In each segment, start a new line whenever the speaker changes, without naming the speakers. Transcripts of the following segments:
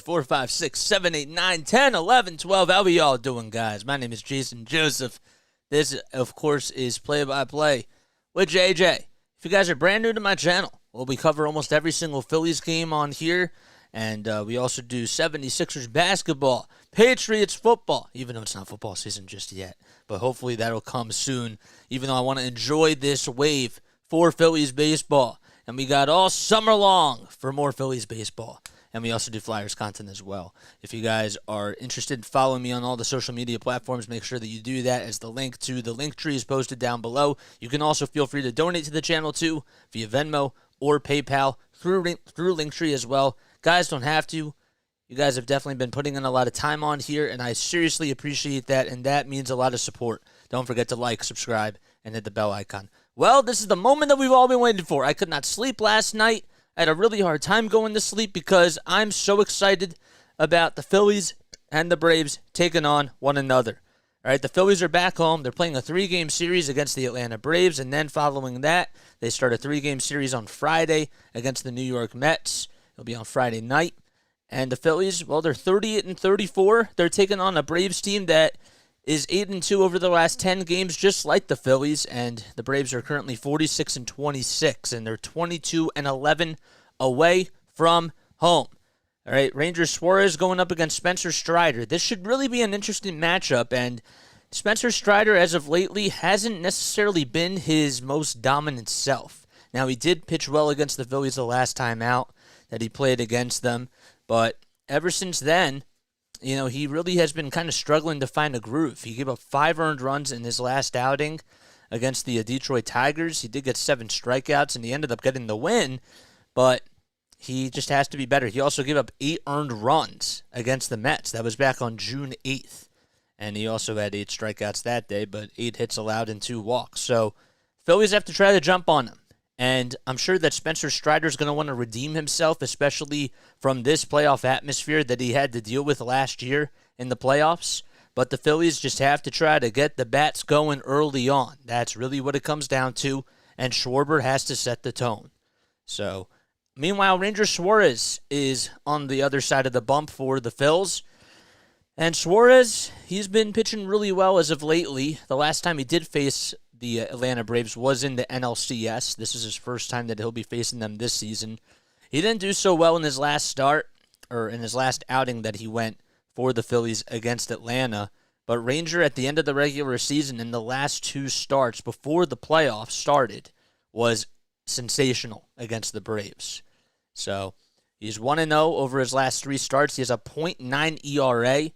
4, 5, 6, 7, 8, 9, 10, 11, 12. How we all doing, guys? My name is Jason Joseph. This, of course, is Play-by-Play with JJ. If you guys are brand new to my channel, well, we cover almost every single Phillies game on here, and we also do 76ers basketball, Patriots football, even though it's not football season just yet, but hopefully that'll come soon, even though I want to enjoy this wave for Phillies baseball. And we got all summer long for more Phillies baseball. And we also do Flyers content as well. If you guys are interested in following me on all the social media platforms, make sure that you do that, as the link to the LINKTREE is posted down below. You can also feel free to donate to the channel too via Venmo or PayPal through LINKTREE as well. Guys don't have to. You guys have definitely been putting in a lot of time on here, and I seriously appreciate that, and that means a lot of support. Don't forget to like, subscribe, and hit the bell icon. Well, this is the moment that we've all been waiting for. I could not sleep last night. I had a really hard time going to sleep because I'm so excited about the Phillies and the Braves taking on one another. All right, the Phillies are back home. They're playing a 3-game series against the Atlanta Braves, and then following that, they start a 3-game series on Friday against the New York Mets. It'll be on Friday night. And the Phillies, well, they're 38-34. They're taking on a Braves team that is 8-2 over the last 10 games, just like the Phillies, and the Braves are currently 46-26, and they're 22-11 away from home. All right, Rangers Suarez going up against Spencer Strider. This should really be an interesting matchup, and Spencer Strider, as of lately, hasn't necessarily been his most dominant self. Now, he did pitch well against the Phillies the last time out that he played against them, but ever since then, you know, he really has been kind of struggling to find a groove. He gave up 5 earned runs in his last outing against the Detroit Tigers. He did get 7 strikeouts, and he ended up getting the win, but he just has to be better. He also gave up 8 earned runs against the Mets. That was back on June 8th, and he also had 8 strikeouts that day, but 8 hits allowed and 2 walks. So Phillies have to try to jump on him. And I'm sure that Spencer Strider is going to want to redeem himself, especially from this playoff atmosphere that he had to deal with last year in the playoffs. But the Phillies just have to try to get the bats going early on. That's really what it comes down to. And Schwarber has to set the tone. So, meanwhile, Ranger Suarez is on the other side of the bump for the Phils. And Suarez, he's been pitching really well as of lately. The last time he did face the Atlanta Braves was in the NLCS. This is his first time that he'll be facing them this season. He didn't do so well in his last start, or in his last outing that he went for the Phillies against Atlanta. But Ranger, at the end of the regular season, in the last 2 starts before the playoffs started, was sensational against the Braves. So he's 1-0 over his last 3 starts. He has a .9 ERA.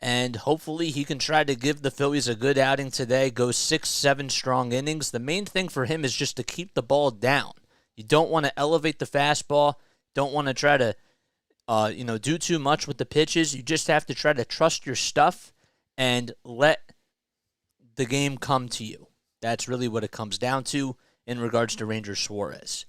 And hopefully he can try to give the Phillies a good outing today, go 6-7 strong innings. The main thing for him is just to keep the ball down. You don't want to elevate the fastball. Don't want to try to do too much with the pitches. You just have to try to trust your stuff and let the game come to you. That's really what it comes down to in regards to Ranger Suarez.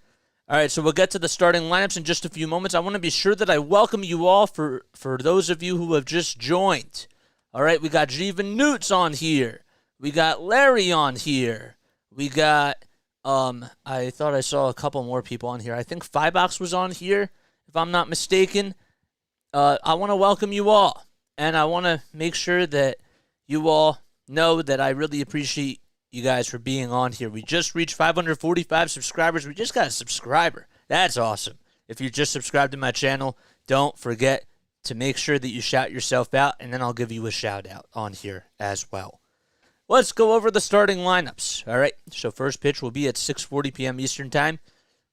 All right, so we'll get to the starting lineups in just a few moments. I want to be sure that I welcome you all for those of you who have just joined. All right, we got Jeevan Newts on here. We got Larry on here. We got, I thought I saw a couple more people on here. I think Fybox was on here, if I'm not mistaken. I want to welcome you all, and I want to make sure that you all know that I really appreciate you guys for being on here. We just reached 545 subscribers. We just got a subscriber. That's awesome. If you just subscribed to my channel, don't forget to make sure that you shout yourself out, and then I'll give you a shout out on here as well. Let's go over the starting lineups. All right, so first pitch will be at 6:40 p.m. Eastern Time,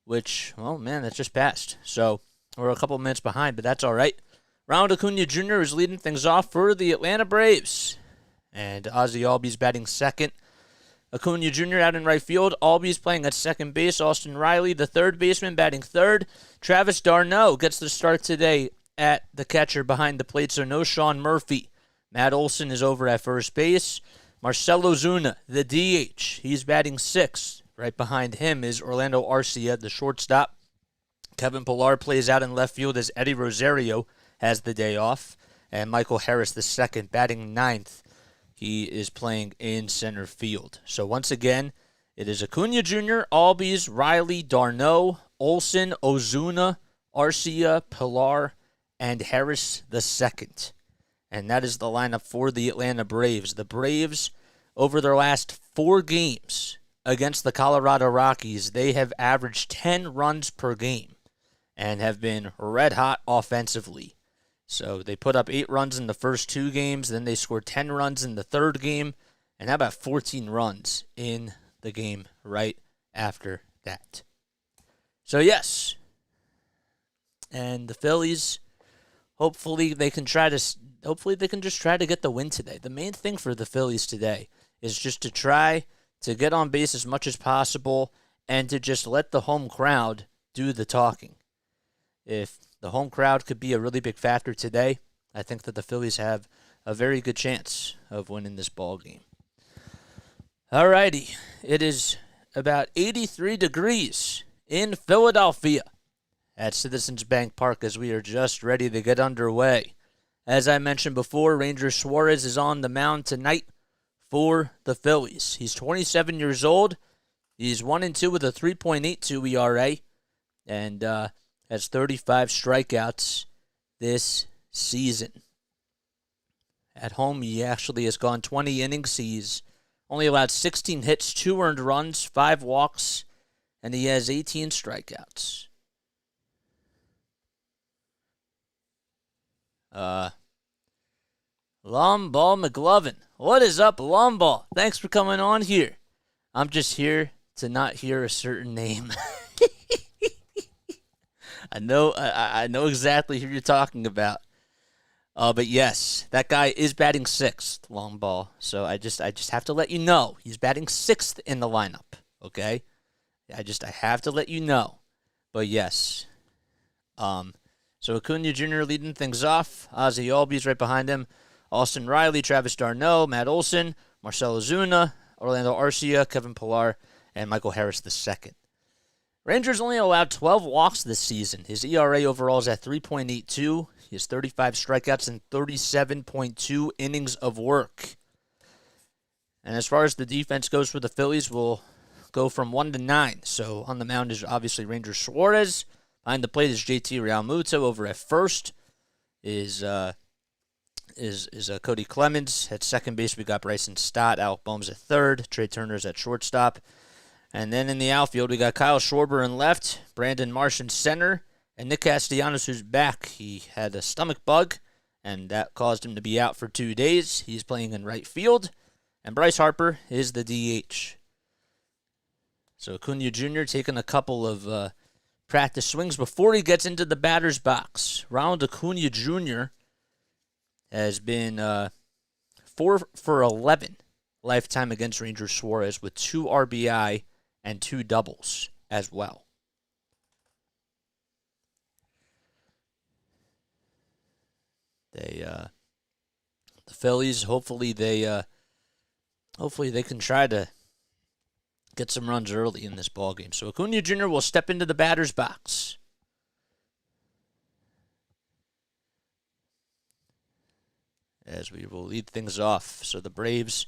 which, oh man, that just passed. So we're a couple minutes behind, but that's all right. Ronald Acuna Jr. is leading things off for the Atlanta Braves, and Ozzie Albies batting second. Acuna Jr. out in right field. Albies playing at second base. Austin Riley, the third baseman, batting third. Travis d'Arnaud gets the start today at the catcher behind the plate, so no Sean Murphy. Matt Olson is over at first base. Marcell Ozuna, the DH. He's batting sixth. Right behind him is Orlando Arcia, the shortstop. Kevin Pillar plays out in left field as Eddie Rosario has the day off. And Michael Harris, the second, batting ninth. He is playing in center field. So once again, it is Acuna Jr., Albies, Riley, d'Arnaud, Olson, Ozuna, Arcia, Pillar, and Harris II. And that is the lineup for the Atlanta Braves. The Braves, over their last 4 games against the Colorado Rockies, they have averaged 10 runs per game and have been red hot offensively. So they put up 8 runs in the first 2 games, then they scored 10 runs in the third game, and how about 14 runs in the game right after that? So yes, and the Phillies, hopefully they can just try to get the win today. The main thing for the Phillies today is just to try to get on base as much as possible and to just let the home crowd do the talking. If the home crowd could be a really big factor today, I think that the Phillies have a very good chance of winning this ball game. Alrighty, it is about 83 degrees in Philadelphia at Citizens Bank Park as we are just ready to get underway. As I mentioned before, Ranger Suarez is on the mound tonight for the Phillies. He's 27 years old. He's 1-2 with a 3.82 ERA and has 35 strikeouts this season. At home, he actually has gone 20 innings. He's only allowed 16 hits, 2 earned runs, 5 walks, and he has 18 strikeouts. Lomball McLovin. What is up, Lomball? Thanks for coming on here. I'm just here to not hear a certain name. I know exactly who you're talking about. But yes, that guy is batting 6th, Lomball. So I just have to let you know he's batting 6th in the lineup. Okay, I have to let you know. But yes, so Acuna Jr. leading things off. Ozzie Albies right behind him. Austin Riley, Travis d'Arnaud, Matt Olson, Marcell Ozuna, Orlando Arcia, Kevin Pillar, and Michael Harris II. Rangers only allowed 12 walks this season. His ERA overall is at 3.82. He has 35 strikeouts and 37.2 innings of work. And as far as the defense goes for the Phillies, we'll go from 1 to 9. So on the mound is obviously Ranger Suarez. Behind the plate is JT Realmuto. Over at first is Cody Clemens. At second base, we got Bryson Stott. Alec Boehm's at third. Trey Turner's at shortstop. And then in the outfield, we got Kyle Schwarber in left, Brandon Marsh in center, and Nick Castellanos, who's back. He had a stomach bug, and that caused him to be out for 2 days. He's playing in right field. And Bryce Harper is the DH. So Acuna Jr. taking a couple of practice swings before he gets into the batter's box. Ronald Acuna Jr. has been 4 for 11 lifetime against Ranger Suarez with 2 RBI and 2 doubles as well. The Phillies, hopefully they can try to get some runs early in this ballgame. So Acuna Jr. will step into the batter's box. As we will lead things off. So the Braves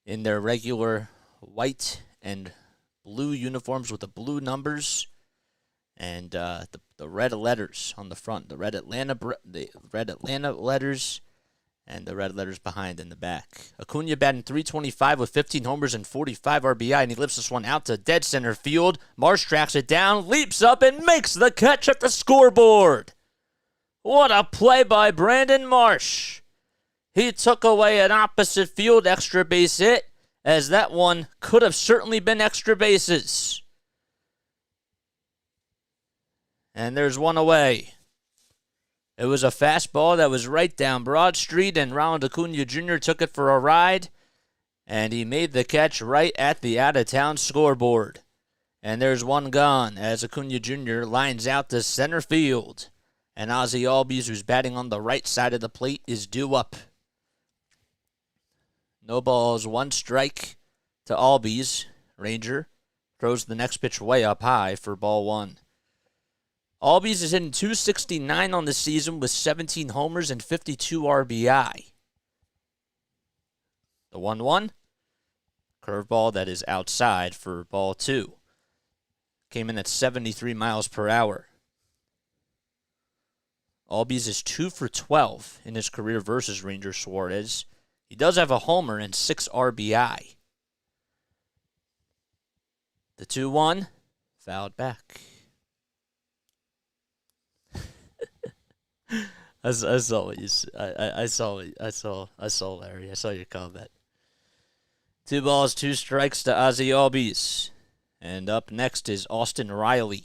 in their regular white and blue uniforms with the blue numbers and the red letters on the front. The red Atlanta letters and the red letters behind in the back. Acuna batting .325 with 15 homers and 45 RBI, and he lifts this one out to dead center field. Marsh tracks it down, leaps up, and makes the catch at the scoreboard. What a play by Brandon Marsh. He took away an opposite field extra base hit, as that one could have certainly been extra bases. And there's one away. It was a fastball that was right down Broad Street, and Ronald Acuna Jr. took it for a ride, and he made the catch right at the out-of-town scoreboard. And there's one gone as Acuna Jr. lines out to center field. And Ozzie Albies, who's batting on the right side of the plate, is due up. No balls, 1 strike to Albies. Ranger throws the next pitch way up high for ball 1. Albies is hitting .269 on the season with 17 homers and 52 RBI. The 1-1, curveball that is outside for ball 2. Came in at 73 miles per hour. Albies is 2 for 12 in his career versus Ranger Suarez. He does have a homer and 6 RBI. The 2-1, fouled back. I saw what you. I saw Larry. I saw your comment. 2 balls, 2 strikes to Ozzie Albies. And up next is Austin Riley.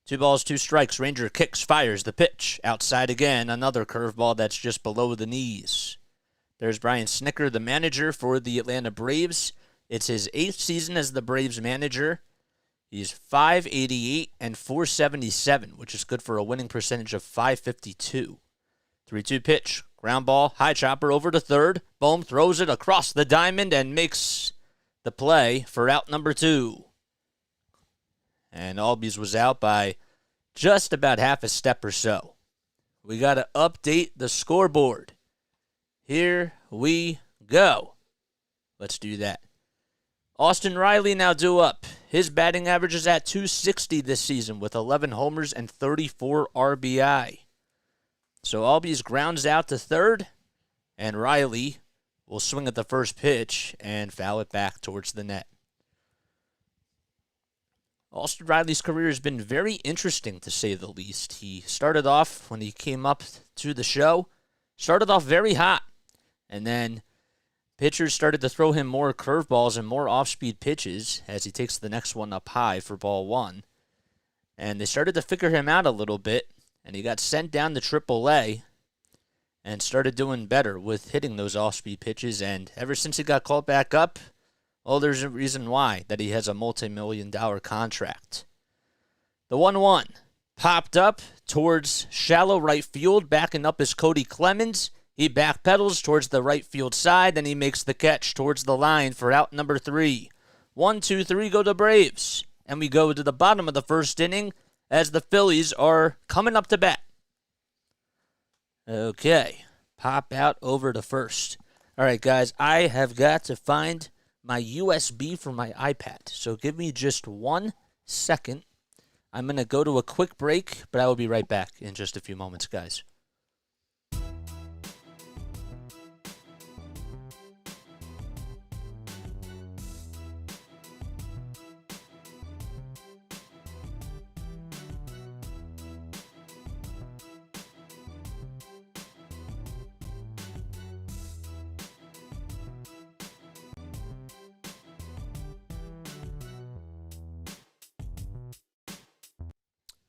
2 balls, 2 strikes. Ranger kicks, fires the pitch. Outside again, another curveball that's just below the knees. There's Brian Snitker, the manager for the Atlanta Braves. It's his 8th season as the Braves manager. He's .588 and .477, which is good for a winning percentage of .552. 3-2 pitch. Ground ball, high chopper over to third. Bohm throws it across the diamond and makes the play for out number 2. And Albies was out by just about half a step or so. We got to update the scoreboard. Here we go. Let's do that. Austin Riley now due up. His batting average is at .260 this season with 11 homers and 34 RBI. So Albies grounds out to third, and Riley will swing at the first pitch and foul it back towards the net. Austin Riley's career has been very interesting, to say the least. He started off, when he came up to the show, started off very hot, and then pitchers started to throw him more curveballs and more off-speed pitches as he takes the next one up high for ball 1. And they started to figure him out a little bit, and he got sent down to AAA and started doing better with hitting those off-speed pitches. And ever since he got called back up, well, there's a reason why, that he has a multi-million-dollar contract. The 1-1 popped up towards shallow right field, backing up is Cody Clemens. He backpedals towards the right field side, and he makes the catch towards the line for out number 3. 1-2-3 go the Braves. And we go to the bottom of the first inning as the Phillies are coming up to bat. Okay, pop out over to first. All right, guys, I have got to find my USB for my iPad. So give me just 1 second. I'm going to go to a quick break, but I will be right back in just a few moments, guys.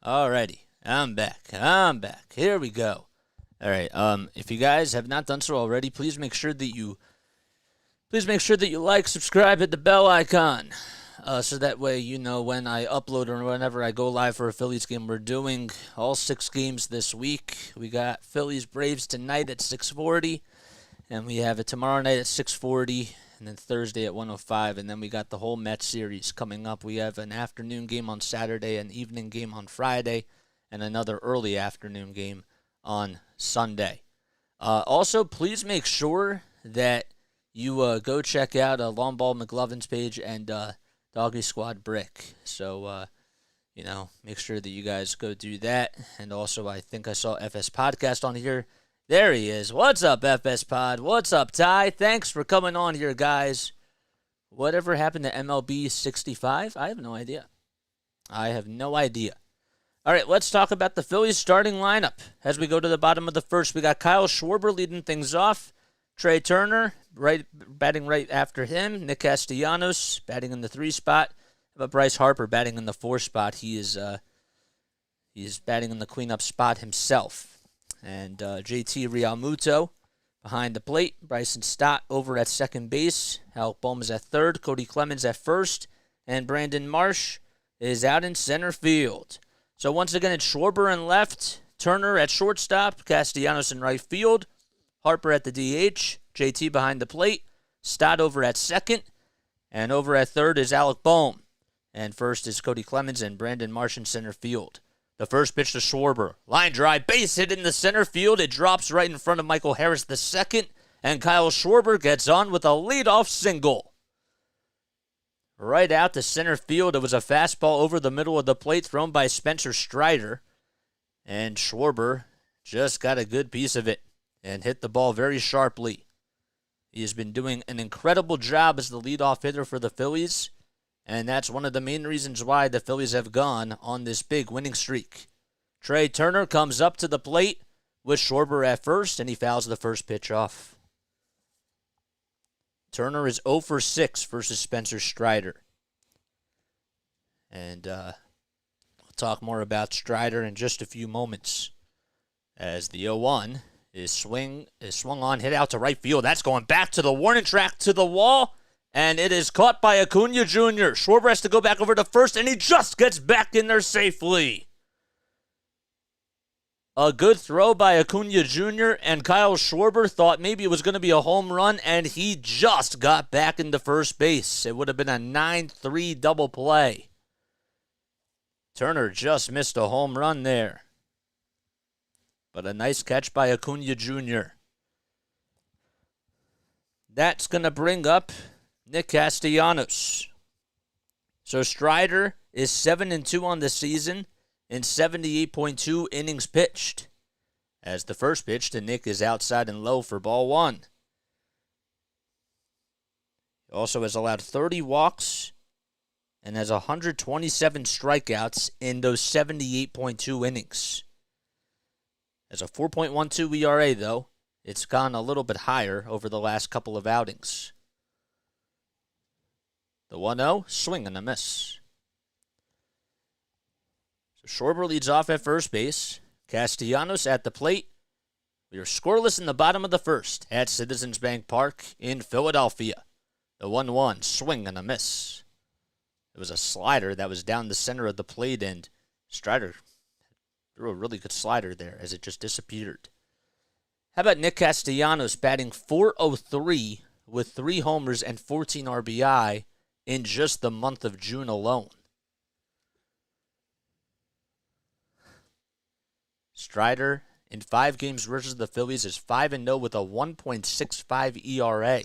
Alrighty, I'm back. Here we go. All right. If you guys have not done so already, please make sure that you like, subscribe, hit the bell icon, so that way you know when I upload or whenever I go live for a Phillies game. We're doing all 6 games this week. We got Phillies Braves tonight at 6:40, and we have it tomorrow night at 6:40. And then Thursday at 1:05, and then we got the whole Mets series coming up. We have an afternoon game on Saturday, an evening game on Friday, and another early afternoon game on Sunday. Also, please make sure that you go check out Long Ball McLovin's page and Doggy Squad Brick. So, make sure that you guys go do that. And also, I think I saw FS Podcast on here. There he is. What's up, FS Pod? What's up, Ty? Thanks for coming on here, guys. Whatever happened to MLB 65? I have no idea. All right, let's talk about the Phillies starting lineup. As we go to the bottom of the first, we got Kyle Schwarber leading things off. Trey Turner batting right after him. Nick Castellanos batting in the 3 spot. But Bryce Harper batting in the 4 spot. He is batting in the cleanup spot himself. And JT Realmuto behind the plate. Bryson Stott over at second base. Alec Bohm is at third. Cody Clemens at first. And Brandon Marsh is out in center field. So once again, it's Schwarber in left. Turner at shortstop. Castellanos in right field. Harper at the DH. JT behind the plate. Stott over at second. And over at third is Alec Bohm. And first is Cody Clemens and Brandon Marsh in center field. The first pitch to Schwarber. Line drive, base hit in the center field. It drops right in front of Michael Harris the second. And Kyle Schwarber gets on with a leadoff single. Right out to center field. It was a fastball over the middle of the plate thrown by Spencer Strider. And Schwarber just got a good piece of it and hit the ball very sharply. He has been doing an incredible job as the leadoff hitter for the Phillies, and that's one of the main reasons why the Phillies have gone on this big winning streak. Trey Turner comes up to the plate with Schwarber at first, and he fouls the first pitch off. Turner is 0 for 6 versus Spencer Strider. And we'll talk more about Strider in just a few moments, as the 0-1 is swung on, hit out to right field. That's going back to the warning track, to the wall, and it is caught by Acuna Jr. Schwarber has to go back over to first, and he just gets back in there safely. A good throw by Acuna Jr., and Kyle Schwarber thought maybe it was going to be a home run, and he just got back into first base. It would have been a 9-3 double play. Turner just missed a home run there. But a nice catch by Acuna Jr. That's going to bring up Nick Castellanos. So Strider is 7-2 on the season in 78.2 innings pitched. As the first pitch to Nick is outside and low for ball 1. He also has allowed 30 walks and has 127 strikeouts in those 78.2 innings. As a 4.12 ERA, though, it's gone a little bit higher over the last couple of outings. The 1-0, swing and a miss. So Schwarber leads off at first base. Castellanos at the plate. We are scoreless in the bottom of the first at Citizens Bank Park in Philadelphia. The 1-1, swing and a miss. It was a slider that was down the center of the plate, and Strider threw a really good slider there as it just disappeared. How about Nick Castellanos batting .403 with 3 homers and 14 RBI in just the month of June alone? Strider in 5 games versus the Phillies is 5-0 with a 1.65 ERA.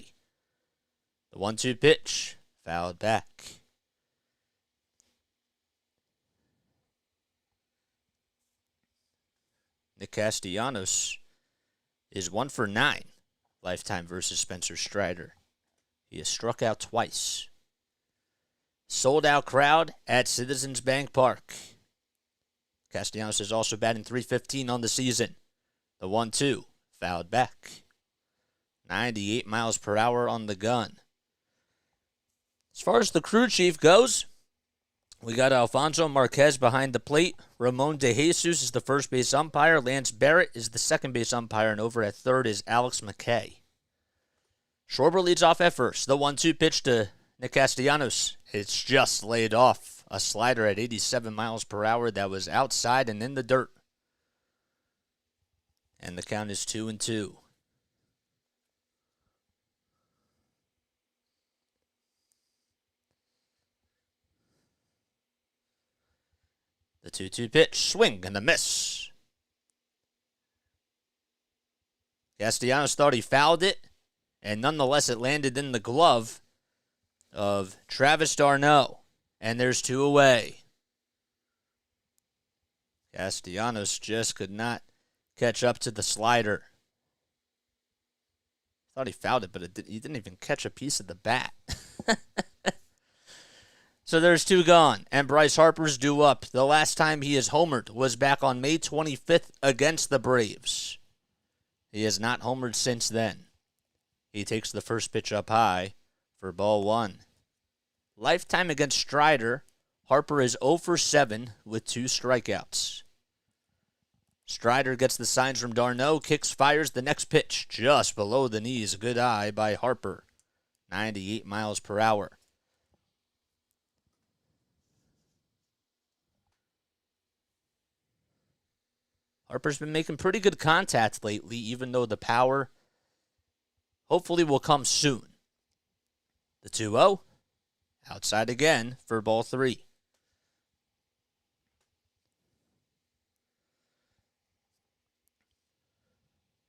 The 1-2 pitch, fouled back. Nick Castellanos is 1 for 9 lifetime versus Spencer Strider. He has struck out twice. Sold out crowd at Citizens Bank Park. Castellanos is also batting .315 on the season. The 1-2, fouled back. 98 miles per hour on the gun. As far as the crew chief goes, we got Alfonso Marquez behind the plate. Ramon De Jesus is the first base umpire. Lance Barrett is the second base umpire. And over at third is Alex McKay. Schwarber leads off at first. The 1-2 pitch to Nick Castellanos. It's just laid off. A slider at 87 miles per hour that was outside and in the dirt. And the count is 2-2. The 2-2 pitch, swing and a miss. Castellanos thought he fouled it, and nonetheless it landed in the glove of Travis d'Arnaud. And there's 2 away. Castellanos just could not catch up to the slider. Thought he fouled it, but he didn't even catch a piece of the bat. So there's 2 gone, and Bryce Harper's due up. The last time he has homered was back on May 25th against the Braves. He has not homered since then. He takes the first pitch up high for ball 1. Lifetime against Strider, Harper is 0 for 7 with 2 strikeouts. Strider gets the signs from d'Arnaud, kicks, fires the next pitch just below the knees. Good eye by Harper. 98 miles per hour. Harper's been making pretty good contact lately, even though the power hopefully will come soon. The 2-0, outside again for ball 3.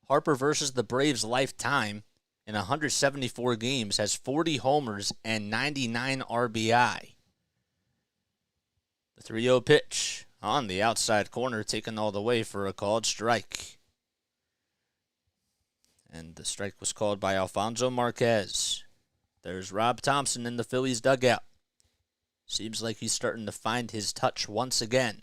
Harper versus the Braves lifetime in 174 games has 40 homers and 99 RBI. The 3-0 pitch, on the outside corner, taken all the way for a called strike. And the strike was called by Alfonso Marquez. There's Rob Thompson in the Phillies dugout. Seems like he's starting to find his touch once again.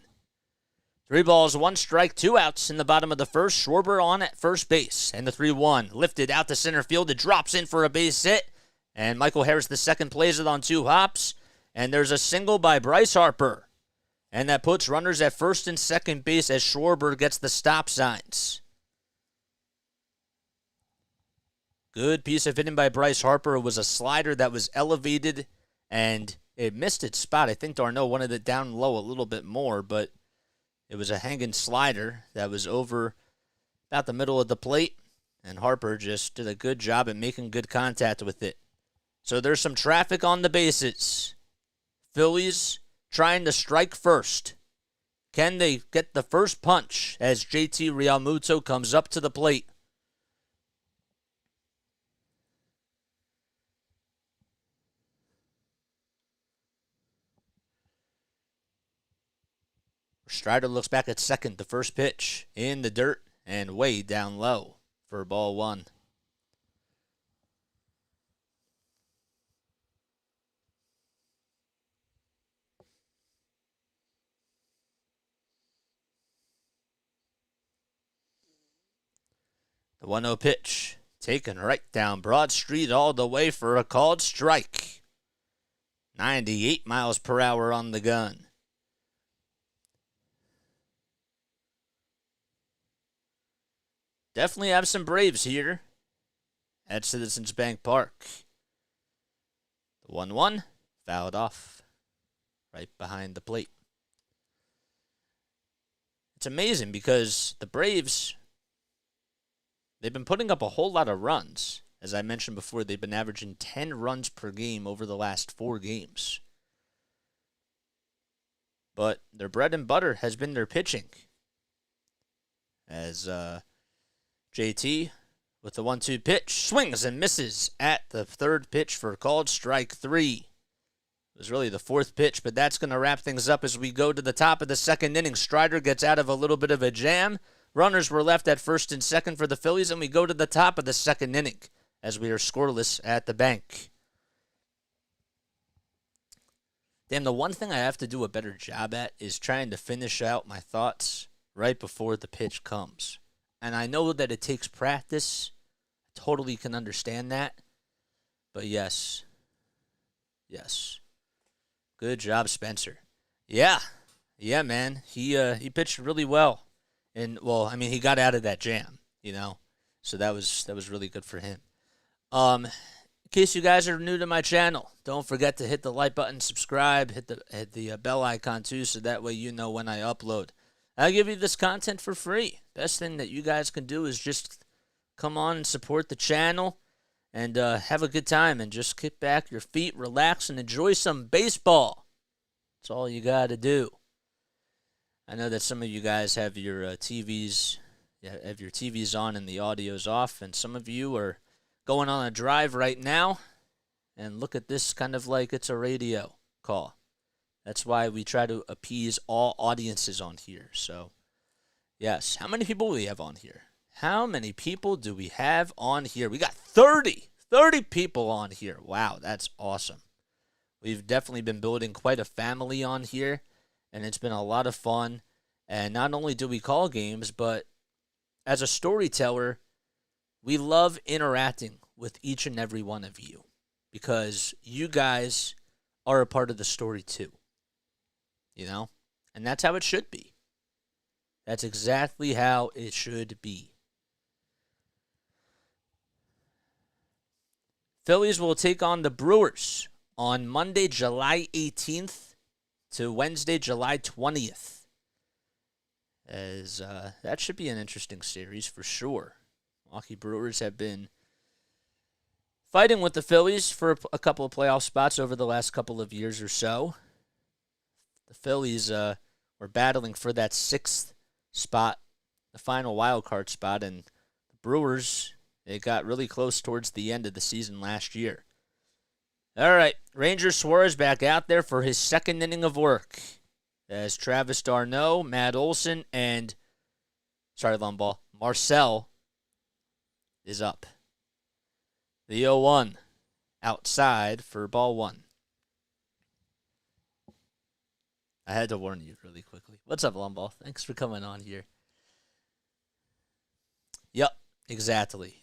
3 balls, 1 strike, 2 outs in the bottom of the first. Schwarber on at first base. And the 3-1 lifted out to center field. It drops in for a base hit. And Michael Harris, the second, plays it on 2 hops. And there's a single by Bryce Harper. And that puts runners at first and second base as Schwarber gets the stop signs. Good piece of hitting by Bryce Harper. It was a slider that was elevated, and it missed its spot. I think Darno wanted it down low a little bit more, but it was a hanging slider that was over about the middle of the plate, and Harper just did a good job at making good contact with it. So there's some traffic on the bases. Phillies trying to strike first. Can they get the first punch as JT Realmuto comes up to the plate? Strider looks back at second. The first pitch in the dirt and way down low for ball 1. The 1-0 pitch taken right down Broad Street all the way for a called strike. 98 miles per hour on the gun. Definitely have some Braves here at Citizens Bank Park. The 1-1 fouled off right behind the plate. It's amazing because the Braves, they've been putting up a whole lot of runs. As I mentioned before, they've been averaging 10 runs per game over the last 4 games. But their bread and butter has been their pitching. As JT with the 1-2 pitch swings and misses at the third pitch for called strike 3. It was really the 4th pitch, but that's going to wrap things up as we go to the top of the second inning. Strider gets out of a little bit of a jam. Runners were left at first and second for the Phillies, and we go to the top of the second inning as we are scoreless at the bank. Damn, the one thing I have to do a better job at is trying to finish out my thoughts right before the pitch comes. And I know that it takes practice. I totally can understand that. But yes. Good job, Spencer. Yeah, man. He pitched really well. And, well, I mean, he got out of that jam, So that was really good for him. In case you guys are new to my channel, don't forget to hit the like button, subscribe, hit the bell icon too, so that way you know when I upload. I give you this content for free. Best thing that you guys can do is just come on and support the channel and have a good time and just kick back your feet, relax, and enjoy some baseball. That's all you got to do. I know that some of you guys have your TVs on and the audio's off, and some of you are going on a drive right now, and look at this kind of like it's a radio call. That's why we try to appease all audiences on here. So, yes. How many people do we have on here? How many people do we have on here? We got 30 people on here. Wow, that's awesome. We've definitely been building quite a family on here, and it's been a lot of fun. And not only do we call games, but as a storyteller, we love interacting with each and every one of you because you guys are a part of the story too. And that's how it should be. That's exactly how it should be. Phillies will take on the Brewers on Monday, July 18th to Wednesday, July 20th. As that should be an interesting series for sure. Milwaukee Brewers have been fighting with the Phillies for a couple of playoff spots over the last couple of years or so. The Phillies were battling for that 6th spot, the final wild card spot, and the Brewers, they got really close towards the end of the season last year. All right, Ranger Suarez back out there for his second inning of work. as Travis d'Arnaud, Matt Olson, and, long ball, Marcel is up. The 0-1 outside for ball one. I had to warn you really quickly. What's up, long ball? Thanks for coming on here. Yep, exactly,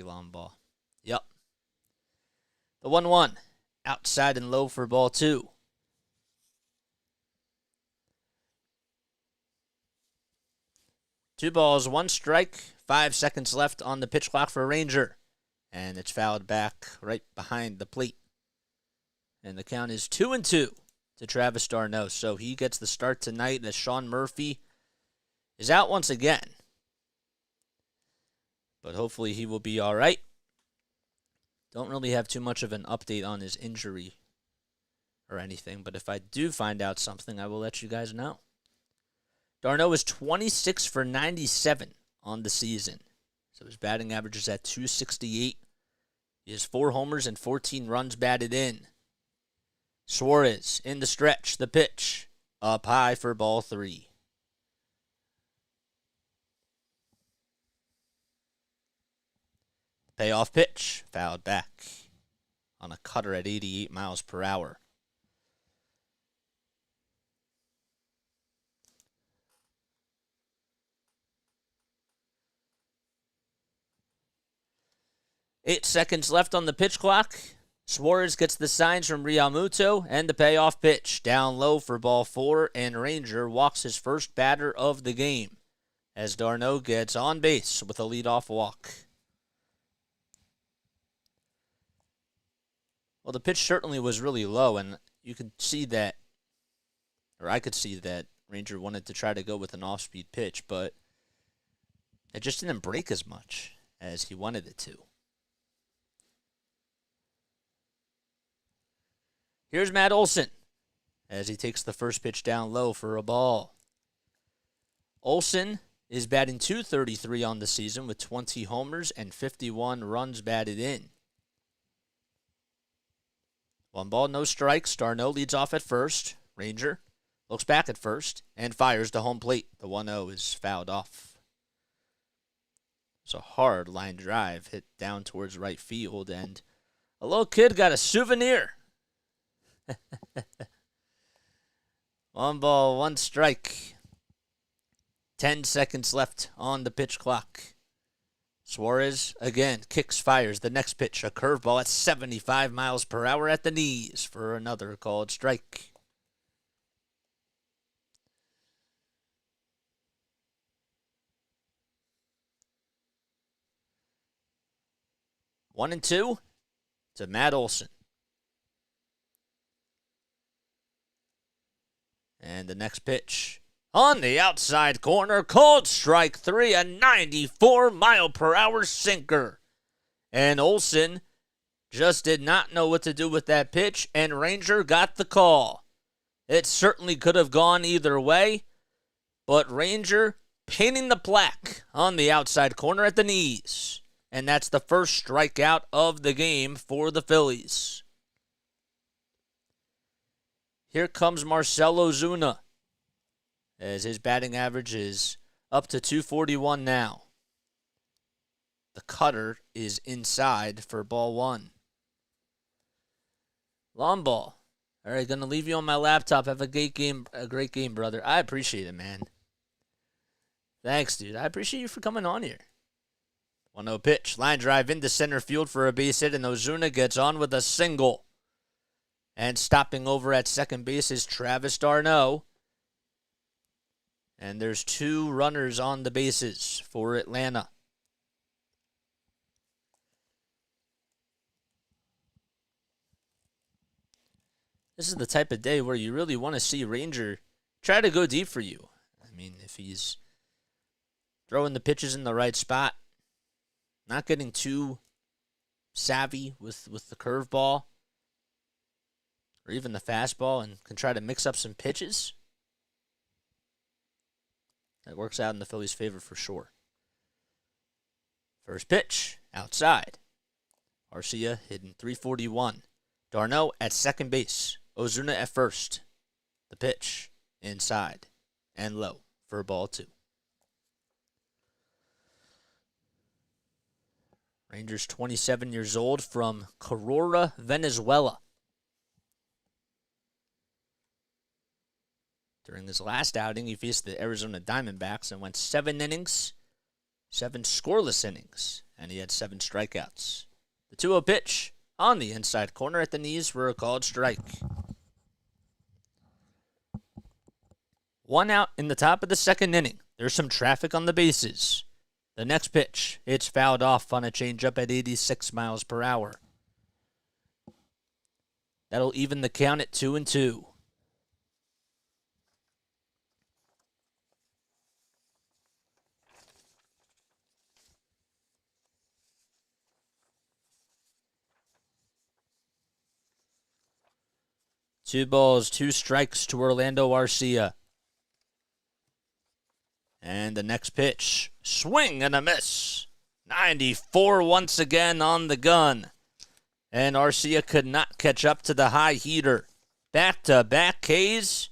long ball. Yep. The 1-1 outside and low for ball two. Two balls, one strike, 5 seconds left on the pitch clock for Ranger. And it's fouled back right behind the plate. And the count is 2-2 to Travis d'Arnaud. So he gets the start tonight as Sean Murphy is out once again. But hopefully he will be all right. Don't really have too much of an update on his injury or anything. But if I do find out something, I will let you guys know. d'Arnaud is 26 for 97 on the season. So his batting average is at .268. He has 4 homers and 14 runs batted in. Suarez in the stretch, the pitch, up high for ball 3. Payoff pitch, fouled back on a cutter at 88 miles per hour. Eight seconds left on the pitch clock. Suarez gets the signs from Realmuto and the payoff pitch. Down low for ball 4, and Ranger walks his first batter of the game as d'Arnaud gets on base with a leadoff walk. Well, the pitch certainly was really low, and you could see that, or I could see that Ranger wanted to try to go with an off-speed pitch, but it just didn't break as much as he wanted it to. Here's Matt Olson as he takes the first pitch down low for a ball. Olson is batting .233 on the season with 20 homers and 51 runs batted in. 1 ball, no strikes. d'Arnaud leads off at first. Ranger looks back at first and fires to home plate. The 1-0 is fouled off. It's a hard line drive hit down towards right field, and a little kid got a souvenir. 1 ball, 1 strike. 10 seconds left on the pitch clock. Suarez, again, kicks, fires. The next pitch, a curveball at 75 miles per hour at the knees for another called strike. One and two to Matt Olson. And the next pitch on the outside corner, called strike 3, a 94-mile-per-hour sinker. And Olson just did not know what to do with that pitch, and Ranger got the call. It certainly could have gone either way, but Ranger pinning the plaque on the outside corner at the knees. And that's the first strikeout of the game for the Phillies. Here comes Marcell Ozuna, as his batting average is up to .241 now. The cutter is inside for ball 1. Long ball. All right, going to leave you on my laptop. Have a great game, brother. I appreciate it, man. Thanks, dude. I appreciate you for coming on here. 1-0 pitch. Line drive into center field for a base hit, and Ozuna gets on with a single. And stopping over at second base is Travis d'Arnaud. And there's 2 runners on the bases for Atlanta. This is the type of day where you really want to see Ranger try to go deep for you. I mean, if he's throwing the pitches in the right spot, not getting too savvy with the curveball, or even the fastball, and can try to mix up some pitches, that works out in the Phillies' favor for sure. First pitch, outside. Arcia hitting .341. d'Arnaud at second base. Ozuna at first. The pitch, inside and low for ball 2. Rangers 27 years old from Carora, Venezuela. During his last outing, he faced the Arizona Diamondbacks and went 7 innings, 7 scoreless innings, and he had 7 strikeouts. The 2-0 pitch on the inside corner at the knees for a called strike. 1 out in the top of the 2nd inning. There's some traffic on the bases. The next pitch, it's fouled off on a changeup at 86 miles per hour. That'll even the count at 2-2. Two balls, 2 strikes to Orlando Arcia. And the next pitch, swing and a miss. 94 once again on the gun. And Arcia could not catch up to the high heater. Back-to-back Ks.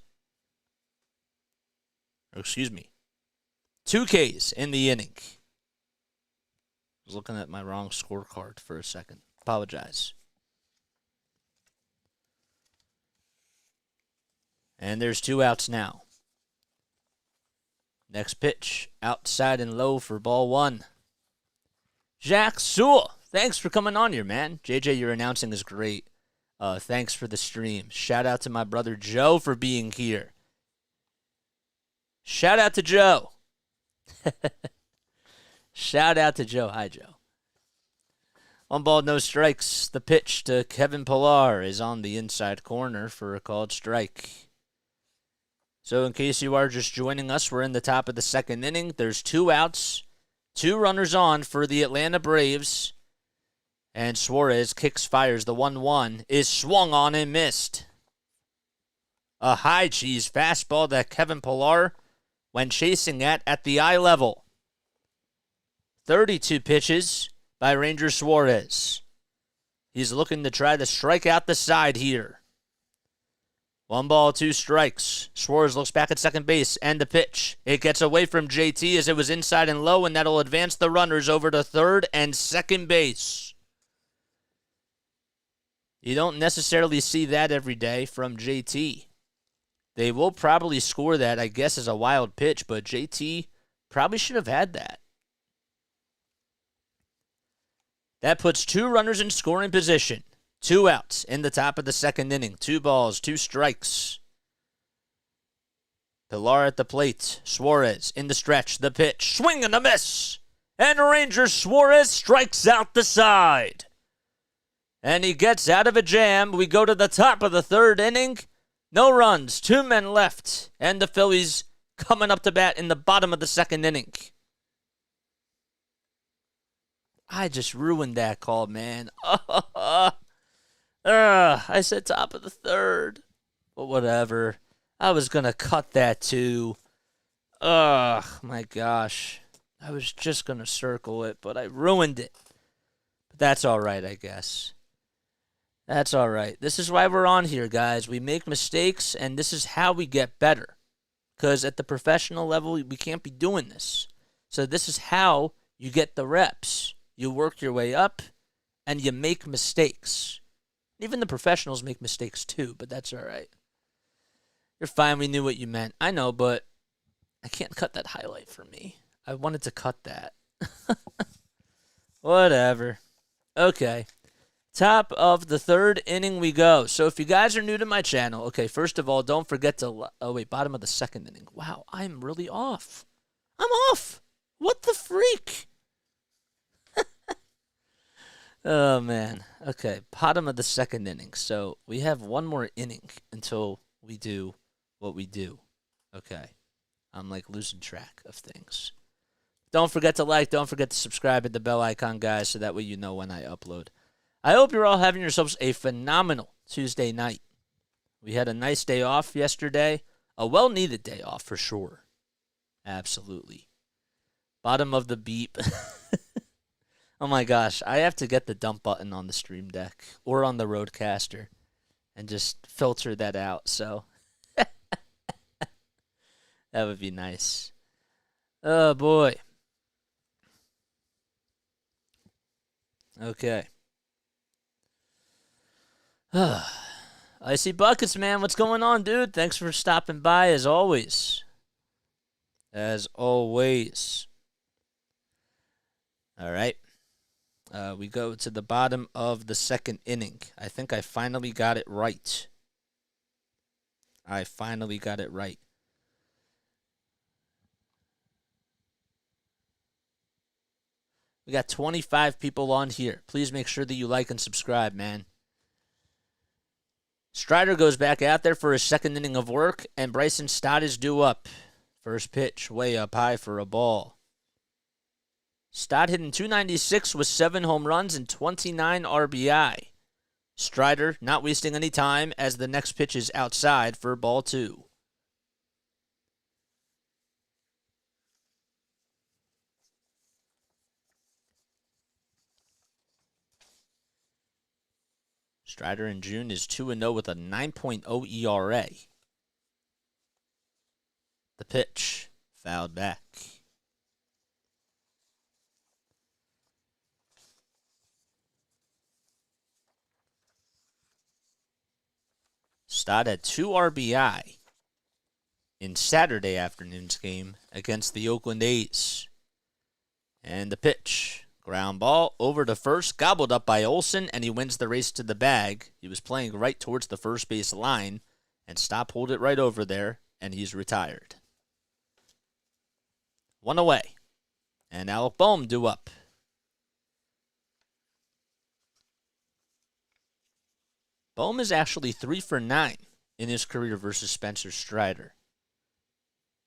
2 Ks in the inning. I was looking at my wrong scorecard for a second. Apologize. And there's 2 outs now. Next pitch, outside and low for ball 1. Jacques Sewell, thanks for coming on here, man. JJ, your announcing is great. Thanks for the stream. Shout out to my brother Joe for being here. Shout out to Joe. Shout out to Joe. Hi, Joe. 1 ball, no strikes. The pitch to Kevin Pillar is on the inside corner for a called strike. So in case you are just joining us, we're in the top of the 2nd inning. There's 2 outs, 2 runners on for the Atlanta Braves. And Suarez fires the 1-1, is swung on and missed. A high cheese fastball that Kevin Pillar went chasing at the eye level. 32 pitches by Ranger Suarez. He's looking to try to strike out the side here. 1 ball, 2 strikes. Suarez looks back at second base, and the pitch. It gets away from JT as it was inside and low, and that'll advance the runners over to third and second base. You don't necessarily see that every day from JT. They will probably score that, I guess, as a wild pitch, but JT probably should have had that. That puts 2 runners in scoring position. 2 outs in the top of the 2nd inning. 2 balls, 2 strikes. Pillar at the plate. Suarez in the stretch. The pitch. Swing and a miss. And Ranger Suarez strikes out the side. And he gets out of a jam. We go to the top of the 3rd inning. No runs. 2 men left. And the Phillies coming up to bat in the bottom of the 2nd inning. I just ruined that call, man. I said top of the 3rd. But whatever. I was going to cut that too. My gosh. I was just going to circle it, but I ruined it. But that's all right, I guess. That's all right. This is why we're on here, guys. We make mistakes, and this is how we get better. Because at the professional level, we can't be doing this. So this is how you get the reps. You work your way up, and you make mistakes. Even the professionals make mistakes too, but that's all right. You're fine. We knew what you meant. I know, but I can't cut that highlight for me. I wanted to cut that. Whatever. Okay. Top of the 3rd inning we go. So if you guys are new to my channel, okay, first of all, don't forget to... bottom of the 2nd inning. Wow, I'm really off. I'm off. What the freak? Oh, man. Okay, bottom of the 2nd inning. So we have 1 more inning until we do what we do. Okay. I'm like losing track of things. Don't forget to like. Don't forget to subscribe, hit the bell icon, guys, so that way you know when I upload. I hope you're all having yourselves a phenomenal Tuesday night. We had a nice day off yesterday. A well-needed day off for sure. Absolutely. Bottom of the beep. Oh my gosh, I have to get the dump button on the Stream Deck or on the Roadcaster and just filter that out. So That would be nice. Oh, boy. Okay. Icy Buckets, man. What's going on, dude? Thanks for stopping by, as always. As always. All right. We go to the bottom of the second inning. I think I finally got it right. We got 25 people on here. Please make sure that you like and subscribe, man. Strider goes back out there for his second inning of work, and Bryson Stott is due up. First pitch, way up high for a ball. Stott hitting .296 with 7 home runs and 29 RBI. Strider not wasting any time as the next pitch is outside for ball 2. Strider in June is 2-0 with a 9.0 ERA. The pitch, fouled back. Stott had 2 RBI in Saturday afternoon's game against the Oakland A's. And the pitch, ground ball over to first, gobbled up by Olsen, and he wins the race to the bag. He was playing right towards the first base line, and Stott pulled it right over there, and he's retired. 1 away, and Alec Bohm due up. Bohm is actually 3 for 9 in his career versus Spencer Strider.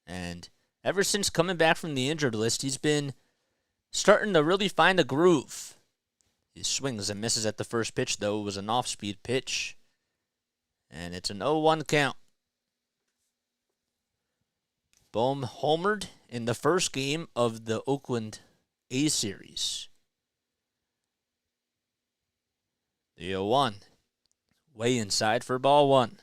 And ever since coming back from the injured list, he's been starting to really find a groove. He swings and misses at the first pitch, though. It was an off-speed pitch. And it's an 0-1 count. Bohm homered in the first game of the Oakland A series. The 0-1. Way inside for ball 1.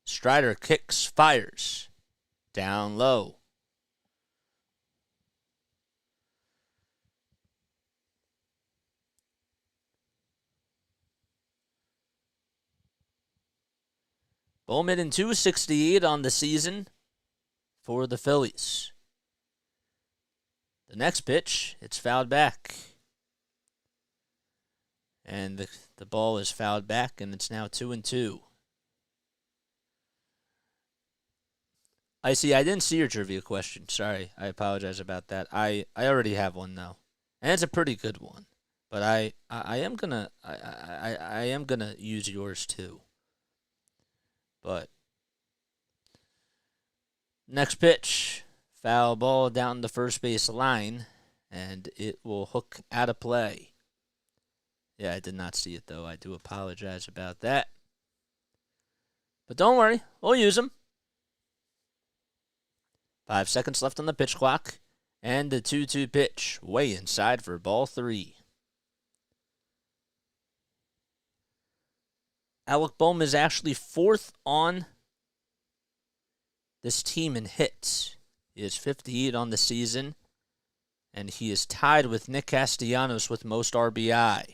Strider kicks, fires. Down low. Bowman in .268 on the season for the Phillies. The next pitch, it's fouled back. And the ball is fouled back, and it's now 2-2. I didn't see your trivia question. Sorry, I apologize about that. I already have one though, and it's a pretty good one. But I am gonna use yours too. But next pitch, foul ball down the first base line, and it will hook out of play. Yeah, I did not see it though. I do apologize about that. But don't worry, we'll use them. 5 seconds left on the pitch clock. And the 2-2 pitch. Way inside for ball 3. Alec Bohm is actually 4th on this team in hits. He has 58 on the season. And he is tied with Nick Castellanos with most RBI.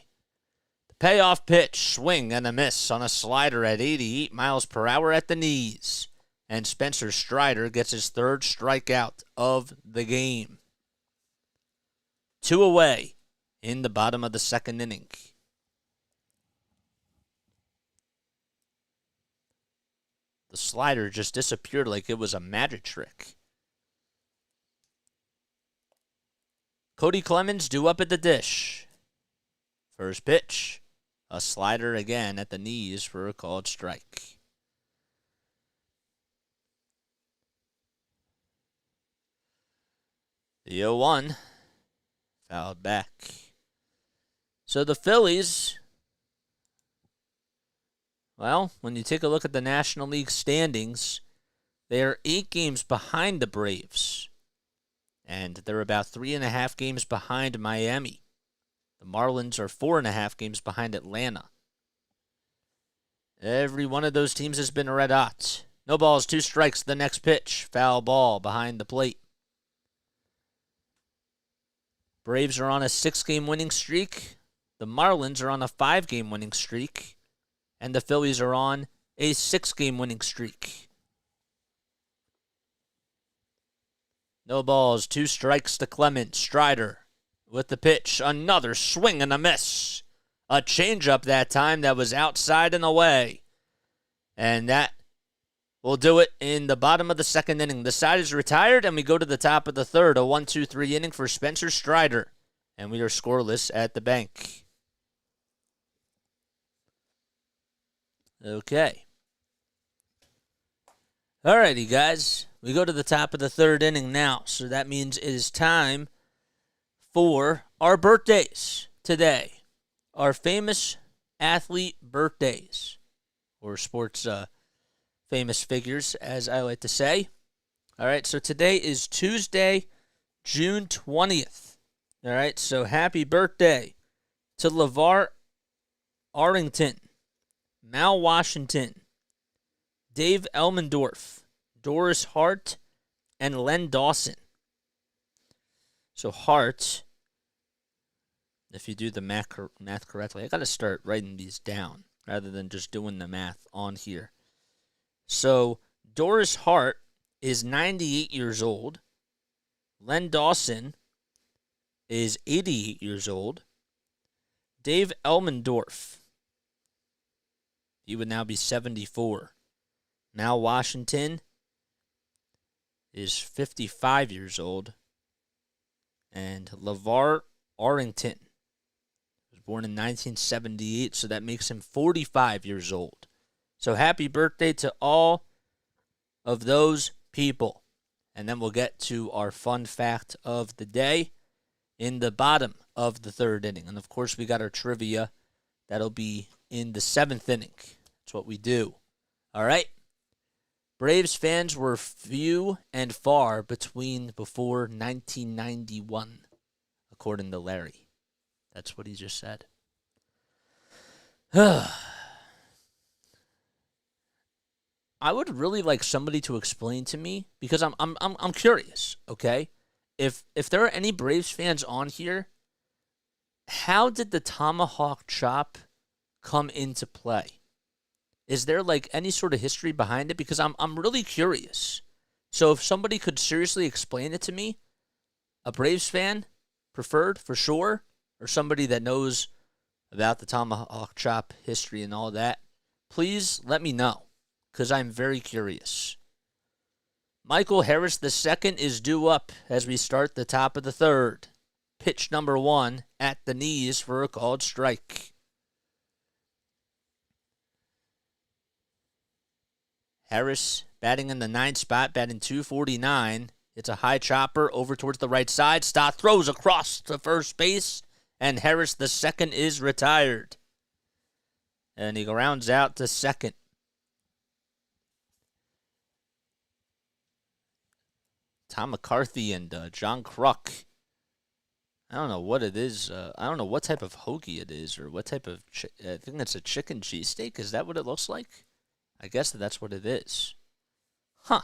The payoff pitch. Swing and a miss on a slider at 88 miles per hour at the knees. And Spencer Strider gets his 3rd strikeout of the game. 2 away in the bottom of the second inning. The slider just disappeared like it was a magic trick. Cody Clemens due up at the dish. First pitch, a slider again at the knees for a called strike. The 0-1, fouled back. So the Phillies, well, when you take a look at the National League standings, they are 8 games behind the Braves. And they're about 3.5 games behind Miami. The Marlins are 4.5 games behind Atlanta. Every one of those teams has been red hot. No balls, 2 strikes. The next pitch. Foul ball behind the plate. Braves are on a 6-game winning streak. The Marlins are on a 5-game winning streak. And the Phillies are on a 6-game winning streak. No balls, 2 strikes to Clement. Strider with the pitch. Another swing and a miss. A changeup that time that was outside and away. And that will do it in the bottom of the 2nd inning. The side is retired, and we go to the top of the 3rd. A 1-2-3 inning for Spencer Strider. And we are scoreless at the bank. Okay. Alrighty, guys. We go to the top of the 3rd inning now. So that means it is time for our birthdays today. Our famous athlete birthdays. Or sports famous figures, as I like to say. All right, so today is Tuesday, June 20th. All right, so happy birthday to LeVar Arrington, Mal Washington, Dave Elmendorf, Doris Hart, and Len Dawson. So Hart, if you do the math correctly, I got to start writing these down rather than just doing the math on here. So Doris Hart is 98 years old. Len Dawson is 88 years old. Dave Elmendorf, he would now be 74. Mal Washington is 55 years old. And LeVar Arrington was born in 1978, so that makes him 45 years old. So happy birthday to all of those people. And then we'll get to our fun fact of the day in the bottom of the 3rd inning. And, of course, we got our trivia. That'll be in the 7th inning. That's what we do. All right? Braves fans were few and far between before 1991, according to Larry. That's what he just said. I would really like somebody to explain to me, because I'm curious, okay? If there are any Braves fans on here, how did the tomahawk chop come into play? Is there like any sort of history behind it? Because I'm really curious. So if somebody could seriously explain it to me, a Braves fan, preferred for sure, or somebody that knows about the tomahawk chop history and all that, please let me know, because I'm very curious. Michael Harris II is due up as we start the top of the 3rd. Pitch number 1 at the knees for a called strike. Harris batting in the 9th spot, batting .249. It's a high chopper over towards the right side. Stott throws across to first base, and Harris II is retired. And he grounds out to second. Tom McCarthy and John Kruk. I don't know what it is. I don't know what type of hoagie it is, or what type of... I think it's a chicken cheesesteak. Is that what it looks like? I guess that's what it is. Huh.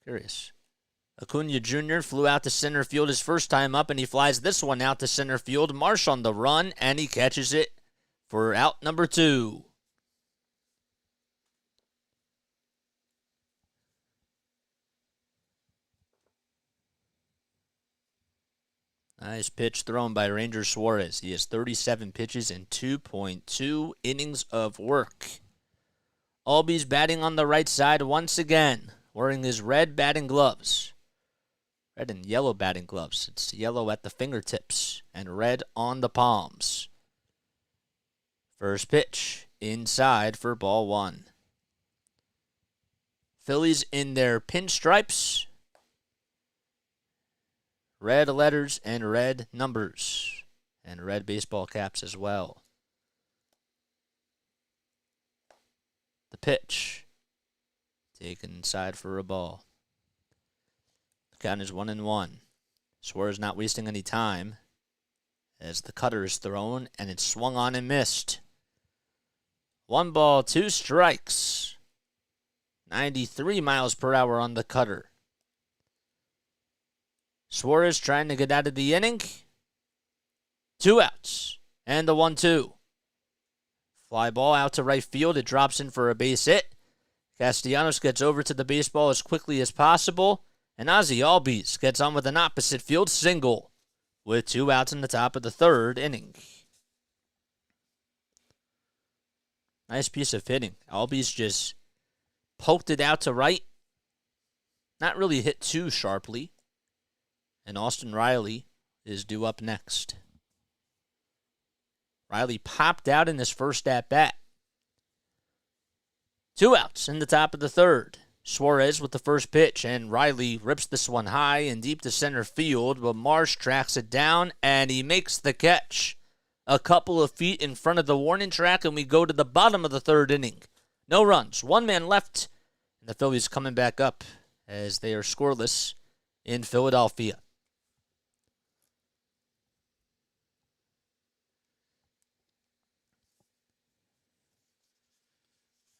Curious. Acuna Jr. flew out to center field his first time up, and he flies this one out to center field. Marsh on the run, and he catches it for out number 2. Nice pitch thrown by Ranger Suarez. He has 37 pitches and 2.2 innings of work. Albies batting on the right side once again, wearing his red batting gloves. Red and yellow batting gloves. It's yellow at the fingertips and red on the palms. First pitch, inside for ball 1. Phillies in their pinstripes. Red letters and red numbers. And red baseball caps as well. The pitch. Taken inside for a ball. The count is 1-1. Suarez not wasting any time. as the cutter is thrown, and it's swung on and missed. 1 ball, 2 strikes. 93 miles per hour on the cutter. Suarez trying to get out of the inning. 2 outs, and the 1-2. Fly ball out to right field. It drops in for a base hit. Castellanos gets over to the baseball as quickly as possible, and Ozzie Albies gets on with an opposite field single with 2 outs in the top of the 3rd inning. Nice piece of hitting. Albies just poked it out to right. Not really hit too sharply. And Austin Riley is due up next. Riley popped out in his first at-bat. 2 outs in the top of the 3rd. Suarez with the first pitch, and Riley rips this one high and deep to center field, but Marsh tracks it down, and he makes the catch. A couple of feet in front of the warning track, and we go to the bottom of the 3rd inning. No runs, 1 man left, and the Phillies coming back up as they are scoreless in Philadelphia.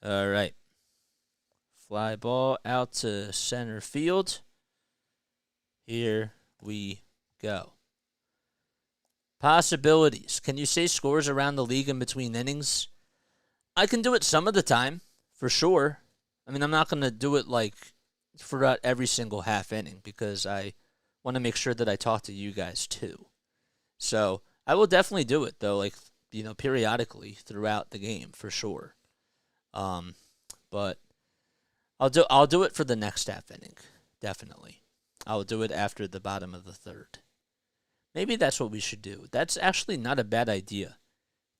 All right. Fly ball out to center field. Here we go. Possibilities. Can you say scores around the league in between innings? I can do it some of the time, for sure. I mean, I'm not going to do it like throughout every single half inning because I want to make sure that I talk to you guys too. So I will definitely do it though, like, periodically throughout the game for sure. But I'll do it for the next half inning, definitely. I'll do it after the bottom of the 3rd. Maybe that's what we should do. That's actually not a bad idea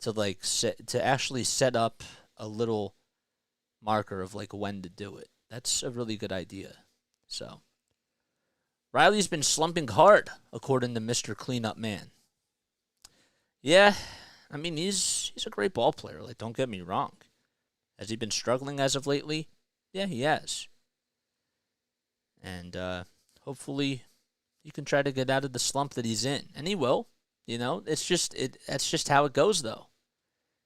to actually set up a little marker of like when to do it. That's a really good idea. So Riley's been slumping hard, according to Mr. Cleanup Man. Yeah, I mean he's a great ball player. Like, don't get me wrong. Has he been struggling as of lately? Yeah, he has. And hopefully he can try to get out of the slump that he's in. And he will. That's just how it goes, though.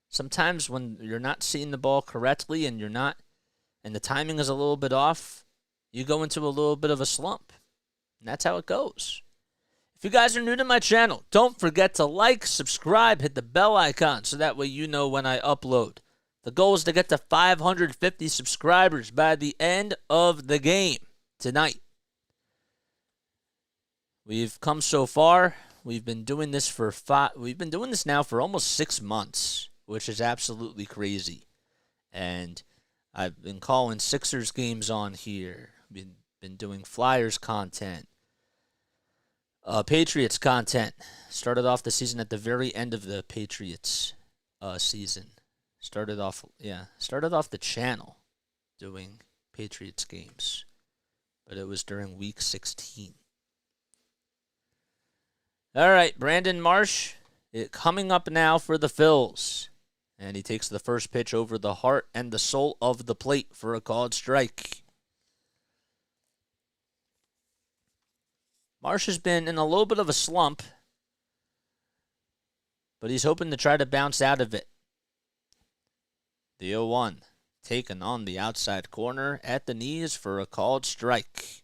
Sometimes when you're not seeing the ball correctly and the timing is a little bit off, you go into a little bit of a slump. And that's how it goes. If you guys are new to my channel, don't forget to like, subscribe, hit the bell icon so that way you know when I upload. The goal is to get to 550 subscribers by the end of the game tonight. We've come so far. We've been doing this now for almost 6 months, which is absolutely crazy. And I've been calling Sixers games on here. Been doing Flyers content. Patriots content. Started off the season at the very end of the Patriots season. Started off the channel doing Patriots games, but it was during week 16. All right, Brandon Marsh coming up now for the Phils, and he takes the first pitch over the heart and the soul of the plate for a called strike. Marsh has been in a little bit of a slump, but he's hoping to try to bounce out of it. The 0-1 taken on the outside corner at the knees for a called strike.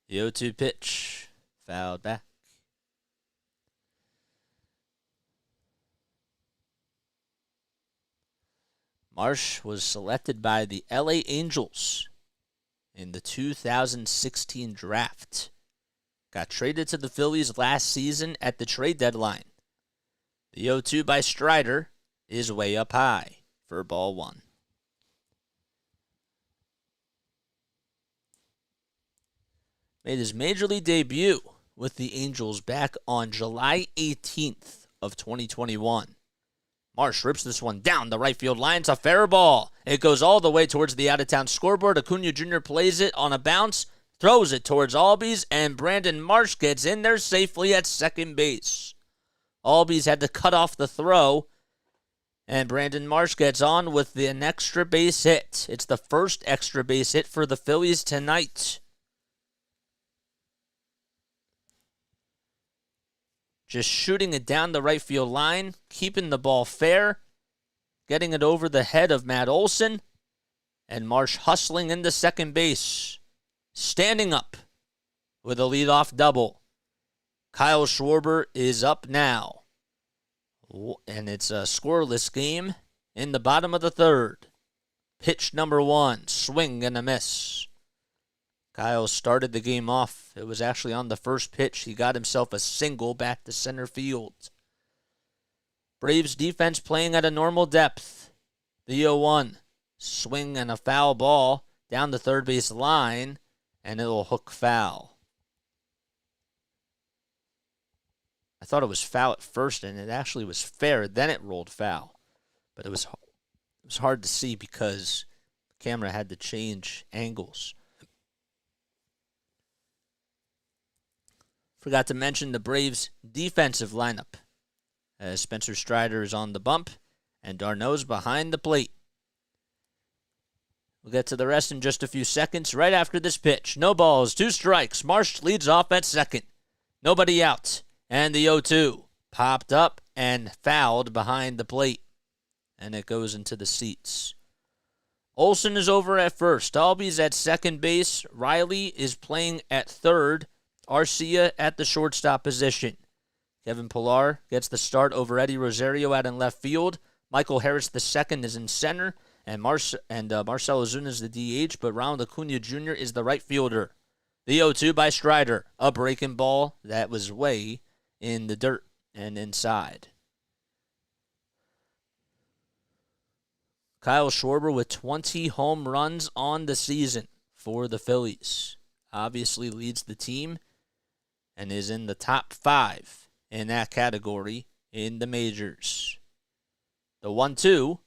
The 0-2 pitch fouled back. Marsh was selected by the LA Angels in the 2016 draft. Got traded to the Phillies last season at the trade deadline. The 0-2 by Strider is way up high for ball 1. Made his major league debut with the Angels back on July 18th of 2021. Marsh rips this one down the right field line. It's a fair ball. It goes all the way towards the out-of-town scoreboard. Acuna Jr. plays it on a bounce. Throws it towards Albies, and Brandon Marsh gets in there safely at second base. Albies had to cut off the throw, And Brandon Marsh gets on with an extra base hit. It's the first extra base hit for the Phillies tonight. Just shooting it down the right field line, keeping the ball fair, getting it over the head of Matt Olson, and Marsh hustling into second base, standing up with a leadoff double. Kyle Schwarber is up now, and it's a scoreless game in the bottom of the third. Pitch number 1, swing and a miss. Kyle started the game off. It was actually on the first pitch. He got himself a single back to center field. Braves defense playing at a normal depth. The 0-1. Swing and a foul ball down the third base line, and it'll hook foul. I thought it was foul at first, and it actually was fair. Then it rolled foul. But it was hard to see because the camera had to change angles. Forgot to mention the Braves' defensive lineup, as Spencer Strider is on the bump and d'Arnaud's behind the plate. We'll get to the rest in just a few seconds. Right after this pitch, no balls, 2 strikes. Marsh leads off at second. Nobody out. And the 0-2 popped up and fouled behind the plate. And it goes into the seats. Olson is over at first. Albies at second base. Riley is playing at third. Arcia at the shortstop position. Kevin Pillar gets the start over Eddie Rosario out in left field. Michael Harris II is in center. And Marcell Ozuna is the DH, but Ronald Acuna Jr. is the right fielder. The 0-2 by Strider. A breaking ball that was way in the dirt and inside. Kyle Schwarber with 20 home runs on the season for the Phillies. Obviously leads the team and is in the top 5 in that category in the majors. The 1-2,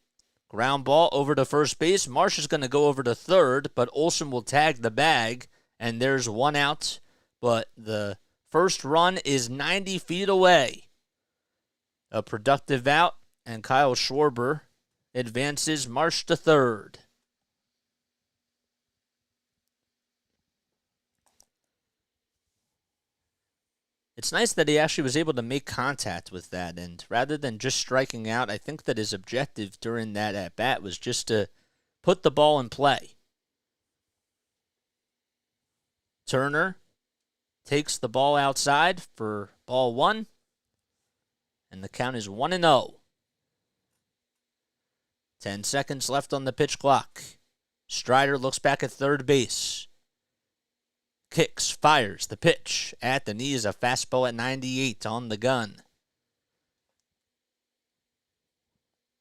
ground ball over to first base. Marsh is going to go over to third, but Olson will tag the bag, and there's 1 out. But the first run is 90 feet away. A productive out, and Kyle Schwarber advances Marsh to third. It's nice that he actually was able to make contact with that, and rather than just striking out, I think that his objective during that at-bat was just to put the ball in play. Turner takes the ball outside for ball 1, and the count is 1-0. 10 seconds left on the pitch clock. Strider looks back at third base. Kicks, fires the pitch. At the knees, a fastball at 98 on the gun.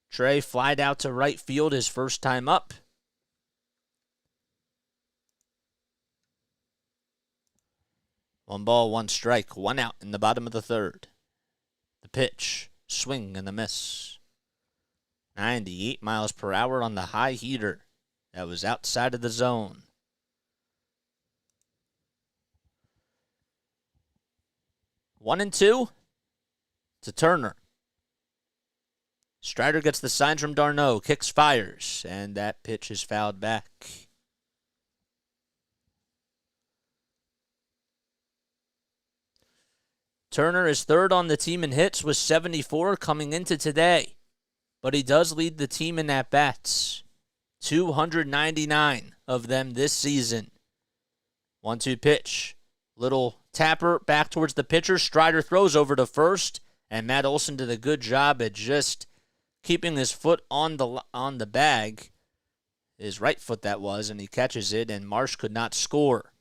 Trey flied out to right field his first time up. One ball, 1 strike, 1 out in the bottom of the third. The pitch, swing and a miss. 98 miles per hour on the high heater. That was outside of the zone. One and 2 to Turner. Strider gets the signs from d'Arnaud, kicks, fires, and that pitch is fouled back. Turner is third on the team in hits with 74 coming into today, but he does lead the team in at-bats. 299 of them this season. 1-2 pitch. Little tapper back towards the pitcher. Strider throws over to first, and Matt Olson did a good job at just keeping his foot on the bag. His right foot that was, and he catches it, and Marsh could not score.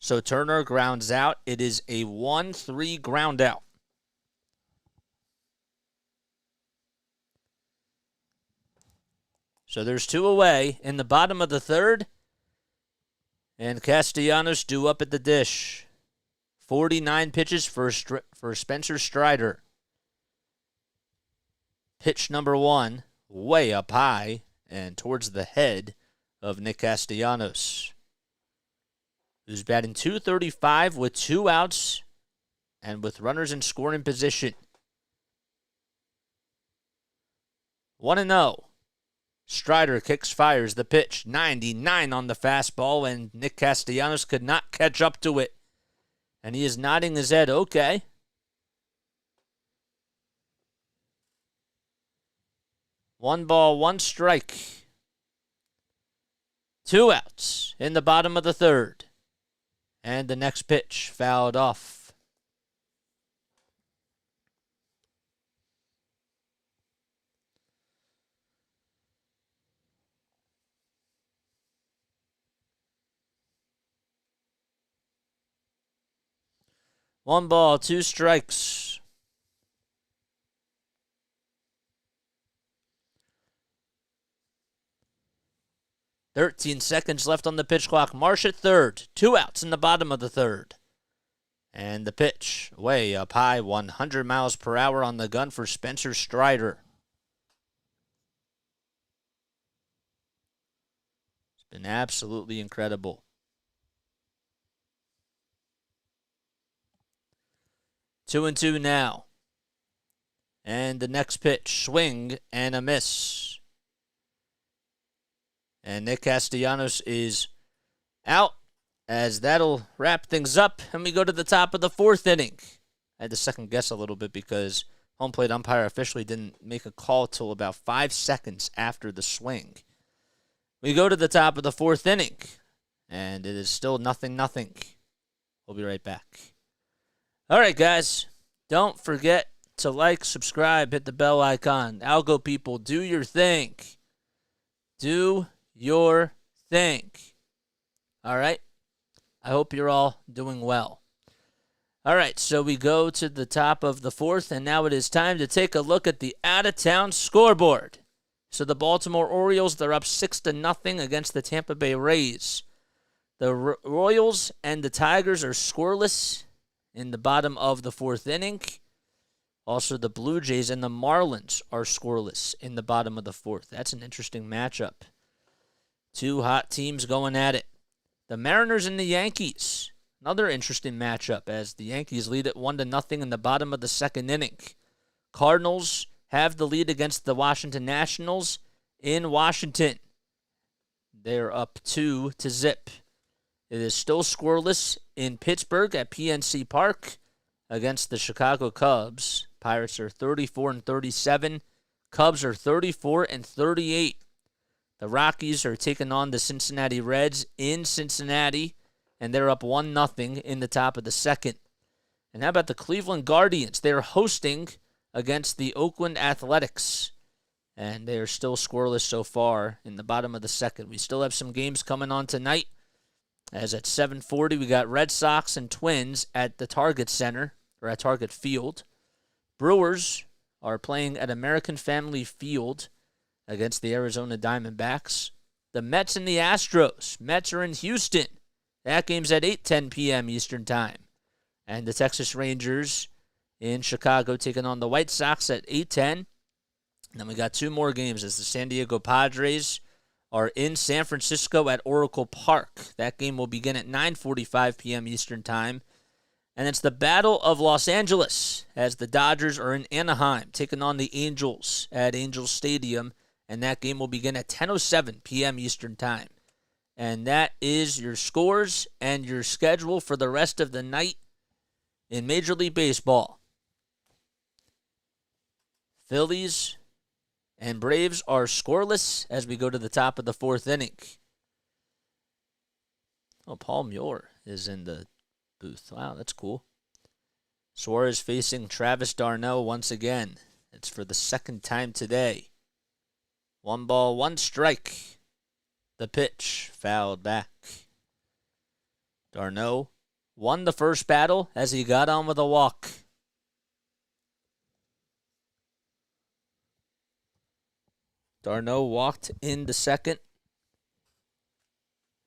So Turner grounds out. It is a 1-3 ground out. So there's 2 away in the bottom of the third. And Castellanos due up at the dish. 49 pitches for Spencer Strider. Pitch number 1, way up high and towards the head of Nick Castellanos, who's batting .235 with 2 outs and with runners in scoring position. 1-0. Strider kicks, fires the pitch. 99 on the fastball, and Nick Castellanos could not catch up to it. And he is nodding his head, okay. One ball, one strike. 2 outs in the bottom of the third. And the next pitch fouled off. One ball, 2 strikes. "13 seconds left on the pitch clock. Marsh at third. 2 outs in the bottom of the third. And the pitch way up high, 100 miles per hour on the gun for Spencer Strider. It's been absolutely incredible. 2-2 now. And the next pitch, swing and a miss. And Nick Castellanos is out, as that'll wrap things up. And we go to the top of the 4th inning. I had to second guess a little bit because home plate umpire officially didn't make a call till about 5 seconds after the swing. We go to the top of the 4th inning, and it is still 0-0. We'll be right back. All right, guys, don't forget to like, subscribe, hit the bell icon. Algo people, do your thing. Do your thing. All right? I hope you're all doing well. All right, so we go to the top of the 4th, and now it is time to take a look at the out-of-town scoreboard. So the Baltimore Orioles, they're up 6-0 against the Tampa Bay Rays. The Royals and the Tigers are scoreless in the bottom of the 4th inning. Also, the Blue Jays and the Marlins are scoreless in the bottom of the 4th. That's an interesting matchup. 2 hot teams going at it. The Mariners and the Yankees, another interesting matchup, as the Yankees lead at 1-0 in the bottom of the 2nd inning. Cardinals have the lead against the Washington Nationals in Washington. They're up 2-0. It is still scoreless in Pittsburgh at PNC Park against the Chicago Cubs. Pirates are 34-37. Cubs are 34-38. The Rockies are taking on the Cincinnati Reds in Cincinnati, and they're up 1-0 in the top of the 2nd. And how about the Cleveland Guardians? They're hosting against the Oakland Athletics, and they are still scoreless so far in the bottom of the 2nd. We still have some games coming on tonight, as at 7:40 we got Red Sox and Twins at the Target Center, or at Target Field. Brewers are playing at American Family Field against the Arizona Diamondbacks. The Mets and the Astros. Mets are in Houston. That game's at 8:10 p.m. Eastern Time. And the Texas Rangers in Chicago taking on the White Sox at 8:10. And then we got 2 more games as the San Diego Padres are in San Francisco at Oracle Park. That game will begin at 9:45 p.m. Eastern Time. And it's the Battle of Los Angeles, as the Dodgers are in Anaheim taking on the Angels at Angels Stadium. And that game will begin at 10:07 p.m. Eastern Time. And that is your scores and your schedule for the rest of the night in Major League Baseball. Phillies and Braves are scoreless as we go to the top of the 4th inning. Oh, Paul Muir is in the booth. Wow, that's cool. Suarez facing Travis d'Arnaud once again. It's for the 2nd time today. 1 ball, 1 strike. The pitch fouled back. d'Arnaud won the first battle as he got on with a walk. d'Arnaud walked in the 2nd.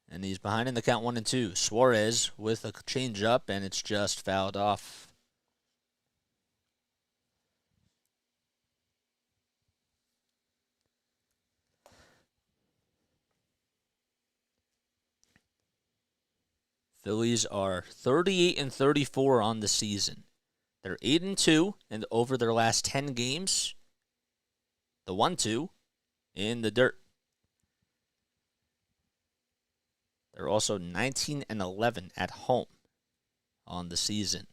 And he's behind in the count 1-2. Suarez with a changeup, and it's just fouled off. Phillies are 38-34 on the season. They're 8-2 and over their last 10 games. The 1-2 in the dirt. They're also 19-11 at home on the season.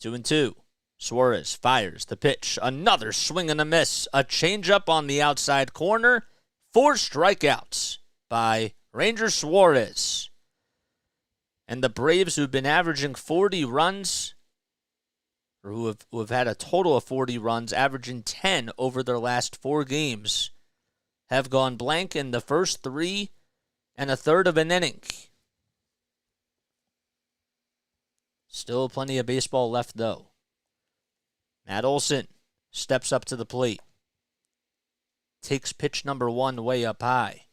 2-2. Suarez fires the pitch. Another swing and a miss. A changeup on the outside corner. 4 strikeouts by Ranger Suarez. And the Braves, who've been averaging 40 runs, or who have had a total of 40 runs, averaging 10 over their last 4 games, have gone blank in the first 3 1/3 of an inning. Still plenty of baseball left, though. Matt Olson steps up to the plate. Takes pitch number 1 way up high.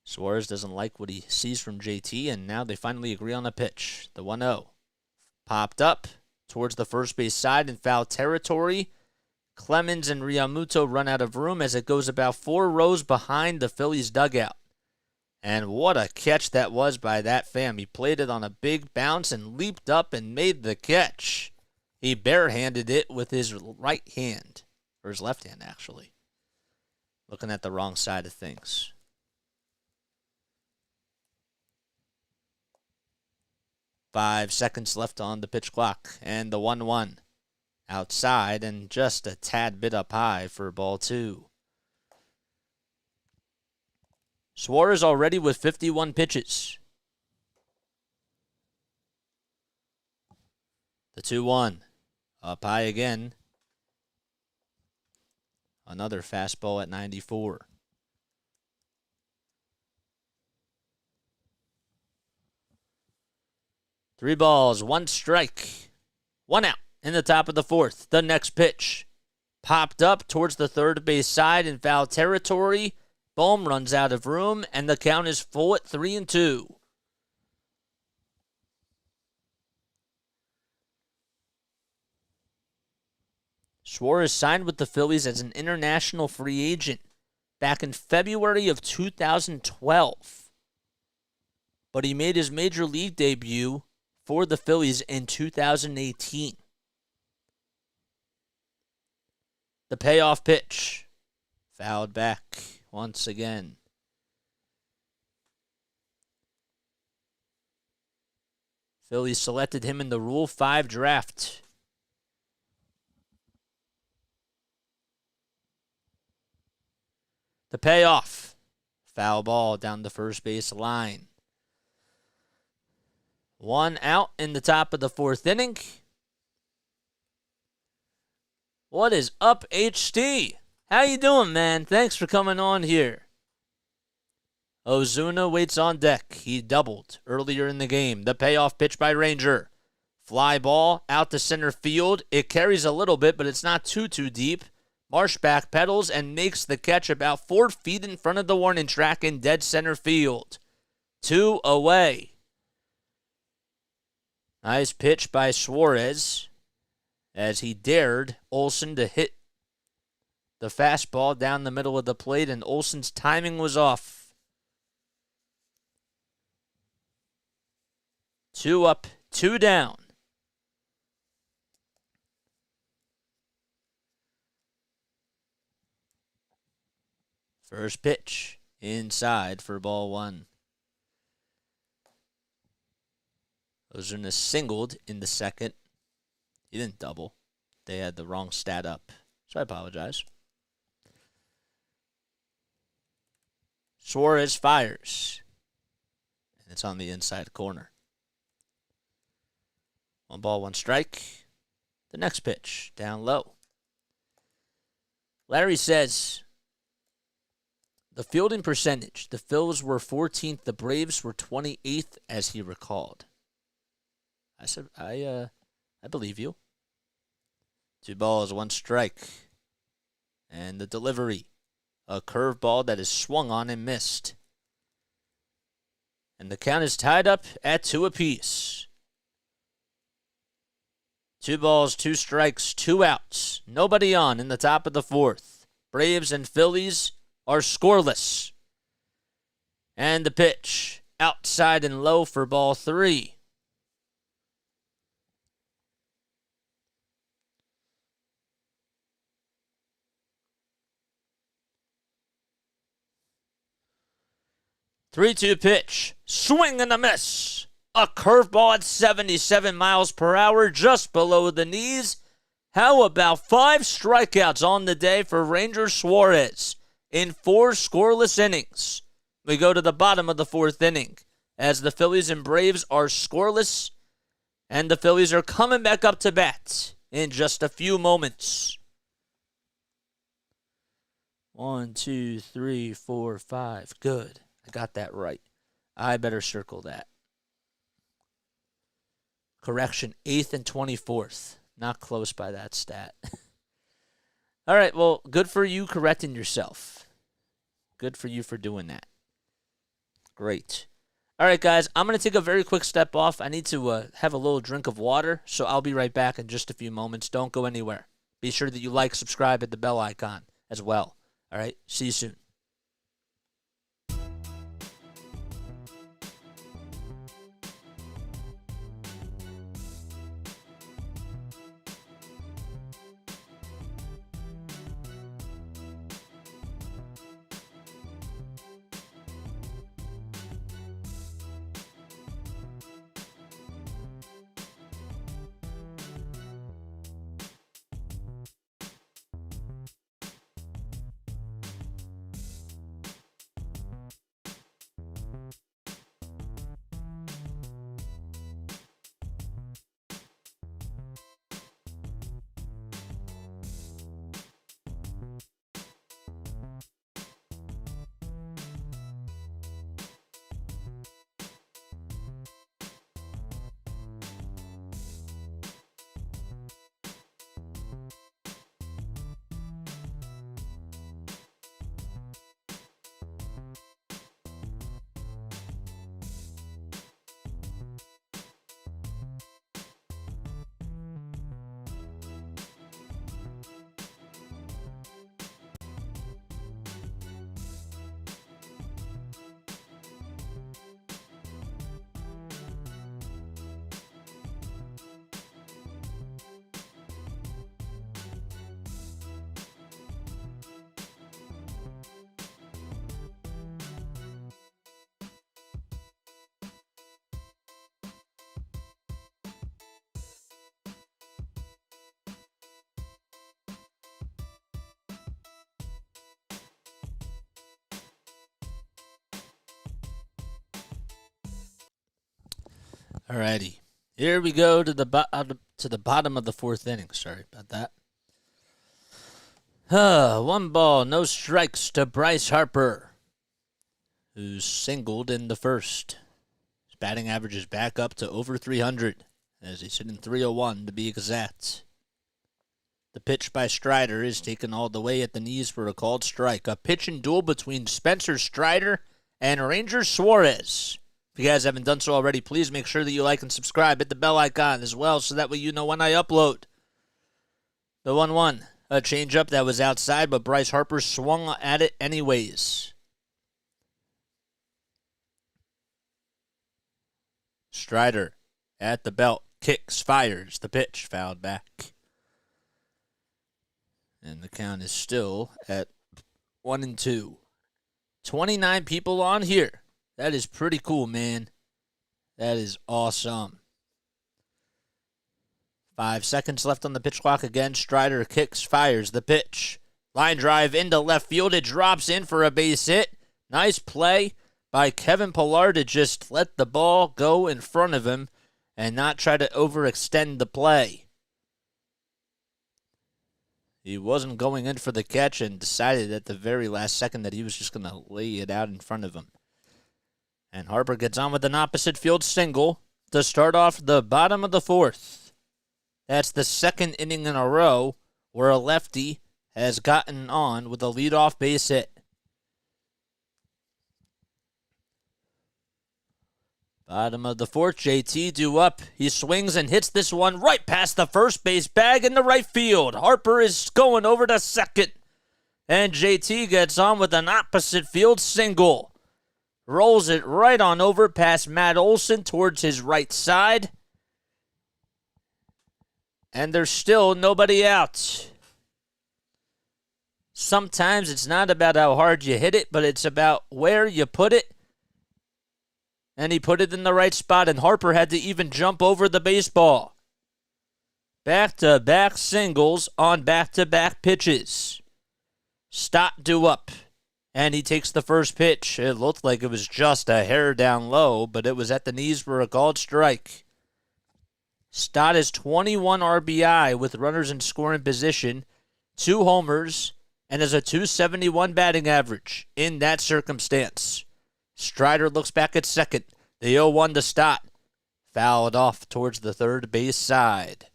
Suarez doesn't like what he sees from JT, and now they finally agree on a pitch. The 1-0. Popped up towards the first base side in foul territory. Clemens and Realmuto run out of room as it goes about 4 rows behind the Phillies dugout. And what a catch that was by that fam. He played it on a big bounce and leaped up and made the catch. He barehanded it with his right hand, or his left hand, actually. Looking at the wrong side of things. Five seconds left on the pitch clock, and the 1-1 outside and just a tad bit up high for ball 2. Suarez already with 51 pitches. The 2-1 up high again. Another fastball at 94. Three balls, 1 strike, 1 out in the top of the 4th. The next pitch popped up towards the third base side in foul territory. Bohm runs out of room, and the count is full at 3-2. Suarez signed with the Phillies as an international free agent back in February of 2012. But he made his major league debut for the Phillies in 2018. The payoff pitch. Fouled back once again. Phillies selected him in the Rule 5 draft. The payoff. Foul ball down the first base line. 1 out in the top of the 4th inning. What is up, HT? How you doing, man? Thanks for coming on here. Ozuna waits on deck. He doubled earlier in the game. The payoff pitch by Ranger. Fly ball out to center field. It carries a little bit, but it's not too deep. Marsh backpedals and makes the catch about 4 feet in front of the warning track in dead center field. 2 away. Nice pitch by Suarez as he dared Olson to hit the fastball down the middle of the plate, and Olson's timing was off. 2 up, 2 down. First pitch inside for ball 1. Ozuna singled in the second. He didn't double. They had the wrong stat up, so I apologize. Suarez fires, and it's on the inside corner. 1 ball, 1 strike. The next pitch, down low. Larry says, the fielding percentage, the Phils were 14th, the Braves were 28th, as he recalled. I said, I believe you. 2 balls, 1 strike. And the delivery. A curveball that is swung on and missed. And the count is tied up at 2 apiece. 2 balls, 2 strikes, 2 outs. Nobody on in the top of the 4th. Braves and Phillies are scoreless. And the pitch outside and low for ball 3. 3-2 pitch. Swing and a miss. A curveball at 77 miles per hour just below the knees. How about 5 strikeouts on the day for Ranger Suarez in 4 scoreless innings? We go to the bottom of the 4th inning as the Phillies and Braves are scoreless, and the Phillies are coming back up to bat in just a few moments. 1, 2, 3, 4, 5. Good. I got that right. I better circle that. Correction, 8th and 24th. Not close by that stat. All right, well, good for you correcting yourself. Good for you for doing that. Great. All right, guys, I'm going to take a very quick step off. I need to have a little drink of water, so I'll be right back in just a few moments. Don't go anywhere. Be sure that you like, subscribe, hit the bell icon as well. All right, see you soon. Alrighty, here we go to the bottom of the 4th inning. Sorry about that. 1 ball, no strikes to Bryce Harper, who singled in the 1st. His batting average is back up to over 300, as he's hitting 301 to be exact. The pitch by Strider is taken all the way at the knees for a called strike. A pitch and duel between Spencer Strider and Ranger Suarez. If you guys haven't done so already, please make sure that you like and subscribe. Hit the bell icon as well so that way you know when I upload. The 1-1. A changeup that was outside, but Bryce Harper swung at it anyways. Strider at the belt. Kicks, fires. The pitch fouled back. And the count is still at 1-2. 29 people on here. That is pretty cool, man. That is awesome. 5 seconds left on the pitch clock again. Strider kicks, fires the pitch. Line drive into left field. It drops in for a base hit. Nice play by Kevin Pillar to just let the ball go in front of him and not try to overextend the play. He wasn't going in for the catch and decided at the very last second that he was just going to lay it out in front of him. And Harper gets on with an opposite field single to start off the bottom of the 4th. That's the 2nd inning in a row where a lefty has gotten on with a leadoff base hit. Bottom of the 4th, JT due up. He swings and hits this one right past the first base bag in the right field. Harper is going over to second. And JT gets on with an opposite field single. Rolls it right on over past Matt Olson towards his right side. And there's still nobody out. Sometimes it's not about how hard you hit it, but it's about where you put it And he put it in the right spot, and Harper had to even jump over the baseball. Back-to-back singles on back-to-back pitches. Stott due up, and he takes the first pitch. It looked like it was just a hair down low, but it was at the knees for a called strike. Stott is 21 RBI with runners in scoring position, 2 homers, and has a .271 batting average in that circumstance. Strider looks back at second. The 0-1 to Stott. Fouled off towards the third base side.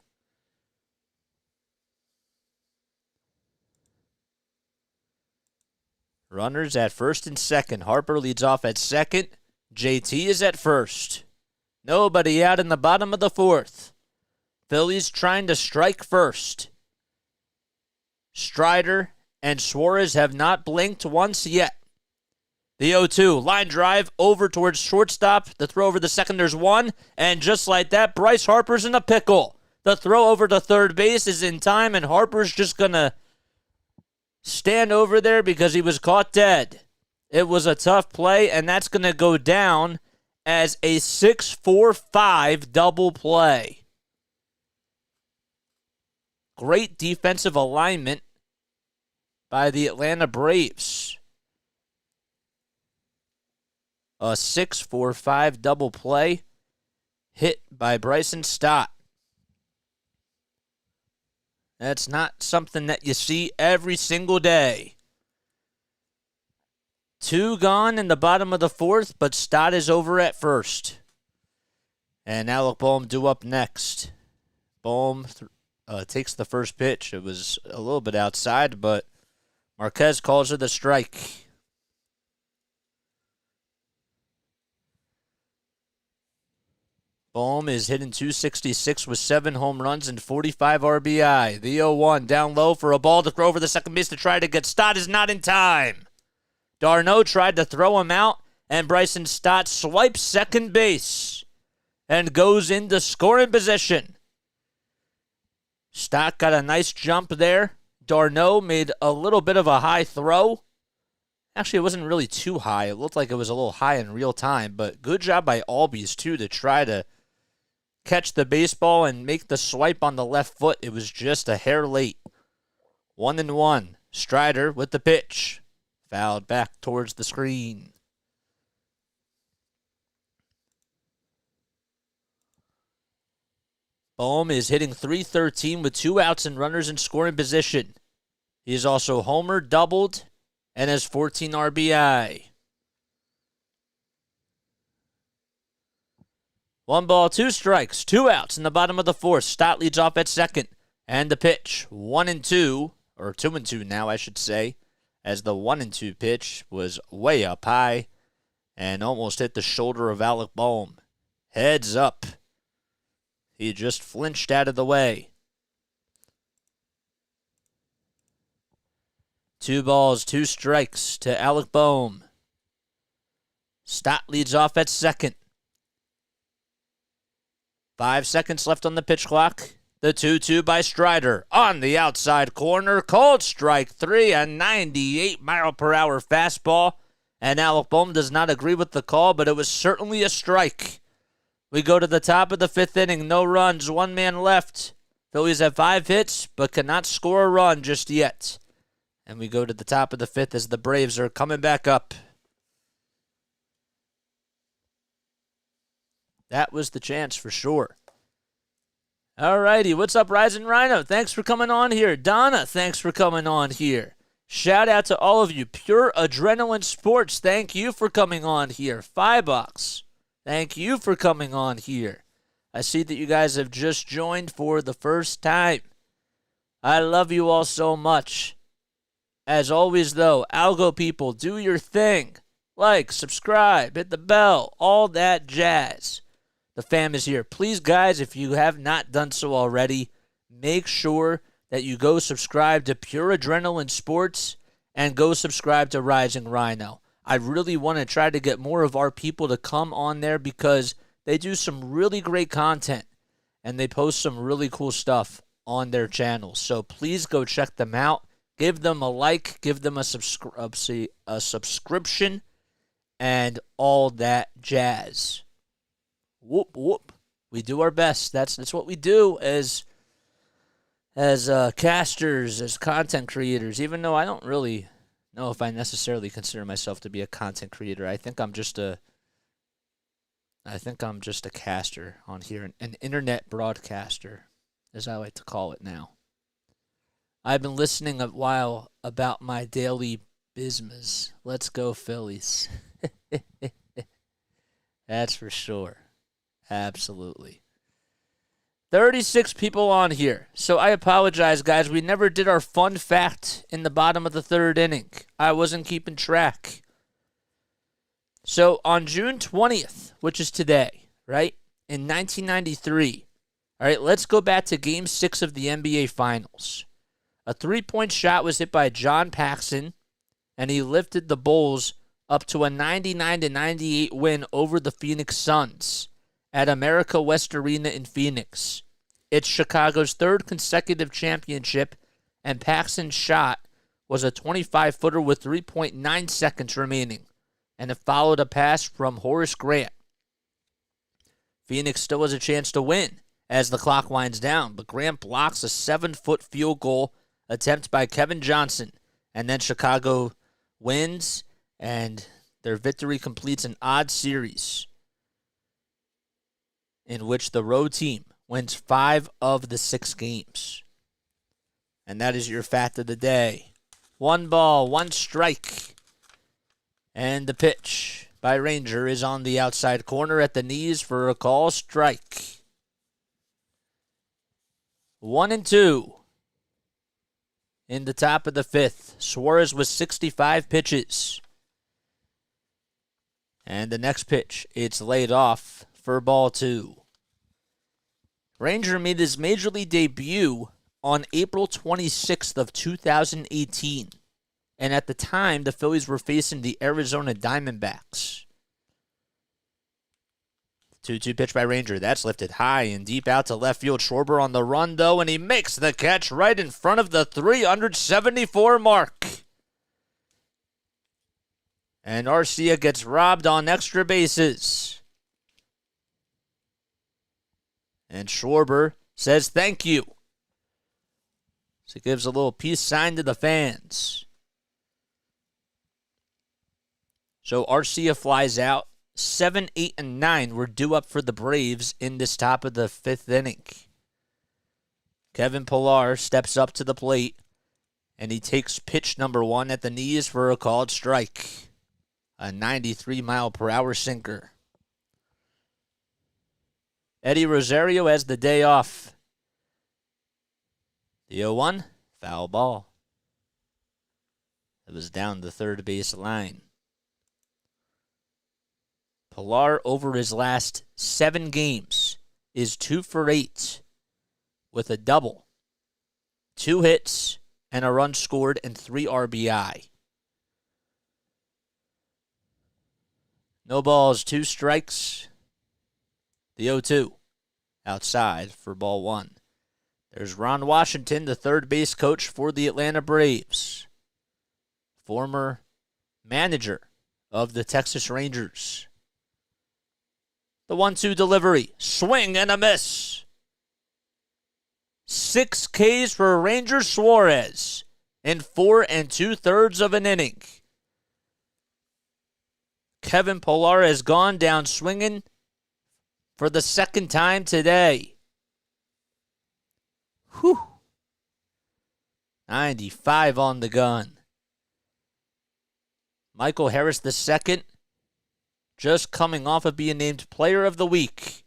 Runners at first and second. Harper leads off at second. JT is at first. Nobody out in the bottom of the fourth. Phillies trying to strike first. Strider and Suarez have not blinked once yet. The 0-2, line drive over towards shortstop. The throw over the second, there's one. And just like that, Bryce Harper's in a pickle. The throw over to third base is in time, and Harper's just going to stand over there because he was caught dead. It was a tough play, and that's going to go down as a 6-4-5 double play. Great defensive alignment by the Atlanta Braves. A 6-4-5 double play hit by Bryson Stott. That's not something that you see every single day. 2 gone in the bottom of the fourth, but Stott is over at first. And Alec Bohm due up next. Bohm takes the first pitch. It was a little bit outside, but Marquez calls it a strike. Bohm is hitting .266 with 7 home runs and 45 RBI. The 0-1 down low for a ball to throw over the second base to try to get Stott is not in time. Darno tried to throw him out, and Bryson Stott swipes second base and goes into scoring position. Stott got a nice jump there. Darno made a little bit of a high throw. Actually, it wasn't really too high. It looked like it was a little high in real time, but good job by Albies, too, to try to catch the baseball and make the swipe on the left foot. It was just a hair late. 1-1. Strider with the pitch. Fouled back towards the screen. Bohm is hitting .313 with 2 outs and runners in scoring position. He is also homered, doubled, and has 14 RBI. 1 ball, 2 strikes, 2 outs in the bottom of the fourth. Stott leads off at second. And the pitch, 1-2, or 2-2 now, I should say, as the 1-2 pitch was way up high and almost hit the shoulder of Alec Bohm. Heads up. He just flinched out of the way. 2 balls, 2 strikes to Alec Bohm. Stott leads off at second. 5 seconds left on the pitch clock. The 2-2 by Strider on the outside corner. Called strike 3, a 98-mile-per-hour fastball. And Alec Bohm does not agree with the call, but it was certainly a strike. We go to the top of the 5th inning. No runs, 1 man left. Phillies have 5 hits, but cannot score a run just yet. And we go to the top of the 5th as the Braves are coming back up. That was the chance for sure. All righty, what's up, Rising Rhino? Thanks for coming on here. Donna, thanks for coming on here. Shout out to all of you. Pure Adrenaline Sports, thank you for coming on here. $5, thank you for coming on here. I see that you guys have just joined for the first time. I love you all so much. As always, though, Algo people, do your thing. Like, subscribe, hit the bell, all that jazz. The fam is here. Please, guys, if you have not done so already, make sure that you go subscribe to Pure Adrenaline Sports and go subscribe to Rising Rhino. I really want to try to get more of our people to come on there because they do some really great content and they post some really cool stuff on their channels. So please go check them out. Give them a like. Give them a subscription. and all that jazz. Whoop, whoop. We do our best. That's what we do as casters, as content creators, even though I don't really know if I necessarily consider myself to be a content creator. I think I'm just a caster on here, an internet broadcaster, as I like to call it now. I've been listening a while about my daily business. Let's go, Phillies. That's for sure. Absolutely. 36 people on here. So I apologize, guys. We never did our fun fact in the bottom of the third inning. I wasn't keeping track. So on June 20th, which is today, right, in 1993, all right, let's go back to Game 6 of the NBA Finals. A three-point shot was hit by John Paxson, and he lifted the Bulls up to a 99-98 win over the Phoenix Suns at America West Arena in Phoenix. It's Chicago's third consecutive championship, and Paxson's shot was a 25-footer with 3.9 seconds remaining, and it followed a pass from Horace Grant. Phoenix still has a chance to win as the clock winds down, but Grant blocks a 7-foot field goal attempt by Kevin Johnson, and then Chicago wins, and their victory completes an odd series in which the road team wins 5 of the 6 games. And that is your fact of the day. 1 ball, 1 strike. And the pitch by Ranger is on the outside corner at the knees for a call strike. 1-2. In the top of the 5th, Suarez was 65 pitches. And the next pitch, it's laid off for ball 2. Ranger made his major league debut on April 26th of 2018. And at the time, the Phillies were facing the Arizona Diamondbacks. 2-2 pitch by Ranger. That's lifted high and deep out to left field. Schwarber on the run, though, and he makes the catch right in front of the 374 mark. And Arcia gets robbed on extra bases. And Schwarber says thank you. So he gives a little peace sign to the fans. So Arcia flies out. 7, 8, and 9 were due up for the Braves in this top of the 5th inning. Kevin Pillar steps up to the plate, and he takes pitch number 1 at the knees for a called strike. A 93-mile-per-hour sinker. Eddie Rosario has the day off. The 0-1, foul ball. It was down the third base line. Pillar, over his last 7 games, is 2 for 8 with a double, 2 hits, and a run scored, and 3 RBI. No balls, 2 strikes. The 0-2, outside for ball 1. There's Ron Washington, the third base coach for the Atlanta Braves. Former manager of the Texas Rangers. The 1-2 delivery. Swing and a miss. 6 Ks for Ranger Suarez in 4 2/3 of an inning. Kevin Pillar has gone down swinging for the second time today. Whew. 95 on the gun. Michael Harris II, just coming off of being named Player of the Week.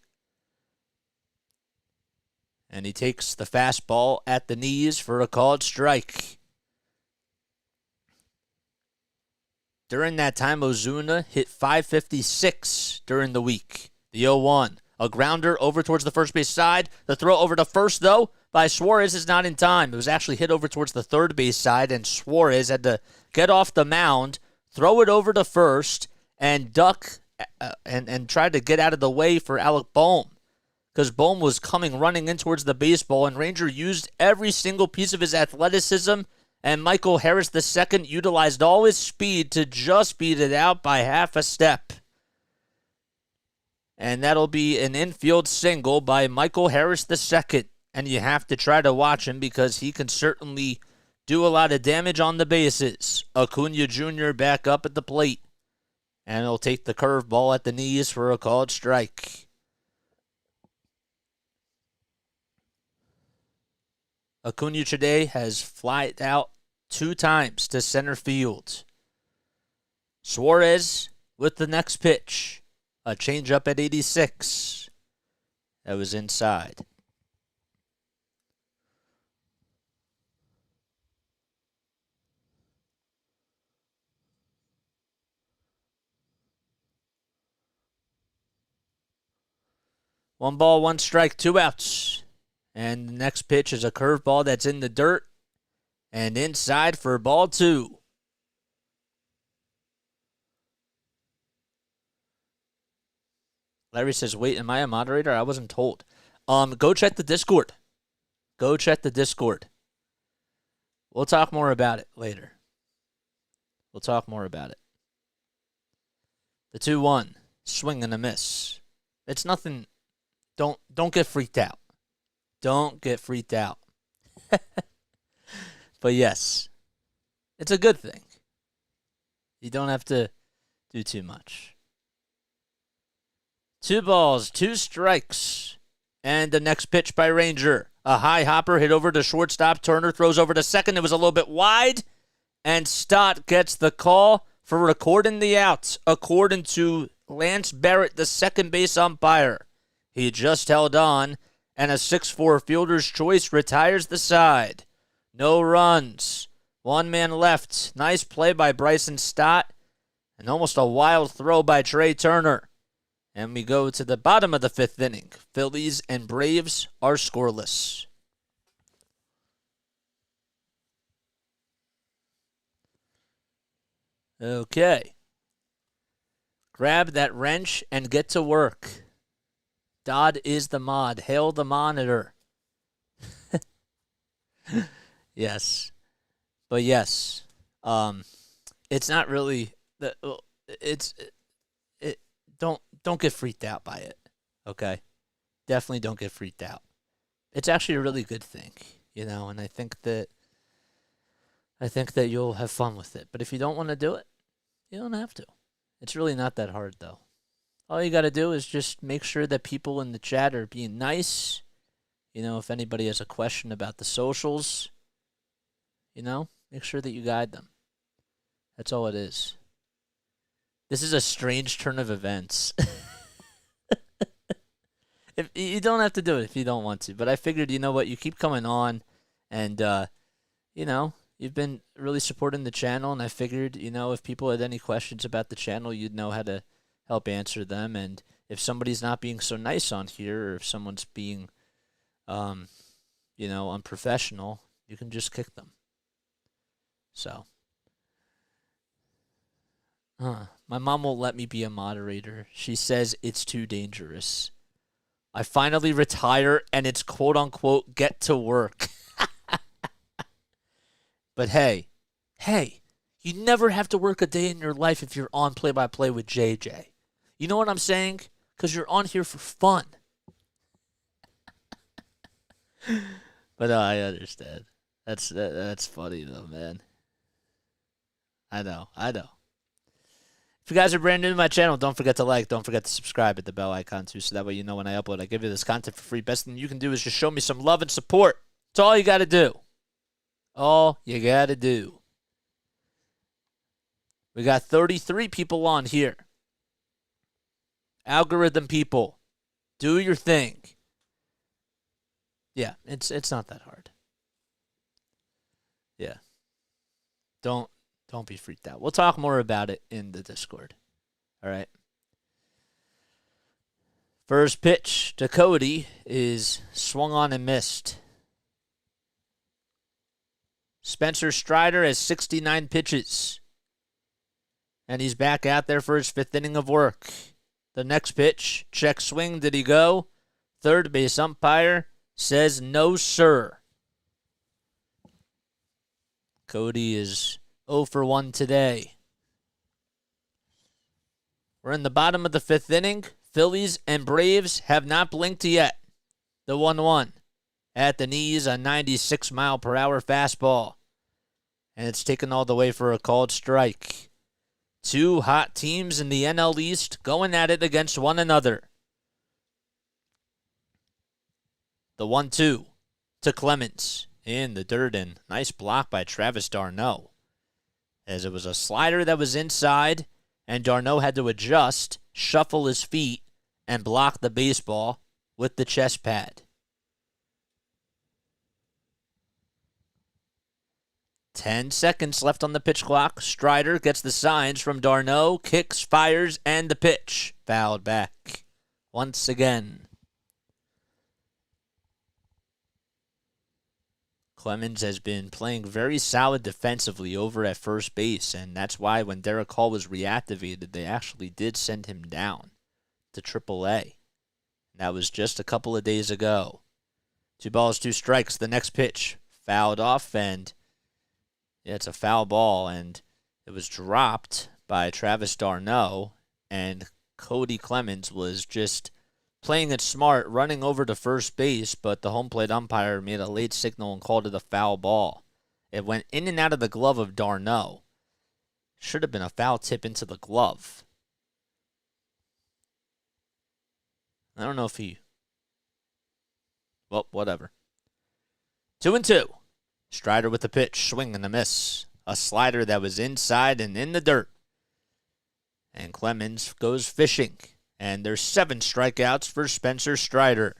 And he takes the fastball at the knees for a called strike. During that time, Ozuna hit .556 during the week. The 0-1. A grounder over towards the first base side. The throw over to first, though, by Suarez is not in time. It was actually hit over towards the third base side, and Suarez had to get off the mound, throw it over to first, and duck and try to get out of the way for Alec Bohm, because Bohm was coming running in towards the baseball, and Ranger used every single piece of his athleticism And Michael Harris II utilized all his speed to just beat it out by half a step. And that'll be an infield single by Michael Harris II. And you have to try to watch him because he can certainly do a lot of damage on the bases. Acuna Jr. back up at the plate. And he'll take the curveball at the knees for a called strike. Acuna today has flied out 2 times to center field. Suarez with the next pitch. A changeup at 86. That was inside. One ball, one strike, 2 outs. And the next pitch is a curveball that's in the dirt and inside for ball 2. Larry says, wait, am I a moderator? I wasn't told. Go check the Discord. Go check the Discord. We'll talk more about it later. We'll talk more about it. The 2-1. Swing and a miss. It's nothing. Don't get freaked out. Don't get freaked out. But yes, it's a good thing. You don't have to do too much. 2 balls, 2 strikes. And the next pitch by Ranger. A high hopper hit over to shortstop. Turner throws over to second. It was a little bit wide. And Stott gets the call for recording the out, according to Lance Barrett, the second base umpire. He just held on, and a 6-4 fielder's choice retires the side. No runs. 1 man left. Nice play by Bryson Stott, and almost a wild throw by Trey Turner. And we go to the bottom of the 5th inning. Phillies and Braves are scoreless. Okay. Grab that wrench and get to work. Dodd is the mod. Hail the monitor. Yes. But yes. It's not really don't get freaked out by it. Okay? Definitely don't get freaked out. It's actually a really good thing, and I think that you'll have fun with it. But if you don't want to do it, you don't have to. It's really not that hard, though. All you got to do is just make sure that people in the chat are being nice. If anybody has a question about the socials, make sure that you guide them. That's all it is. This is a strange turn of events. If you don't have to do it if you don't want to. But I figured, you keep coming on and, you've been really supporting the channel. And I figured, if people had any questions about the channel, you'd know how to help answer them. And if somebody's not being so nice on here, or if someone's being, unprofessional, you can just kick them. So, my mom won't let me be a moderator. She says it's too dangerous. I finally retire and it's quote unquote get to work. But hey, you never have to work a day in your life if you're on play-by-play with JJ. You know what I'm saying? Because you're on here for fun. But I understand. That's funny though, man. I know. If you guys are brand new to my channel, don't forget to like, don't forget to subscribe, hit the bell icon too, so that way you know when I upload. I give you this content for free. Best thing you can do is just show me some love and support. That's all you got to do. All you got to do. We got 33 people on here. Algorithm people, do your thing. Yeah, it's not that hard. Yeah. Don't be freaked out. We'll talk more about it in the Discord. All right. First pitch to Cody is swung on and missed. Spencer Strider has 69 pitches. And he's back out there for his 5th inning of work. The next pitch, check swing. Did he go? Third base umpire says no, sir. Cody is 0 for 1 today. We're in the bottom of the 5th inning. Phillies and Braves have not blinked yet. The 1-1 at the knees, a 96-mile-per-hour fastball. And it's taken all the way for a called strike. Two hot teams in the NL East going at it against one another. The 1-2 to Clemens in the dirt, and nice block by Travis d'Arnaud, as it was a slider that was inside, and d'Arnaud had to adjust, shuffle his feet, and block the baseball with the chest pad. 10 seconds left on the pitch clock. Strider gets the signs from d'Arnaud, kicks, fires, and the pitch. Fouled back once again. Clemens has been playing very solid defensively over at first base, and that's why when Derek Hall was reactivated, they actually did send him down to AAA. That was just a couple of days ago. 2 balls, 2 strikes. The next pitch fouled off, and it's a foul ball, and it was dropped by Travis d'Arnaud, and Cody Clemens was just playing it smart, running over to first base, but the home plate umpire made a late signal and called it a foul ball. It went in and out of the glove of d'Arnaud. Should have been a foul tip into the glove. I don't know if he... Well, whatever. 2-2. Strider with the pitch, swing and a miss. A slider that was inside and in the dirt. And Clemens goes fishing. And there's 7 strikeouts for Spencer Strider.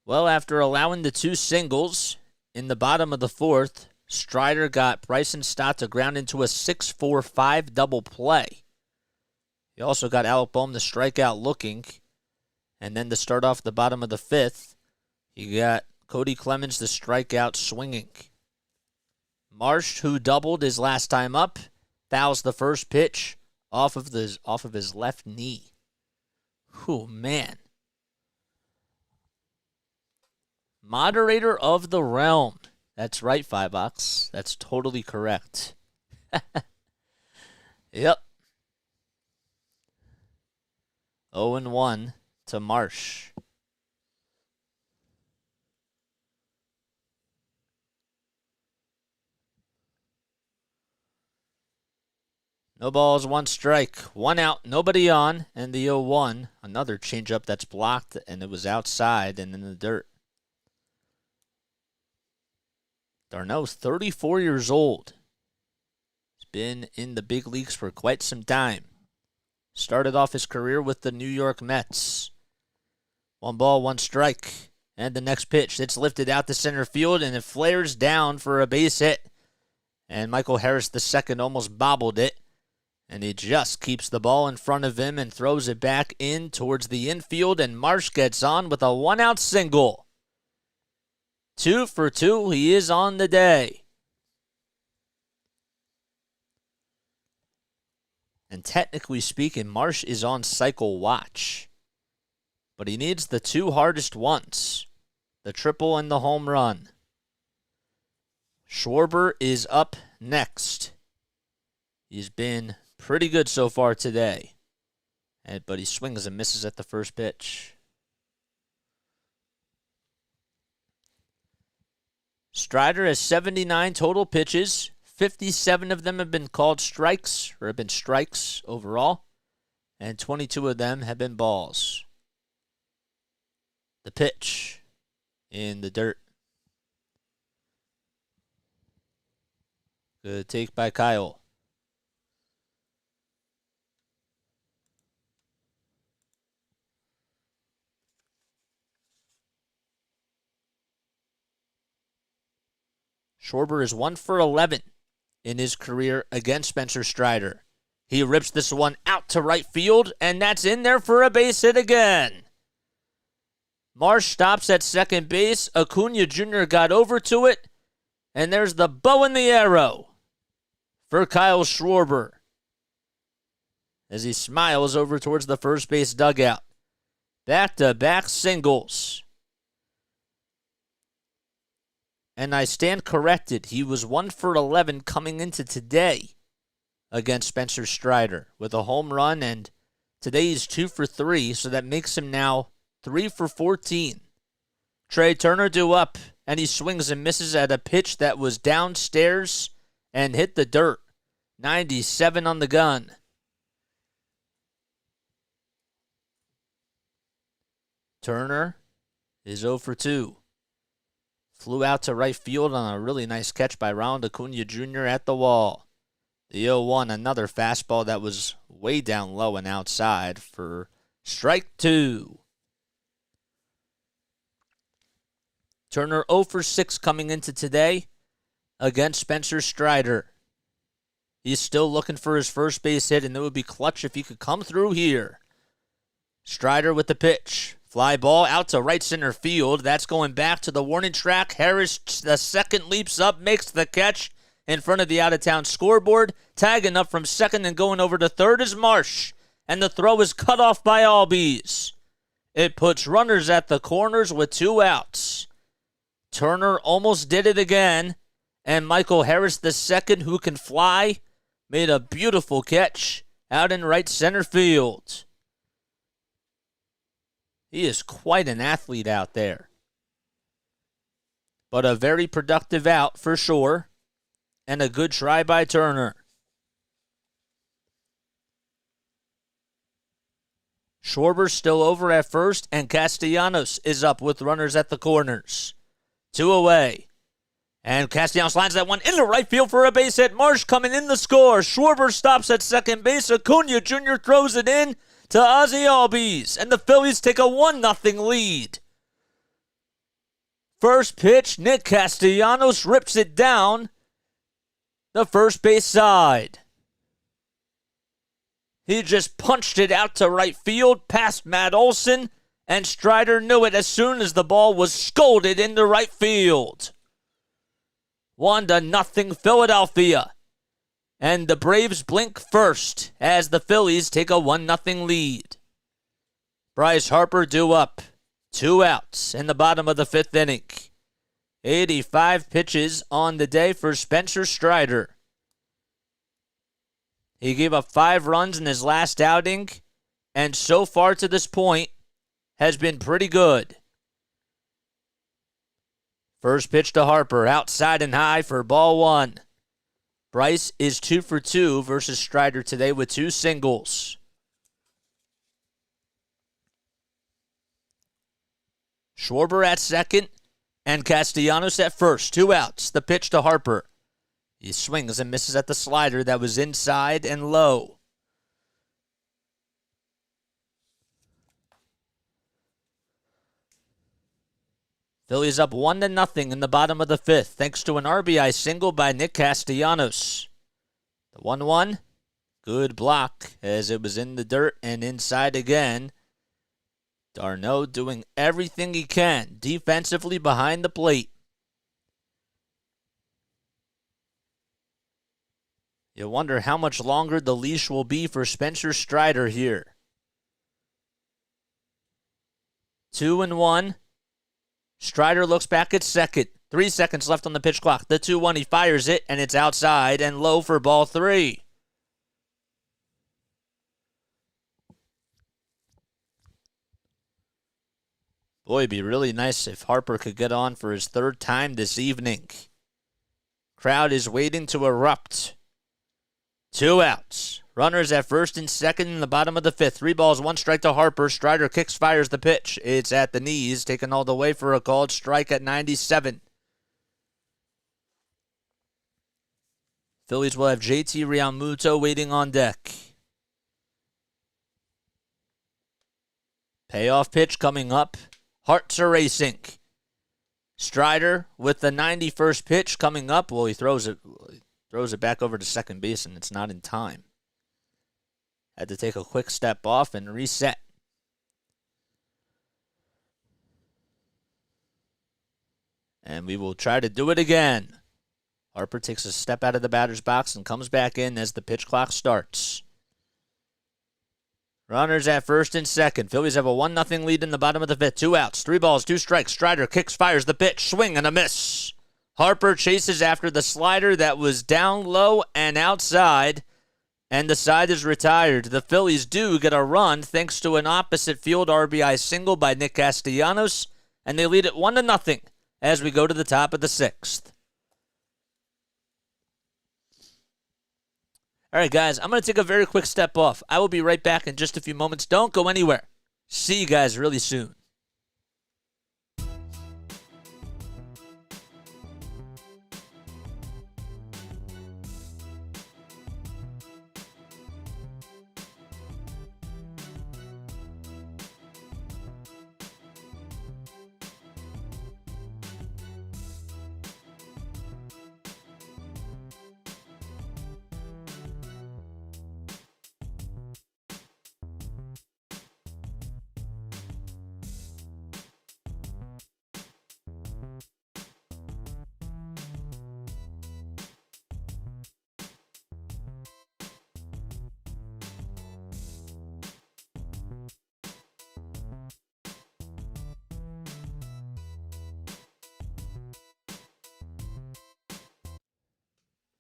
Well, after allowing the 2 singles in the bottom of the 4th, Strider got Bryson Stott to ground into a 6-4-5 double play. He also got Alec Bohm the strikeout looking. And then to start off the bottom of the 5th, he got Cody Clemens the strikeout swinging. Marsh, who doubled his last time up, fouls the first pitch off of his left knee. Oh, man. Moderator of the realm. That's right, $5. That's totally correct. Yep. 0-1 to Marsh. No balls, 1 strike, 1 out, nobody on, and the 0-1. Another changeup that's blocked, and it was outside and in the dirt. d'Arnaud's 34 years old. He's been in the big leagues for quite some time. Started off his career with the New York Mets. 1 ball, 1 strike, and the next pitch, it's lifted out to center field, and it flares down for a base hit. And Michael Harris II almost bobbled it. And he just keeps the ball in front of him and throws it back in towards the infield, and Marsh gets on with a 1-out single. 2 for 2, he is on the day. And technically speaking, Marsh is on cycle watch. But he needs the 2 hardest ones, the triple and the home run. Schwarber is up next. He's been pretty good so far today. But he swings and misses at the first pitch. Strider has 79 total pitches. 57 of them have been called strikes, or have been strikes overall. And 22 of them have been balls. The pitch in the dirt. Good take by Kyle. Schwarber is 1 for 11 in his career against Spencer Strider. He rips this one out to right field, and that's in there for a base hit again. Marsh stops at second base. Acuna Jr. got over to it, and there's the bow and the arrow for Kyle Schwarber as he smiles over towards the first base dugout. Back-to-back singles. And I stand corrected. He was 1 for 11 coming into today against Spencer Strider with a home run, and today he's 2 for 3, so that makes him now 3 for 14. Trey Turner due up, and he swings and misses at a pitch that was downstairs and hit the dirt. 97 on the gun. Turner is 0 for 2. Flew out to right field on a really nice catch by Ronald Acuna Jr. at the wall. The 0-1, another fastball that was way down low and outside for strike 2. Turner 0 for 6 coming into today against Spencer Strider. He's still looking for his first base hit, and it would be clutch if he could come through here. Strider with the pitch. Fly ball out to right center field. That's going back to the warning track. Harris, the second, leaps up, makes the catch in front of the out-of-town scoreboard. Tagging up from second and going over to third is Marsh. And the throw is cut off by Albies. It puts runners at the corners with 2 outs. Turner almost did it again. And Michael Harris, the second, who can fly, made a beautiful catch out in right center field. He is quite an athlete out there. But a very productive out for sure. And a good try by Turner. Schwarber's still over at first, and Castellanos is up with runners at the corners. 2 away. And Castellanos lines that one into right field for a base hit. Marsh coming in the score. Schwarber stops at second base. Acuna Jr. throws it in to Ozzie Albies, and the Phillies take a 1-0 lead. First pitch, Nick Castellanos rips it down the first base side. He just punched it out to right field past Matt Olson, and Strider knew it as soon as the ball was scolded into right field. 1-0 Philadelphia. And the Braves blink first as the Phillies take a 1-0 lead. Bryce Harper due up. 2 outs in the bottom of the 5th inning. 85 pitches on the day for Spencer Strider. He gave up 5 runs in his last outing, and so far to this point has been pretty good. First pitch to Harper, outside and high for ball 1. Bryce is 2 for 2 versus Strider today with 2 singles. Schwarber at second and Castellanos at first. 2 outs. The pitch to Harper. He swings and misses at the slider that was inside and low. Phillies up 1-0 in the bottom of the 5th, thanks to an RBI single by Nick Castellanos. The 1-1, good block as it was in the dirt and inside again. Darno doing everything he can defensively behind the plate. You wonder how much longer the leash will be for Spencer Strider here. 2-1. Strider looks back at second. 3 seconds left on the pitch clock. The 2-1, he fires it, and it's outside and low for ball 3. Boy, it'd be really nice if Harper could get on for his 3rd time this evening. Crowd is waiting to erupt. 2 outs. Runners at first and second in the bottom of the 5th. 3 balls, 1 strike to Harper. Strider kicks, fires the pitch. It's at the knees, taken all the way for a called strike at 97. Phillies will have JT Realmuto waiting on deck. Payoff pitch coming up. Hearts are racing. Strider with the 91st pitch coming up. Well, he throws it back over to second base, and it's not in time. Had to take a quick step off and reset. And we will try to do it again. Harper takes a step out of the batter's box and comes back in as the pitch clock starts. Runners at first and second. Phillies have a 1-0 lead in the bottom of the 5th. 2 outs, 3 balls, 2 strikes. Strider kicks, fires the pitch. Swing and a miss. Harper chases after the slider that was down low and outside, and the side is retired. The Phillies do get a run thanks to an opposite field RBI single by Nick Castellanos, and they lead it 1-0 as we go to the top of the 6th. All right, guys, I'm going to take a very quick step off. I will be right back in just a few moments. Don't go anywhere. See you guys really soon.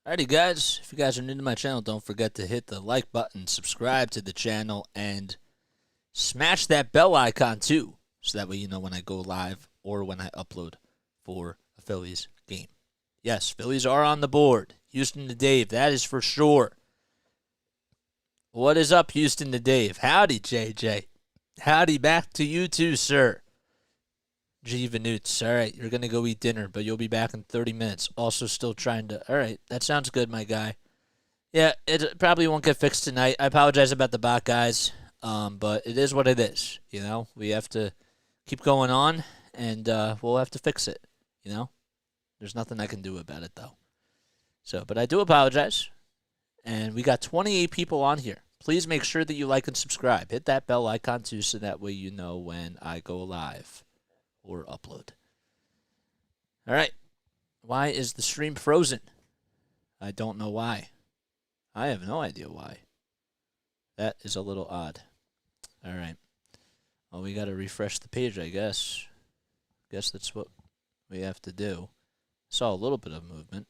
Alrighty, guys, if you guys are new to my channel, don't forget to hit the like button, subscribe to the channel, and smash that bell icon too, so that way you know when I go live or when I upload for a Phillies game. Yes, Phillies are on the board. Houston to Dave, that is for sure. What is up, Houston to Dave? Howdy, JJ. Howdy back to you too, sir. G. Vanoots. All right, you're going to go eat dinner, but you'll be back in 30 minutes. Also still trying to... All right, that sounds good, my guy. Yeah, it probably won't get fixed tonight. I apologize about the bot, guys, but it is what it is, you know? We have to keep going on, and we'll have to fix it, you know? There's nothing I can do about it, though. So, but I do apologize, and we got 28 people on here. Please make sure that you like and subscribe. Hit that bell icon, too, so that way you know when I go live or upload. All right. Why is the stream frozen? I don't know why. I have no idea why. That is a little odd. All right. Well, we got to refresh the page, I guess. Guess that's what we have to do. Saw a little bit of movement.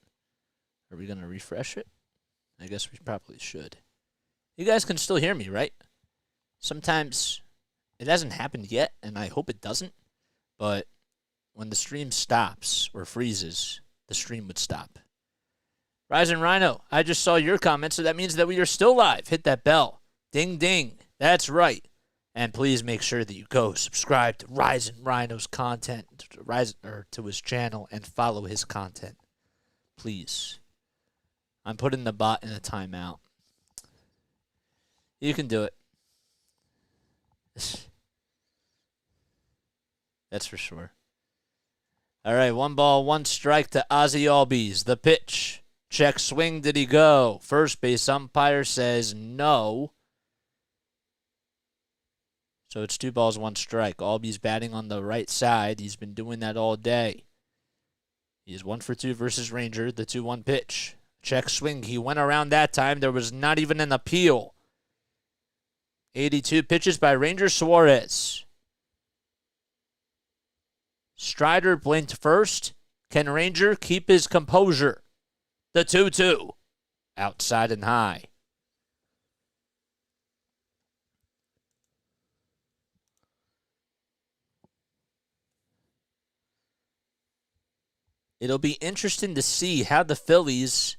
Are we going to refresh it? I guess we probably should. You guys can still hear me, right? Sometimes it hasn't happened yet, and I hope it doesn't. But when the stream stops or freezes, the stream would stop. Rise and Rhino, I just saw your comment, so that means that we are still live. Hit that bell. Ding, ding. That's right. And please make sure that you go subscribe to Rise and Rhino's content, to his channel, and follow his content. Please. I'm putting the bot in a timeout. You can do it. That's for sure. All right, 1-1 strike to Ozzie Albies. The pitch. Check swing. Did he go? First base umpire says no. So it's 2-1 strike. Albies batting on the right side. He's been doing that all day. He is 1 for 2 versus Ranger. The 2-1 pitch. Check swing. He went around that time. There was not even an appeal. 82 pitches by Ranger Suarez. Strider blinked first. Can Ranger keep his composure? The 2-2. Outside and high. It'll be interesting to see how the Phillies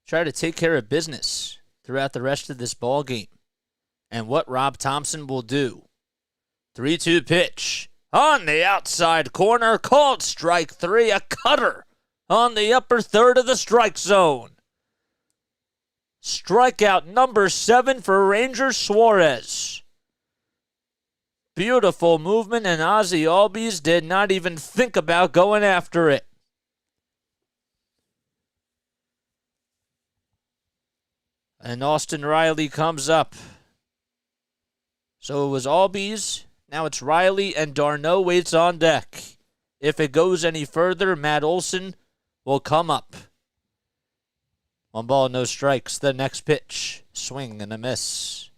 try to take care of business throughout the rest of this ball game, and what Rob Thompson will do. 3-2 pitch on the outside corner, called strike 3, a cutter on the upper third of the strike zone. Strikeout number 7 for Ranger Suarez. Beautiful movement, and Ozzie Albies did not even think about going after it. And Austin Riley comes up. So it was Albies. Now it's Riley, and d'Arnaud waits on deck. If it goes any further, Matt Olson will come up. 1 ball, no strikes. The next pitch. Swing and a miss.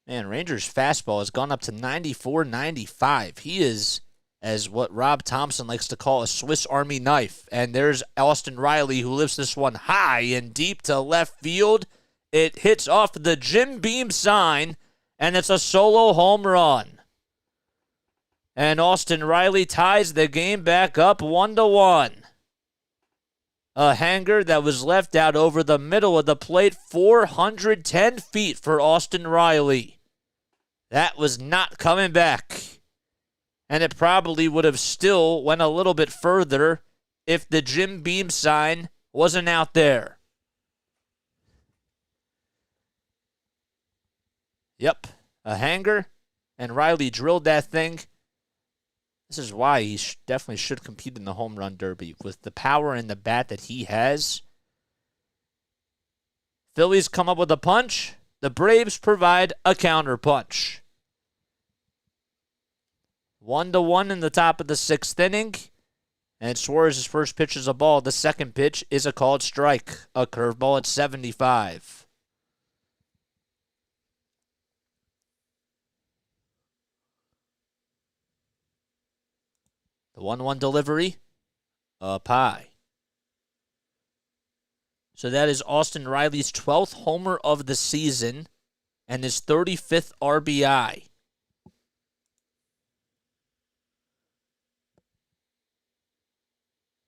Man, Rangers' fastball has gone up to 94, 95. He is, as what Rob Thompson likes to call, a Swiss Army knife. And there's Austin Riley, who lifts this one high and deep to left field. It hits off the Jim Beam sign, and it's a solo home run. And Austin Riley ties the game back up 1-1. A hanger that was left out over the middle of the plate, 410 feet for Austin Riley. That was not coming back. And it probably would have still went a little bit further if the Jim Beam sign wasn't out there. Yep, a hanger, and Riley drilled that thing. This is why he definitely should compete in the home run derby. With the power and the bat that he has, Phillies come up with a punch. The Braves provide a counter punch. 1-1 in the top of the 6th inning. And Suarez's first pitch is a ball. The second pitch is a called strike. A curveball at 75. The 1-1 delivery. Up high. So that is Austin Riley's 12th homer of the season and his 35th RBI.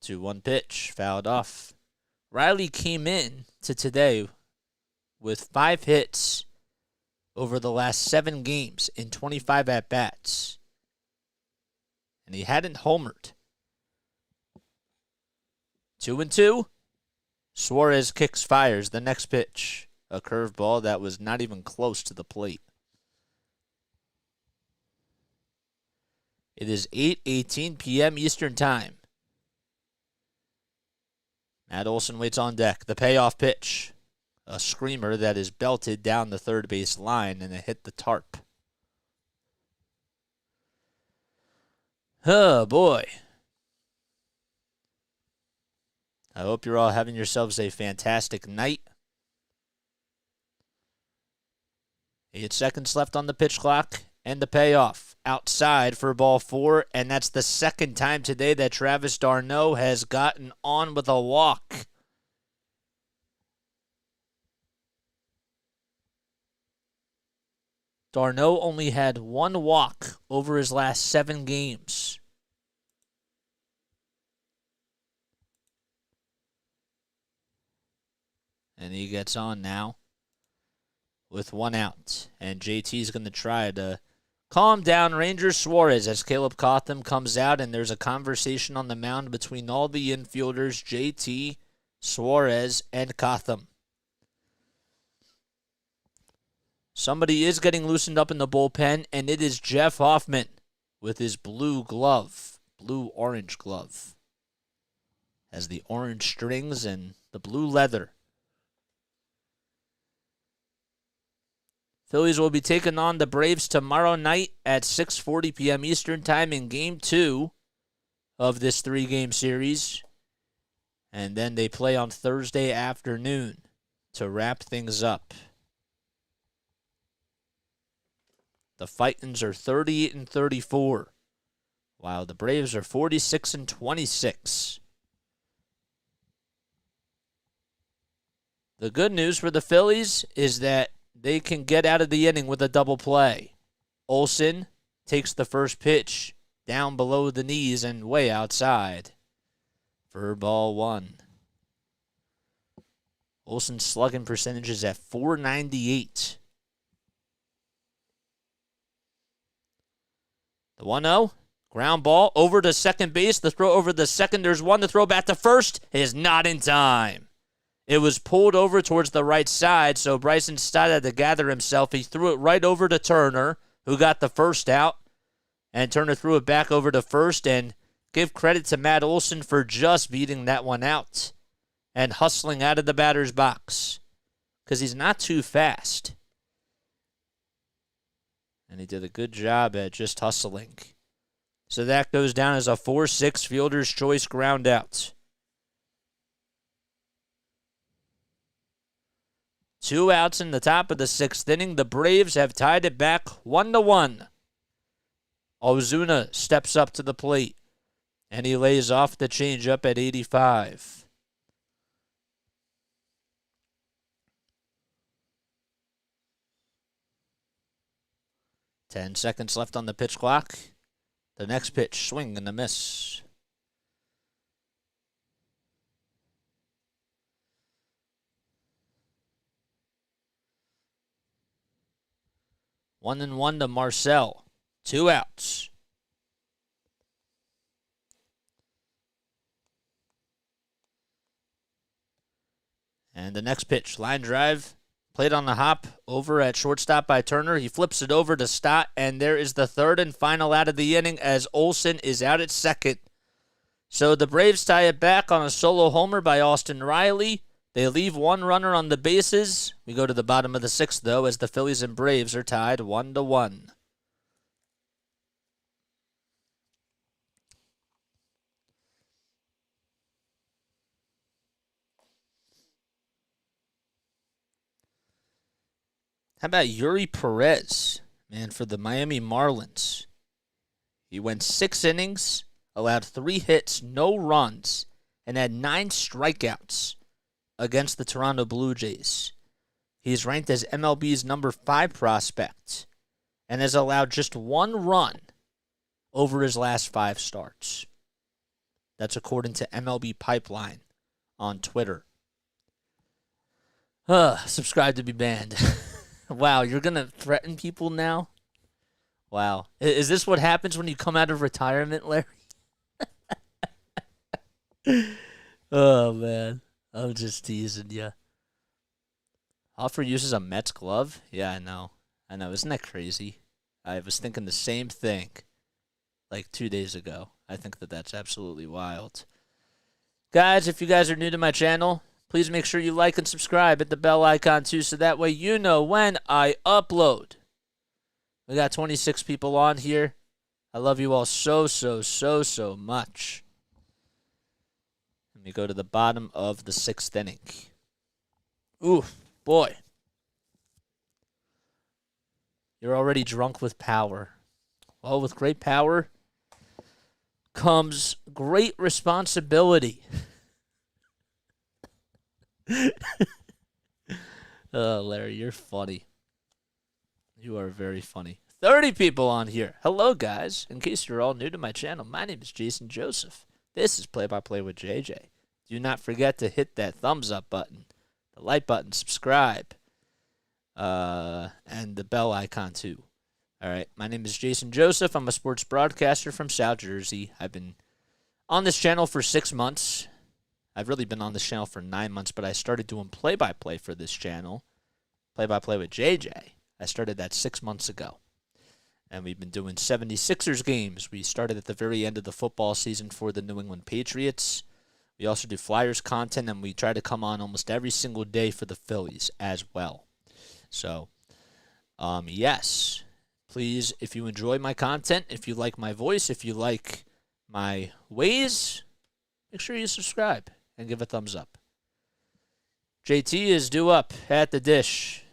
Two one pitch, fouled off. Riley came in to today with 5 hits over the last 7 games in 25 at-bats. And he hadn't homered. 2-2. Suarez fires the next pitch. A curveball that was not even close to the plate. It is 8:18 p.m. Eastern Time. Matt Olson waits on deck. The payoff pitch. A screamer that is belted down the third base line, and it hit the tarp. Oh, boy. I hope you're all having yourselves a fantastic night. 8 seconds left on the pitch clock, and the payoff outside for ball 4, and that's the second time today that Travis d'Arnaud has gotten on with a walk. d'Arnaud only had 1 walk over his last 7 games. And he gets on now with 1 out. And JT's going to try to calm down Rangers Suarez as Caleb Cotham comes out, and there's a conversation on the mound between all the infielders, JT, Suarez, and Cotham. Somebody is getting loosened up in the bullpen, and it is Jeff Hoffman with his blue orange glove. Has the orange strings and the blue leather. Phillies will be taking on the Braves tomorrow night at 6:40 p.m. Eastern Time in Game 2 of this 3-game series. And then they play on Thursday afternoon to wrap things up. The Fightins are 38-34, while the Braves are 46-26. The good news for the Phillies is that they can get out of the inning with a double play. Olson takes the first pitch down below the knees and way outside for ball 1. Olson's slugging percentage is at .498. The 1-0, ground ball over to second base. The throw over the second. There's one. The throw back to first is not in time. It was pulled over towards the right side, so Bryson Stott had to gather himself. He threw it right over to Turner, who got the first out. And Turner threw it back over to first, and give credit to Matt Olson for just beating that one out and hustling out of the batter's box because he's not too fast. And he did a good job at just hustling. So that goes down as a 4-6 fielder's choice ground out. 2 outs in the top of the 6th inning. The Braves have tied it back 1-1. Ozuna steps up to the plate, and he lays off the changeup at 85. Ten seconds left on the pitch clock. The next pitch, swing and a miss. One and one to Marcel. 2 outs. And the next pitch, line drive, played on the hop over at shortstop by Turner. He flips it over to Stott, and there is the 3rd and final out of the inning as Olsen is out at second. So the Braves tie it back on a solo homer by Austin Riley. They leave 1 runner on the bases. We go to the bottom of the 6th, though, as the Phillies and Braves are tied 1-1. How about Yuri Perez, man, for the Miami Marlins? He went 6 innings, allowed 3 hits, no runs, and had 9 strikeouts against the Toronto Blue Jays. He is ranked as MLB's number 5 prospect and has allowed just 1 run over his last 5 starts. That's according to MLB Pipeline on Twitter. Subscribe to be banned. Wow, you're going to threaten people now? Wow. Is this what happens when you come out of retirement, Larry? Oh, man. I'm just teasing you. Offer uses a Mets glove? Yeah, I know. Isn't that crazy? I was thinking the same thing like 2 days ago. I think that's absolutely wild. Guys, if you guys are new to my channel, please make sure you like and subscribe. Hit the bell icon too, so that way you know when I upload. We got 26 people on here. I love you all so much. Let me go to the bottom of the 6th inning. Ooh, boy. You're already drunk with power. Well, with great power comes great responsibility. Oh, Larry, you're funny. You are very funny. 30 people on here. Hello, guys. In case you're all new to my channel, my name is Jason Joseph. This is Play by Play with JJ. Do not forget to hit that thumbs up button, the like button, subscribe, and the bell icon too. All right, my name is Jason Joseph. I'm a sports broadcaster from South Jersey. I've been on this channel for 6 months. I've really been on this channel for 9 months, but I started doing play-by-play for this channel, play-by-play with JJ. I started that 6 months ago. And we've been doing 76ers games. We started at the very end of the football season for the New England Patriots. We also do Flyers content, and we try to come on almost every single day for the Phillies as well. So, yes, please, if you enjoy my content, if you like my voice, if you like my ways, make sure you subscribe and give a thumbs up. JT is due up at the dish.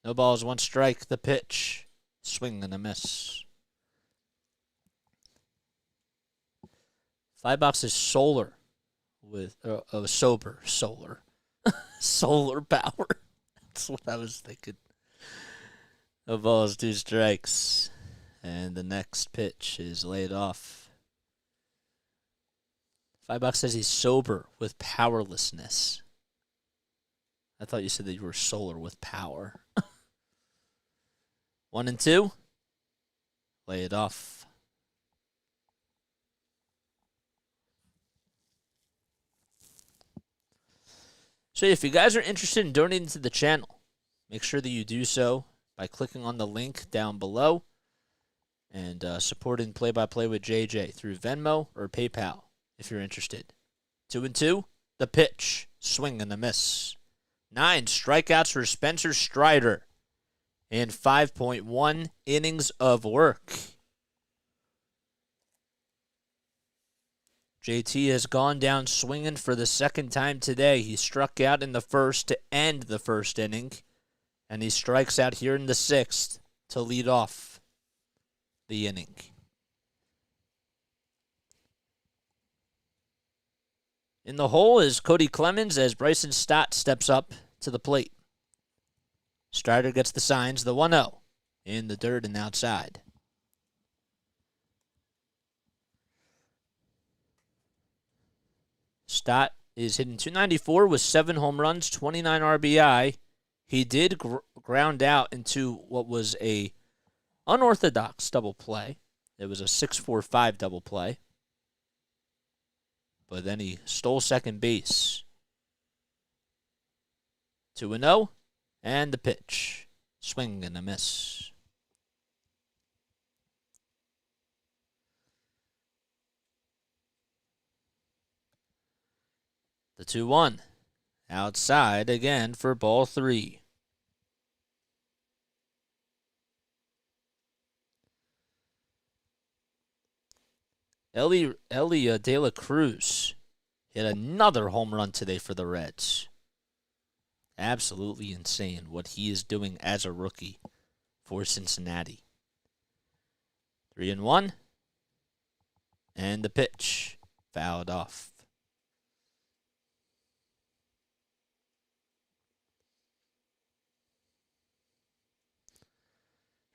No balls, 1 strike, the pitch. Swing and a miss. Firebox is solar with sober solar. Solar power. That's what I was thinking. No balls, 2 strikes. And the next pitch is laid off. Firebox says he's sober with powerlessness. I thought you said that you were solar with power. 1 and 2. Lay it off. So if you guys are interested in donating to the channel, make sure that you do so by clicking on the link down below and supporting Play by Play with JJ through Venmo or PayPal if you're interested. 2 and 2. The pitch. Swing and a miss. 9 strikeouts for Spencer Strider. And 5.1 innings of work. JT has gone down swinging for the 2nd time today. He struck out in the first to end the first inning. And he strikes out here in the 6th to lead off the inning. In the hole is Cody Clemens as Bryson Stott steps up to the plate. Strider gets the signs, the 1-0 in the dirt and outside. Stott is hitting .294 with 7 home runs, 29 RBI. He did ground out into what was a unorthodox double play. It was a 6-4-5 double play. But then he stole second base. 2-0, and the pitch. Swing and a miss. The 2-1. Outside again for ball 3. Elia De La Cruz hit another home run today for the Reds. Absolutely insane what he is doing as a rookie for Cincinnati. 3-1. And the pitch fouled off.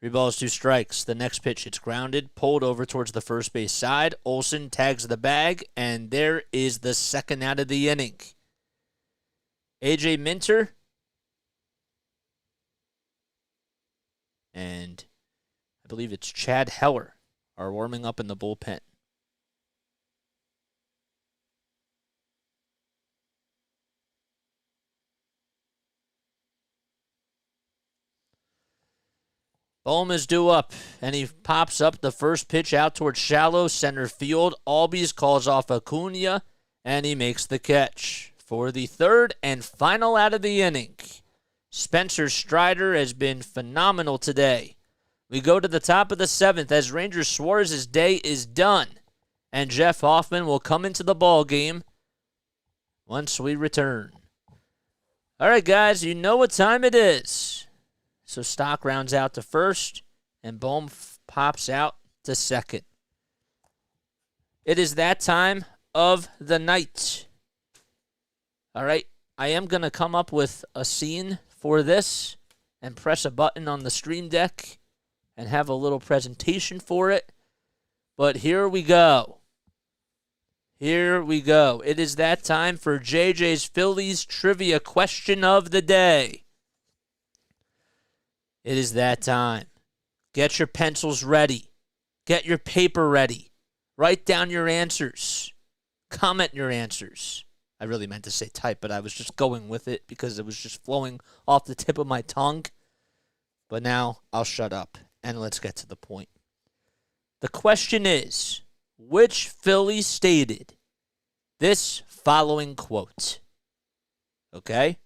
3 balls, 2 strikes. The next pitch, it's grounded, pulled over towards the first base side. Olsen tags the bag, and there is the second out of the inning. A.J. Minter and I believe it's Chad Heller are warming up in the bullpen. Bohm is due up, and he pops up the first pitch out towards shallow center field. Albies calls off Acuna, and he makes the catch for the third and final out of the inning. Spencer Strider has been phenomenal today. We go to the top of the 7th as Rangers Suarez's day is done, and Jeff Hoffman will come into the ball game once we return. All right, guys, you know what time it is. So Stock rounds out to first, and Bohm pops out to second. It is that time of the night. All right, I am going to come up with a scene for this and press a button on the Stream Deck and have a little presentation for it. But here we go. Here we go. It is that time for JJ's Phillies Trivia Question of the Day. It is that time. Get your pencils ready. Get your paper ready. Write down your answers. Comment your answers. I really meant to say type, but I was just going with it because it was just flowing off the tip of my tongue. But now I'll shut up and let's get to the point. The question is, which Philly stated this following quote? Okay?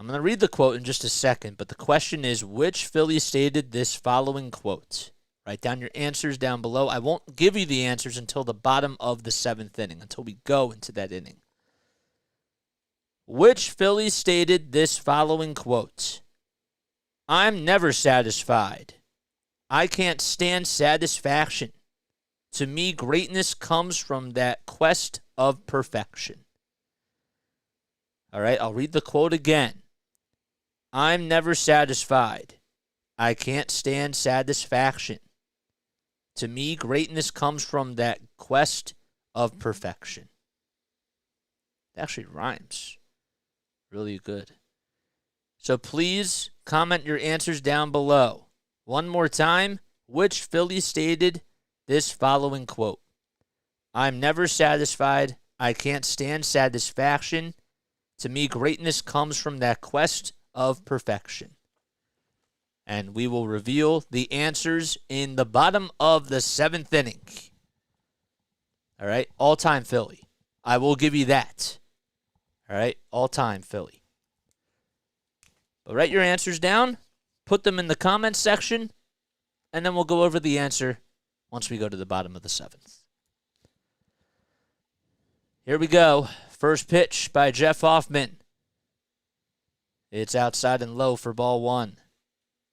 I'm going to read the quote in just a second, but the question is, which Philly stated this following quote? Write down your answers down below. I won't give you the answers until the bottom of the 7th inning, until we go into that inning. Which Philly stated this following quote? I'm never satisfied. I can't stand satisfaction. To me, greatness comes from that quest of perfection. All right, I'll read the quote again. I'm never satisfied. I can't stand satisfaction. To me, greatness comes from that quest of perfection. It actually rhymes. Really good. So please comment your answers down below. One more time, which Philly stated this following quote? I'm never satisfied. I can't stand satisfaction. To me, greatness comes from that quest of perfection. And we will reveal the answers in the bottom of the 7th inning. All right, all-time Philly. I will give you that. All right, all-time Philly. But write your answers down, put them in the comments section, and then we'll go over the answer once we go to the bottom of the 7th. Here we go. First pitch by Jeff Hoffman. It's outside and low for ball one.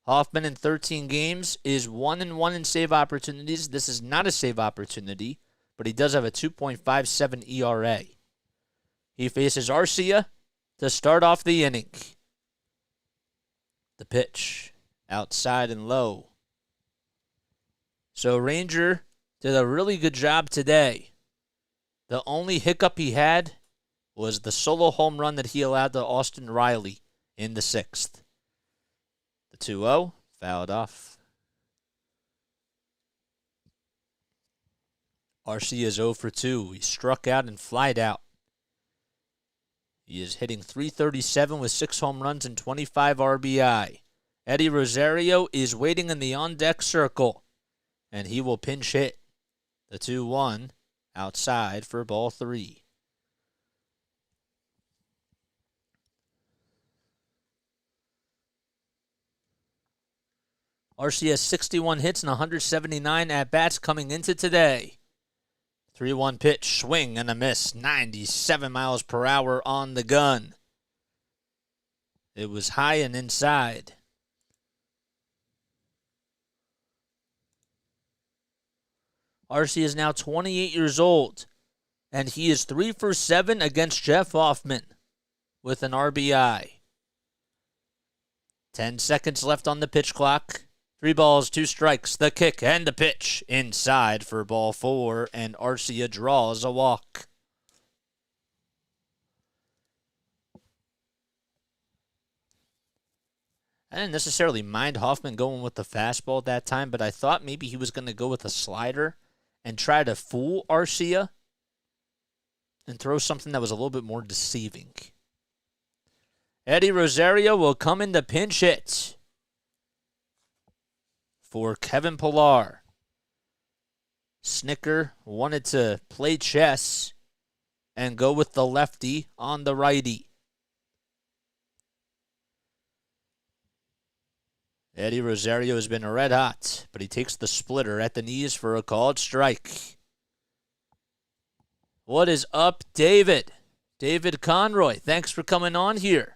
Hoffman in 13 games is 1-1 in save opportunities. This is not a save opportunity, but he does have a 2.57 ERA. He faces Arcia to start off the inning. The pitch, outside and low. So Ranger did a really good job today. The only hiccup he had was the solo home run that he allowed to Austin Riley in the 6th. The 2-0, fouled off. Arcia is 0 for 2. He struck out and flied out. He is hitting .337 with 6 home runs and 25 RBI. Eddie Rosario is waiting in the on-deck circle, and he will pinch hit. The 2-1 outside for ball 3. Arcia has 61 hits and 179 at-bats coming into today. 3-1 pitch, swing and a miss, 97 miles per hour on the gun. It was high and inside. Arcia is now 28 years old, and he is 3 for 7 against Jeff Hoffman with an RBI. 10 seconds left on the pitch clock. 3 balls, 2 strikes, the kick and the pitch inside for ball 4, and Arcia draws a walk. I didn't necessarily mind Hoffman going with the fastball at that time, but I thought maybe he was going to go with a slider and try to fool Arcia and throw something that was a little bit more deceiving. Eddie Rosario will come in to pinch hit for Kevin Pillar. Snicker wanted to play chess and go with the lefty on the righty. Eddie Rosario has been red hot, but he takes the splitter at the knees for a called strike. What is up, David? David Conroy, thanks for coming on here.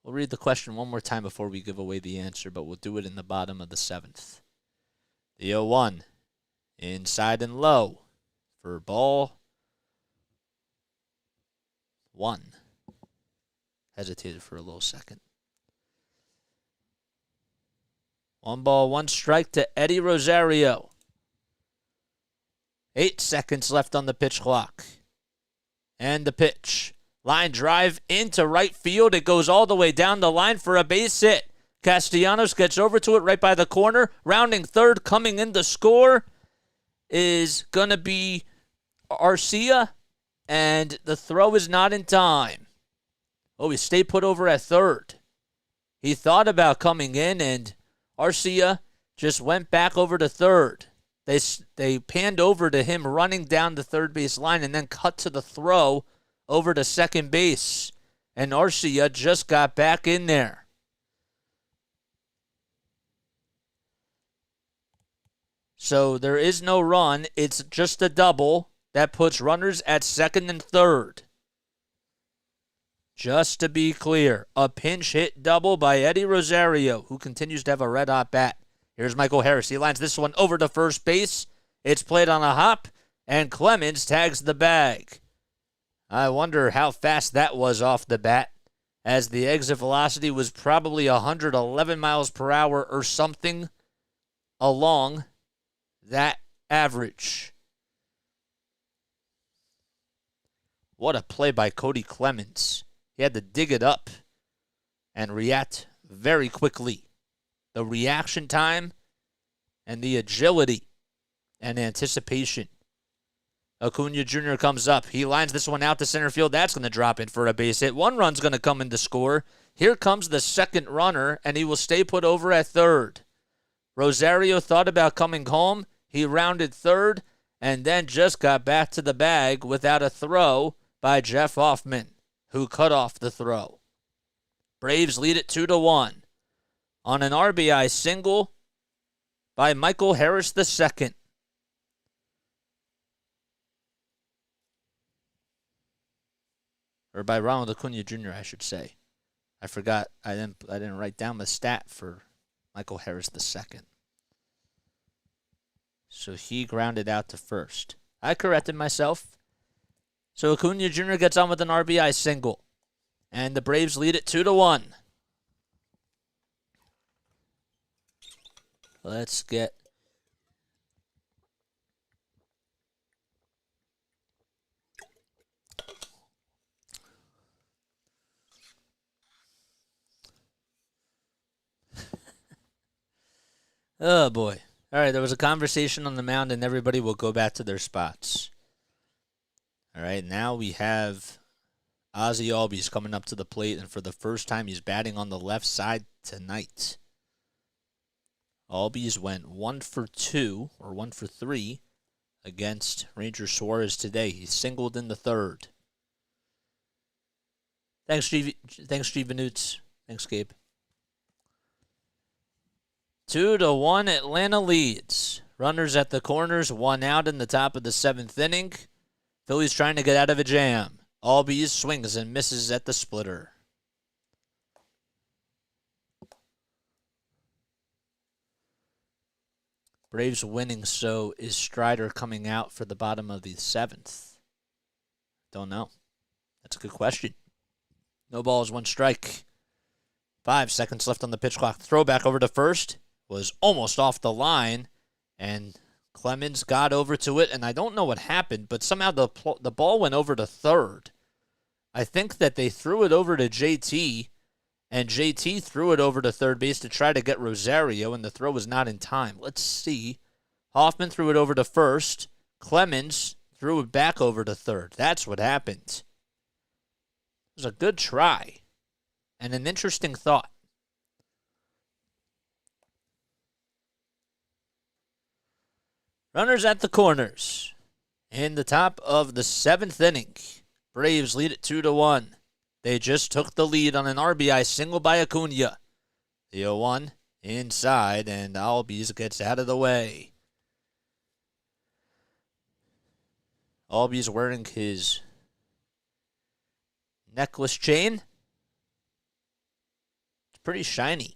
We'll read the question one more time before we give away the answer, but we'll do it in the bottom of the 7th. The 0-1, inside and low for ball 1. Hesitated for a little second. 1 ball, 1 strike to Eddie Rosario. 8 seconds left on the pitch clock. And the pitch. Line drive into right field. It goes all the way down the line for a base hit. Castellanos gets over to it right by the corner. Rounding third, coming in to score is going to be Arcia. And the throw is not in time. Oh, he stayed put over at third. He thought about coming in, and Arcia just went back over to third. They panned over to him running down the third base line and then cut to the throw over to second base. And Arcia just got back in there. So there is no run. It's just a double that puts runners at second and third. Just to be clear, a pinch hit double by Eddie Rosario, who continues to have a red-hot bat. Here's Michael Harris. He lines this one over to first base. It's played on a hop, and Clemens tags the bag. I wonder how fast that was off the bat, as the exit velocity was probably 111 miles per hour or something along that average. What a play by Cody Clemens. He had to dig it up and react very quickly. The reaction time and the agility and anticipation. Acuna Jr. comes up. He lines this one out to center field. That's going to drop in for a base hit. 1 run's going to come in to score. Here comes the second runner, and he will stay put over at third. Rosario thought about coming home. He rounded third and then just got back to the bag without a throw by Jeff Hoffman, who cut off the throw. Braves lead it 2-1 on an RBI single by Michael Harris II. Or by Ronald Acuna Jr., I should say. I forgot. I didn't write down the stat for Michael Harris II. So he grounded out to first. I corrected myself. So Acuna Jr. gets on with an RBI single. And the Braves lead it 2-1. Let's get oh, boy. All right, there was a conversation on the mound, and everybody will go back to their spots. All right, now we have Ozzie Albies coming up to the plate, and for the first time, he's batting on the left side tonight. Albies went 1 for 2, or 1 for 3, against Ranger Suarez today. He singled in the third. Thanks, Steve Vanutes. Thanks, Gabe. 2-1, Atlanta leads. Runners at the corners, 1 out in the top of the 7th inning. Phillies trying to get out of a jam. Albies swings and misses at the splitter. Braves winning, so is Strider coming out for the bottom of the 7th? Don't know. That's a good question. No balls, 1 strike. 5 seconds left on the pitch clock. Throwback over to first. Was almost off the line, and Clemens got over to it, and I don't know what happened, but somehow the ball went over to third. I think that they threw it over to JT, and JT threw it over to third base to try to get Rosario, and the throw was not in time. Let's see. Hoffman threw it over to first. Clemens threw it back over to third. That's what happened. It was a good try, and an interesting thought. Runners at the corners. In the top of the 7th inning, Braves lead it 2-1. They just took the lead on an RBI single by Acuna. The 0-1 inside, and Albies gets out of the way. Albies wearing his necklace chain. It's pretty shiny.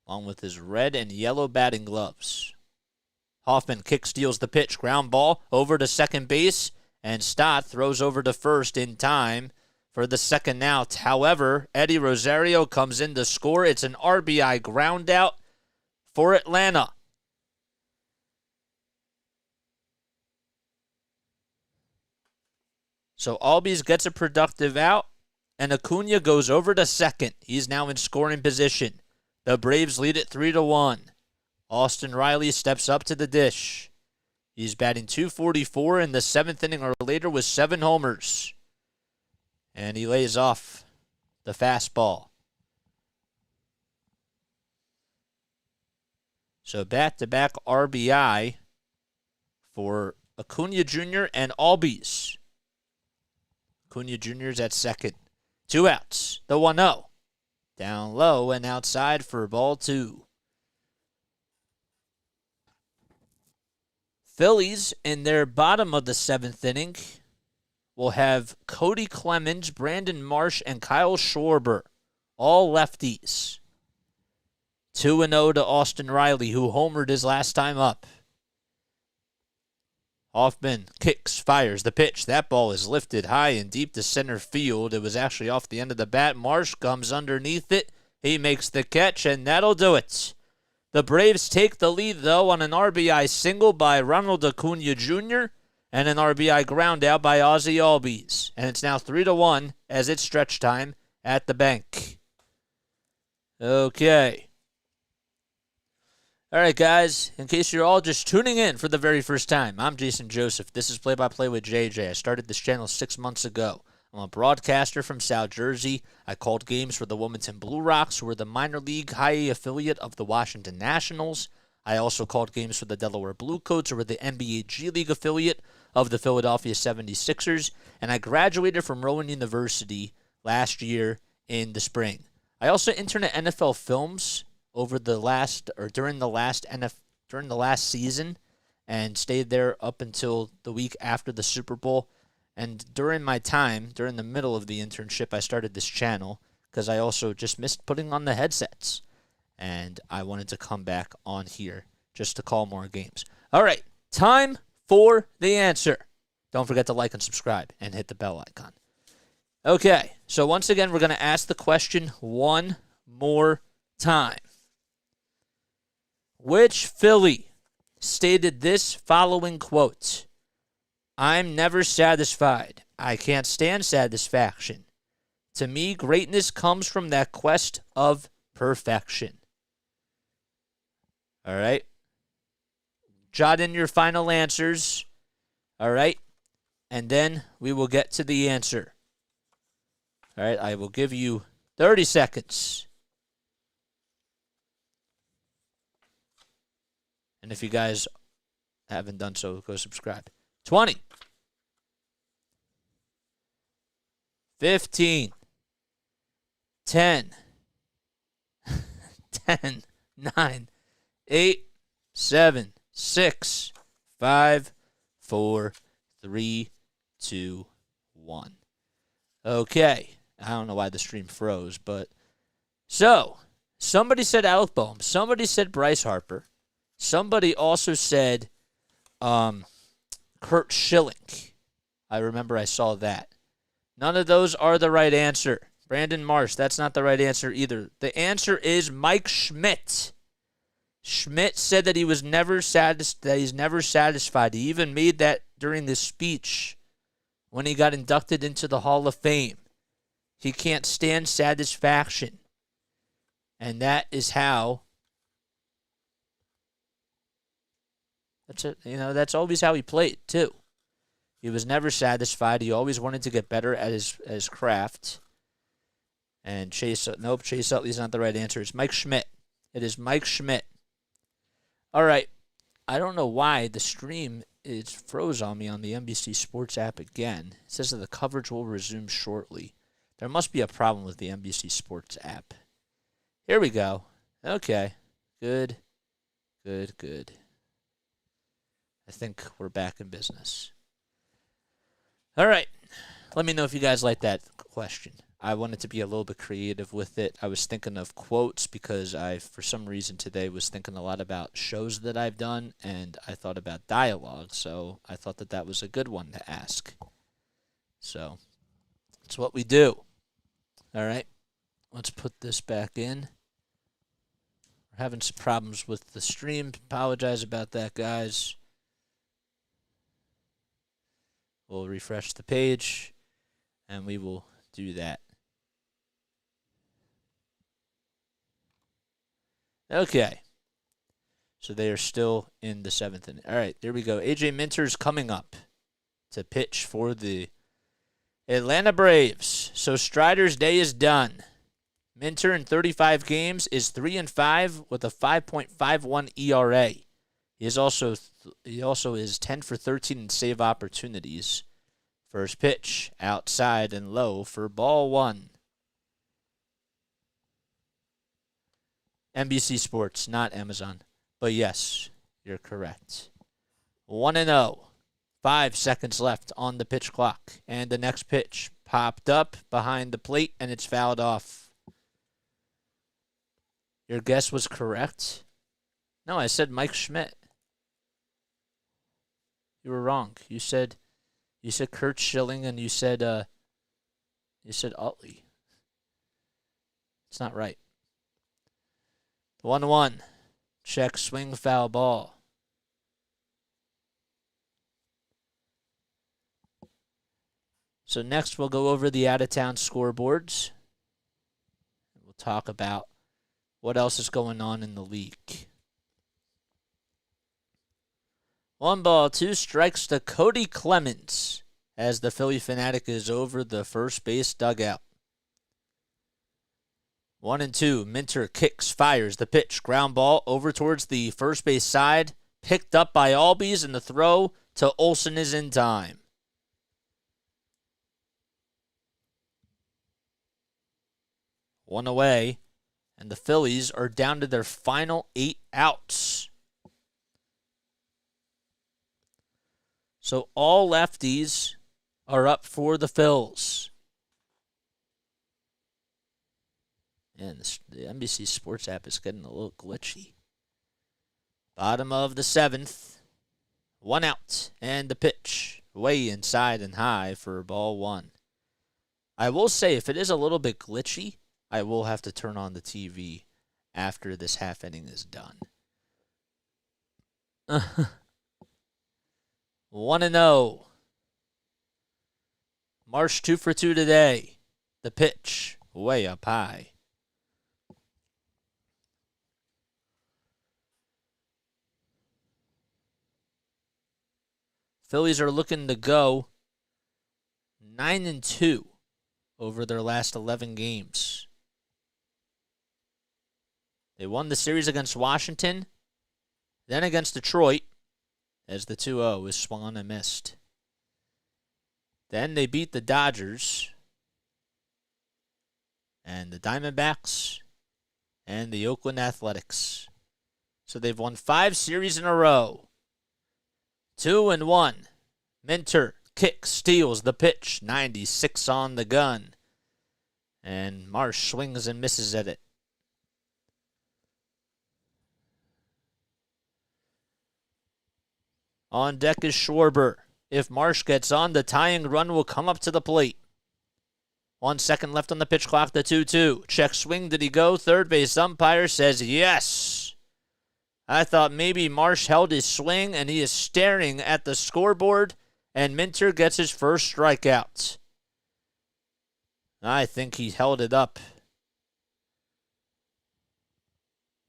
Along with his red and yellow batting gloves. Hoffman kick steals the pitch. Ground ball over to second base. And Stott throws over to first in time for the second out. However, Eddie Rosario comes in to score. It's an RBI ground out for Atlanta. So Albies gets a productive out. And Acuna goes over to second. He's now in scoring position. The Braves lead it 3-1. Austin Riley steps up to the dish. He's batting .244 in the 7th inning or later with 7 homers. And he lays off the fastball. So back-to-back RBI for Acuna Jr. and Albies. Acuna Jr.'s at second. 2 outs. The 1-0. Down low and outside for ball 2. Phillies, in their bottom of the 7th inning, will have Cody Clemens, Brandon Marsh, and Kyle Schwarber, all lefties. 2-0 to Austin Riley, who homered his last time up. Hoffman kicks, fires the pitch. That ball is lifted high and deep to center field. It was actually off the end of the bat. Marsh comes underneath it. He makes the catch, and that'll do it. The Braves take the lead, though, on an RBI single by Ronald Acuna Jr. and an RBI ground out by Ozzie Albies. And it's now 3-1 as it's stretch time at the bank. Okay. All right, guys, in case you're all just tuning in for the very first time, I'm Jason Joseph. This is Play-by-Play with JJ. I started this channel 6 months ago. I'm a broadcaster from South Jersey. I called games for the Wilmington Blue Rocks, who are the minor league high A affiliate of the Washington Nationals. I also called games for the Delaware Bluecoats, who are the NBA G League affiliate of the Philadelphia 76ers. And I graduated from Rowan University last year in the spring. I also interned at NFL Films during the last season, and stayed there up until the week after the Super Bowl. And during my time, during the middle of the internship, I started this channel because I also just missed putting on the headsets. And I wanted to come back on here just to call more games. All right, time for the answer. Don't forget to like and subscribe and hit the bell icon. Okay, so once again, we're going to ask the question one more time. Which Philly stated this following quote? I'm never satisfied. I can't stand satisfaction. To me, greatness comes from that quest of perfection. All right? Jot in your final answers. All right? And then we will get to the answer. All right? I will give you 30 seconds. And if you guys haven't done so, go subscribe. 20. 15. 10. 10. 9. 8. 7. 6. 5. 4. 3. 2. 1. Okay. I don't know why the stream froze, but... So, somebody said Alec Boehm. Somebody said Bryce Harper. Somebody also said Kurt Schilling. I remember I saw that. None of those are the right answer. Brandon Marsh, that's not the right answer either. The answer is Mike Schmidt. Schmidt said that he's never satisfied. He even made that during this speech when he got inducted into the Hall of Fame. He can't stand satisfaction. And that is how... That's always how he played, too. He was never satisfied. He always wanted to get better at his craft. And Chase Utley's not the right answer. It's Mike Schmidt. It is Mike Schmidt. All right. I don't know why the stream froze on me on the NBC Sports app again. It says that the coverage will resume shortly. There must be a problem with the NBC Sports app. Here we go. Okay. Good. I think we're back in business. All right. Let me know if you guys like that question. I wanted to be a little bit creative with it. I was thinking of quotes because I, for some reason today, was thinking a lot about shows that I've done, and I thought about dialogue, so I thought that was a good one to ask. So, that's what we do. All right. Let's put this back in. We're having some problems with the stream. Apologize about that, guys. We'll refresh the page, and we will do that. Okay. So they are still in the 7th inning. All right, there we go. AJ Minter's coming up to pitch for the Atlanta Braves. So Strider's day is done. Minter in 35 games is 3-5 with a 5.51 ERA. He also is 10 for 13 in save opportunities. First pitch, outside and low for ball one. NBC Sports, not Amazon. But yes, you're correct. 1-0. 5 seconds left on the pitch clock. And the next pitch popped up behind the plate, and it's fouled off. Your guess was correct? No, I said Mike Schmidt. You were wrong. You said Kurt Schilling, and you said Utley. It's not right. 1-1. Check, swing, foul ball. So next we'll go over the out-of-town scoreboards. We'll talk about what else is going on in the league. 1 ball, 2 strikes to Cody Clemens as the Philly Fanatic is over the first base dugout. 1-2. Minter kicks, fires the pitch. Ground ball over towards the first base side. Picked up by Albies, and the throw to Olsen is in time. One away, and the Phillies are down to their final 8 outs. So all lefties are up for the Phils. And the NBC Sports app is getting a little glitchy. Bottom of the 7th. 1 out. And the pitch. Way inside and high for ball 1. I will say, if it is a little bit glitchy, I will have to turn on the TV after this half inning is done. 1-0. Marsh 2 for 2 today. The pitch. Way up high. Phillies are looking to go 9-2 over their last 11 games. They won the series against Washington, then against Detroit, as the 2-0 was swung and missed. Then they beat the Dodgers, and the Diamondbacks, and the Oakland Athletics. So they've won 5 series in a row. 2-1. Minter kicks, steals the pitch. 96 on the gun. And Marsh swings and misses at it. On deck is Schwarber. If Marsh gets on, the tying run will come up to the plate. 1 second left on the pitch clock, the 2-2. Check swing, did he go? Third base umpire says yes. I thought maybe Marsh held his swing, and he is staring at the scoreboard, and Minter gets his first strikeout. I think he held it up.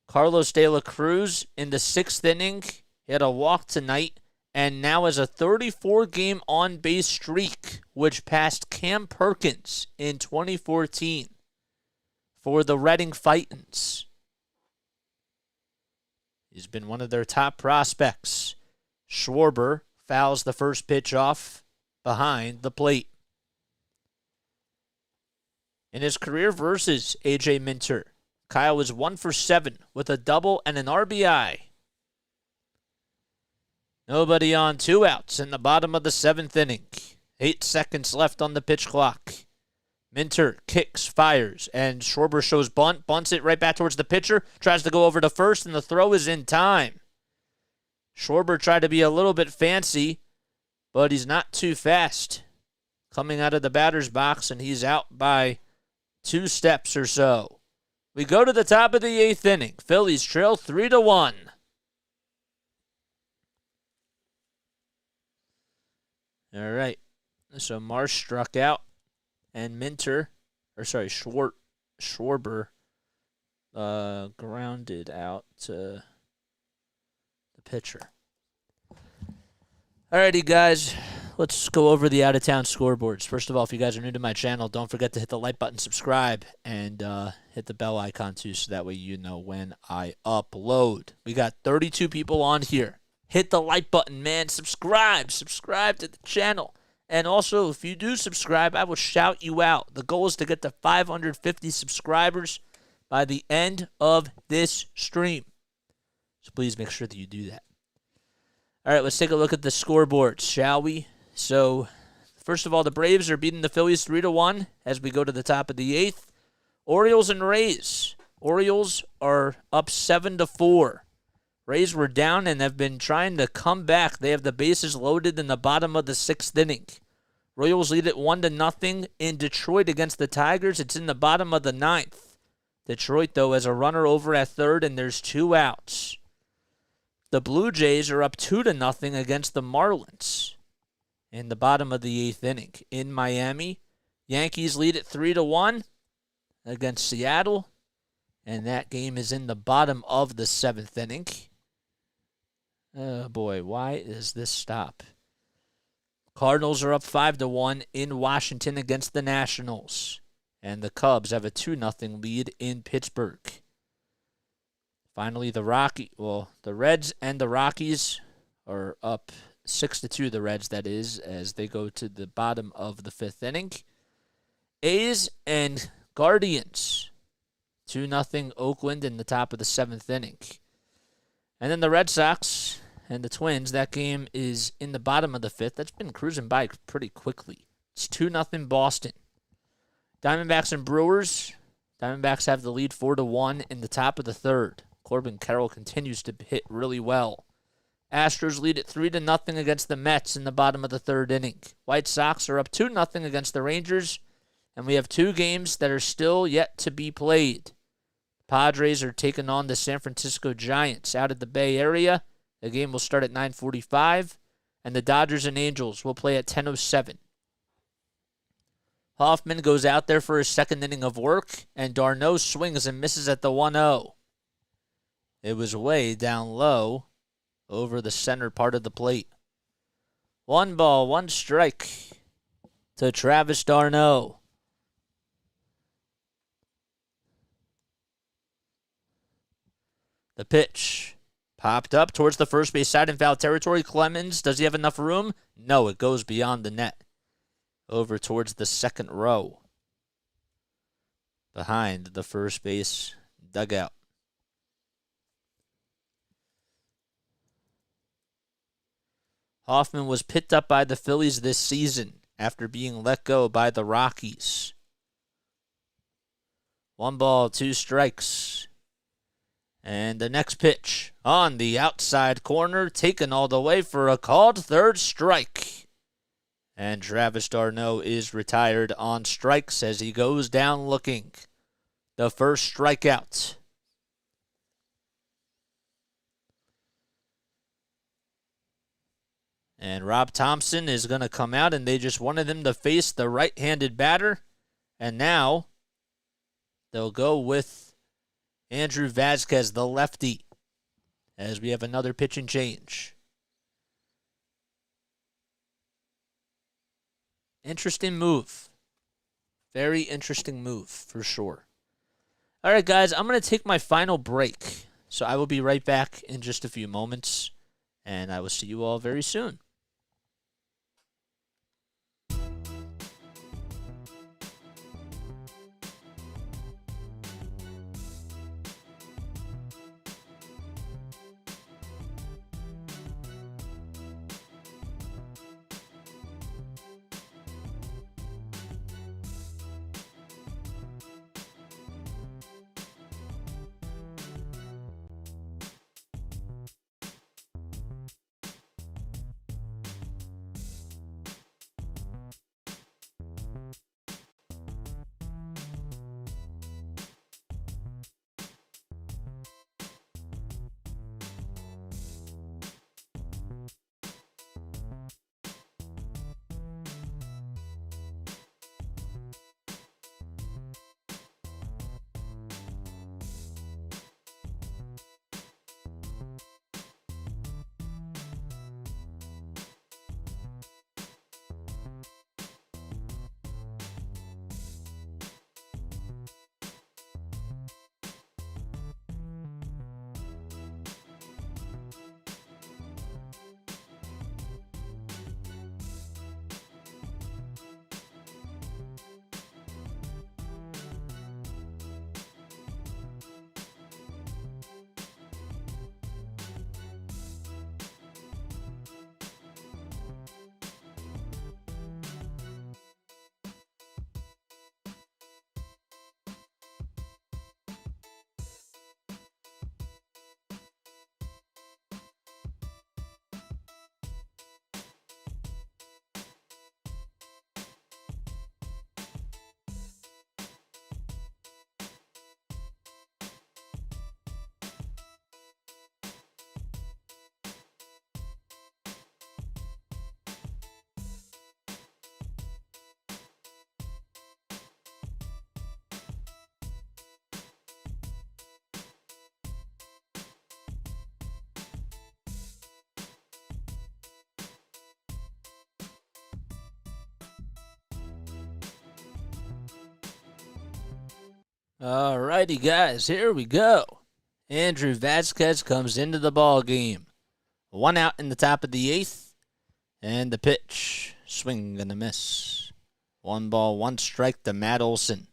Carlos De La Cruz in the 6th inning. He had a walk tonight, and now has a 34-game on-base streak, which passed Cam Perkins in 2014 for the Reading Fightins. He's been one of their top prospects. Schwarber fouls the first pitch off behind the plate. In his career versus A.J. Minter, Kyle was 1 for 7 with a double and an RBI. Nobody on, 2 outs in the bottom of the 7th inning. 8 seconds left on the pitch clock. Minter kicks, fires, and Schwarber shows bunt, bunts it right back towards the pitcher, tries to go over to first, and the throw is in time. Schwarber tried to be a little bit fancy, but he's not too fast. Coming out of the batter's box, and he's out by 2 steps or so. We go to the top of the 8th inning. Phillies trail 3-1. All right. So Marsh struck out, and Schwarber grounded out to the pitcher. Alrighty, guys. Let's go over the out-of-town scoreboards. First of all, if you guys are new to my channel, don't forget to hit the like button, subscribe, and hit the bell icon too, so that way you know when I upload. We got 32 people on here. Hit the like button, man. Subscribe to the channel. And also, if you do subscribe, I will shout you out. The goal is to get to 550 subscribers by the end of this stream. So please make sure that you do that. All right, let's take a look at the scoreboards, shall we? So, first of all, the Braves are beating the Phillies 3-1 as we go to the top of the 8th. Orioles and Rays. Orioles are up 7-4. Rays were down and have been trying to come back. They have the bases loaded in the bottom of the 6th inning. Royals lead it 1-0 in Detroit against the Tigers. It's in the bottom of the 9th. Detroit, though, has a runner over at third, and there's 2 outs. The Blue Jays are up 2-0 against the Marlins in the bottom of the 8th inning. In Miami, Yankees lead it 3-1 against Seattle, and that game is in the bottom of the 7th inning. Oh, boy, why does this stop? Cardinals are up 5-1 in Washington against the Nationals. And the Cubs have a 2-0 lead in Pittsburgh. Finally, the Reds and the Rockies are up 6-2, the Reds, that is, as they go to the bottom of the 5th inning. A's and Guardians, 2-0 Oakland in the top of the 7th inning. And then the Red Sox and the Twins. That game is in the bottom of the 5th. That's been cruising by pretty quickly. It's 2-0 Boston. Diamondbacks and Brewers. Diamondbacks have the lead 4-1 in the top of the 3rd. Corbin Carroll continues to hit really well. Astros lead at 3-0 against the Mets in the bottom of the 3rd inning. White Sox are up 2-0 against the Rangers, and we have 2 games that are still yet to be played. Padres are taking on the San Francisco Giants out of the Bay Area. The game will start at 9:45, and the Dodgers and Angels will play at 10:07. Hoffman goes out there for his 2nd inning of work, and d'Arnaud swings and misses at the 1-0. It was way down low over the center part of the plate. 1 ball, 1 strike to Travis d'Arnaud. The pitch popped up towards the first base side in foul territory. Clemens, does he have enough room? No, it goes beyond the net. Over towards the 2nd row. Behind the first base dugout. Hoffman was picked up by the Phillies this season after being let go by the Rockies. 1 ball, 2 strikes. And the next pitch on the outside corner, taken all the way for a called 3rd strike. And Travis d'Arnaud is retired on strikes as he goes down looking. The first strikeout. And Rob Thompson is going to come out, and they just wanted him to face the right-handed batter. And now they'll go with Andrew Vasquez, the lefty, as we have another pitching change. Interesting move. Very interesting move, for sure. All right, guys, I'm going to take my final break. So I will be right back in just a few moments, and I will see you all very soon. Alrighty, guys, here we go. Andrew Vasquez comes into the ball game. 1 out in the top of the 8th, and the pitch, swing and a miss. 1 ball, 1 strike to Matt Olson.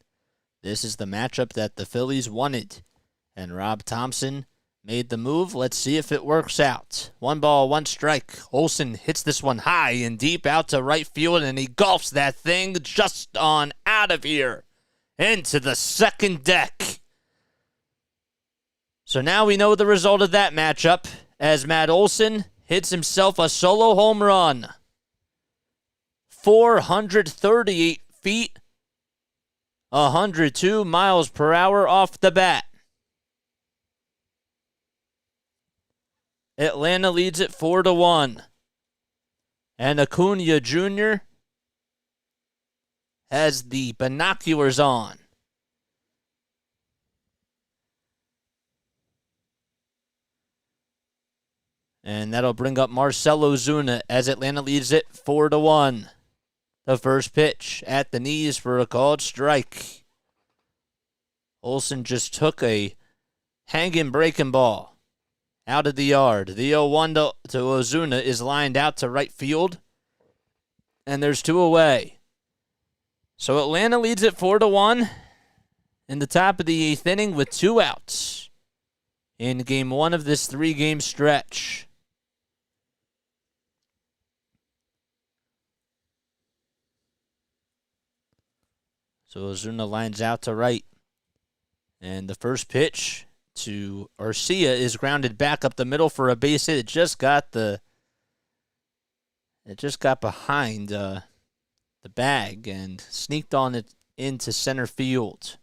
This is the matchup that the Phillies wanted, and Rob Thompson made the move. Let's see if it works out. 1 ball, 1 strike. Olsen hits this one high and deep out to right field, and he golfs that thing just on out of here into the second deck. So now we know the result of that matchup as Matt Olson hits himself a solo home run. 438 feet, 102 miles per hour off the bat. Atlanta leads it 4-1. And Acuna Jr. has the binoculars on. And that'll bring up Marcell Ozuna as Atlanta leads it 4-1. The first pitch at the knees for a called strike. Olsen just took a hanging breaking ball out of the yard. The 0-1 to Ozuna is lined out to right field. And there's 2 away. So Atlanta leads it 4-1 in the top of the 8th inning with 2 outs in game 1 of this 3-game stretch. So Ozuna lines out to right. And the first pitch to Arcia is grounded back up the middle for a base hit. It just got behind the bag and sneaked on it into center field.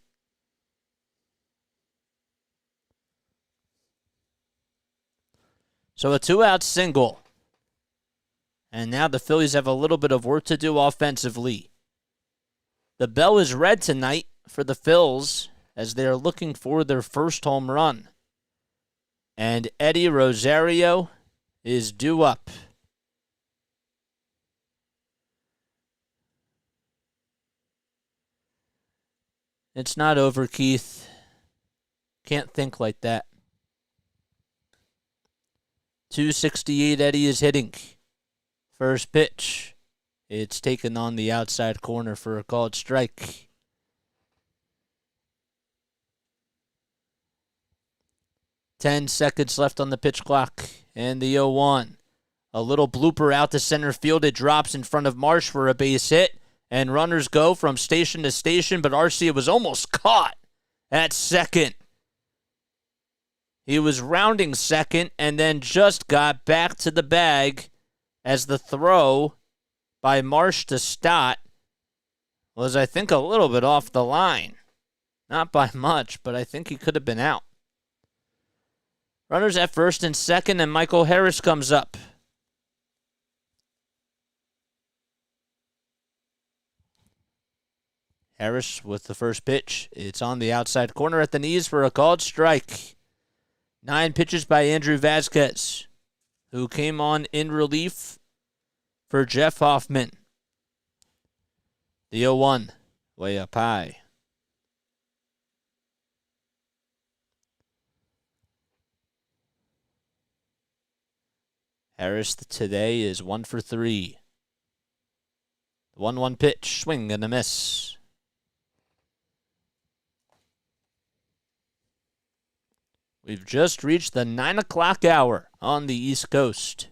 So a 2-out single. And now the Phillies have a little bit of work to do offensively. The bell is red tonight for the Phils as they are looking for their first home run. And Eddie Rosario is due up. It's not over, Keith. Can't think like that. 268 Eddie is hitting. First pitch. It's taken on the outside corner for a called strike. Ten seconds left on the pitch clock. And the 0-1. A little blooper out to center field. It drops in front of Marsh for a base hit. And runners go from station to station, but Arcia was almost caught at second. He was rounding second and then just got back to the bag as the throw by Marsh to Stott was, I think, a little bit off the line. Not by much, but I think he could have been out. Runners at first and second, and Michael Harris comes up. Harris with the first pitch. It's on the outside corner at the knees for a called strike. 9 pitches by Andrew Vasquez, who came on in relief for Jeff Hoffman. The 0-1, way up high. Harris today is 1 for 3. 1-1 pitch, swing and a miss. We've just reached the 9 o'clock hour on the East Coast.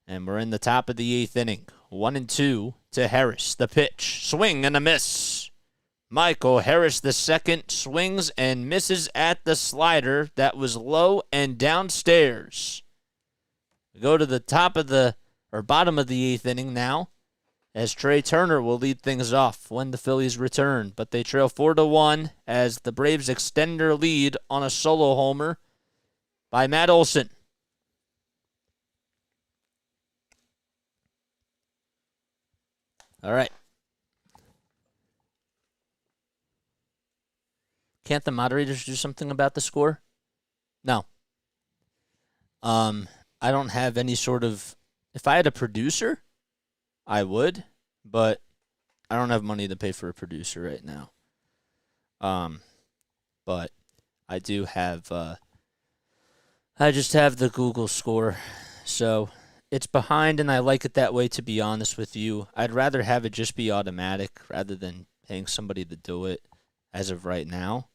And we're in the top of the 8th inning. 1-2 to Harris. The pitch, swing and a miss. Michael Harris II swings and misses at the slider that was low and downstairs. We go to the bottom of the 8th inning now, as Trey Turner will lead things off when the Phillies return. But they trail 4-1 as the Braves extend their lead on a solo homer by Matt Olson. All right. Can't the moderators do something about the score? No. I don't have any sort of... If I had a producer, I would, but I don't have money to pay for a producer right now. But I do have... I just have the Google score, so... It's behind, and I like it that way, to be honest with you. I'd rather have it just be automatic rather than paying somebody to do it as of right now.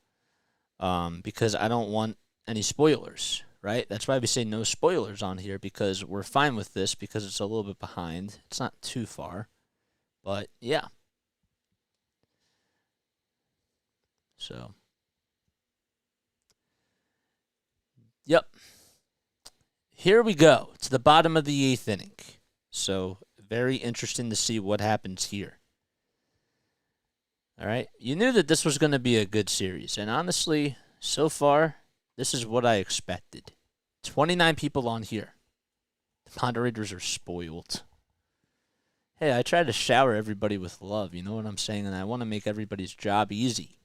because I don't want any spoilers, right? That's why we say no spoilers on here, because we're fine with this because it's a little bit behind. It's not too far, but yeah. So, yep. Here we go. It's the bottom of the 8th inning. So, very interesting to see what happens here. All right. You knew that this was going to be a good series. And honestly, so far, this is what I expected. 29 people on here. The moderators are spoiled. Hey, I try to shower everybody with love. You know what I'm saying? And I want to make everybody's job easy.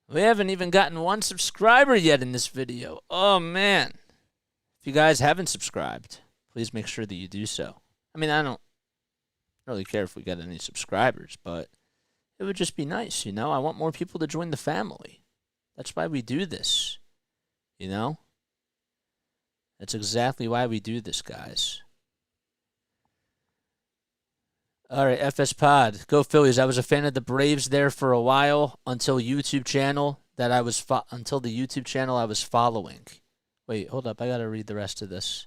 We haven't even gotten 1 subscriber yet in this video. Oh, man. If you guys haven't subscribed, please make sure that you do so. I mean, I don't really care if we get any subscribers, but it would just be nice, you know? I want more people to join the family. That's why we do this, you know? That's exactly why we do this, guys. All right, FS Pod, go Phillies. I was a fan of the Braves there for a while until the YouTube channel I was following. Wait, hold up. I got to read the rest of this.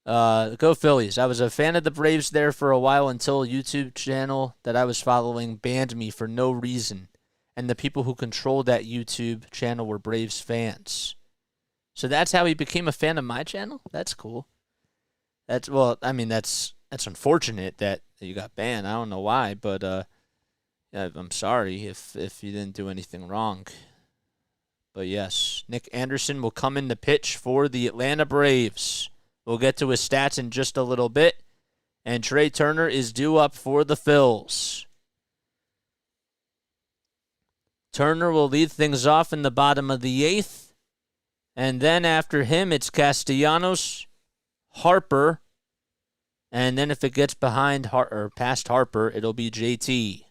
Go Phillies. I was a fan of the Braves there for a while until a YouTube channel that I was following banned me for no reason. And the people who controlled that YouTube channel were Braves fans. So that's how he became a fan of my channel? That's cool. That's unfortunate that you got banned. I don't know why, but yeah, I'm sorry if you didn't do anything wrong. But yes, Nick Anderson will come in to pitch for the Atlanta Braves. We'll get to his stats in just a little bit. And Trey Turner is due up for the Phils. Turner will lead things off in the bottom of the 8th. And then after him, it's Castellanos, Harper. And then if it gets past Harper, it'll be JT.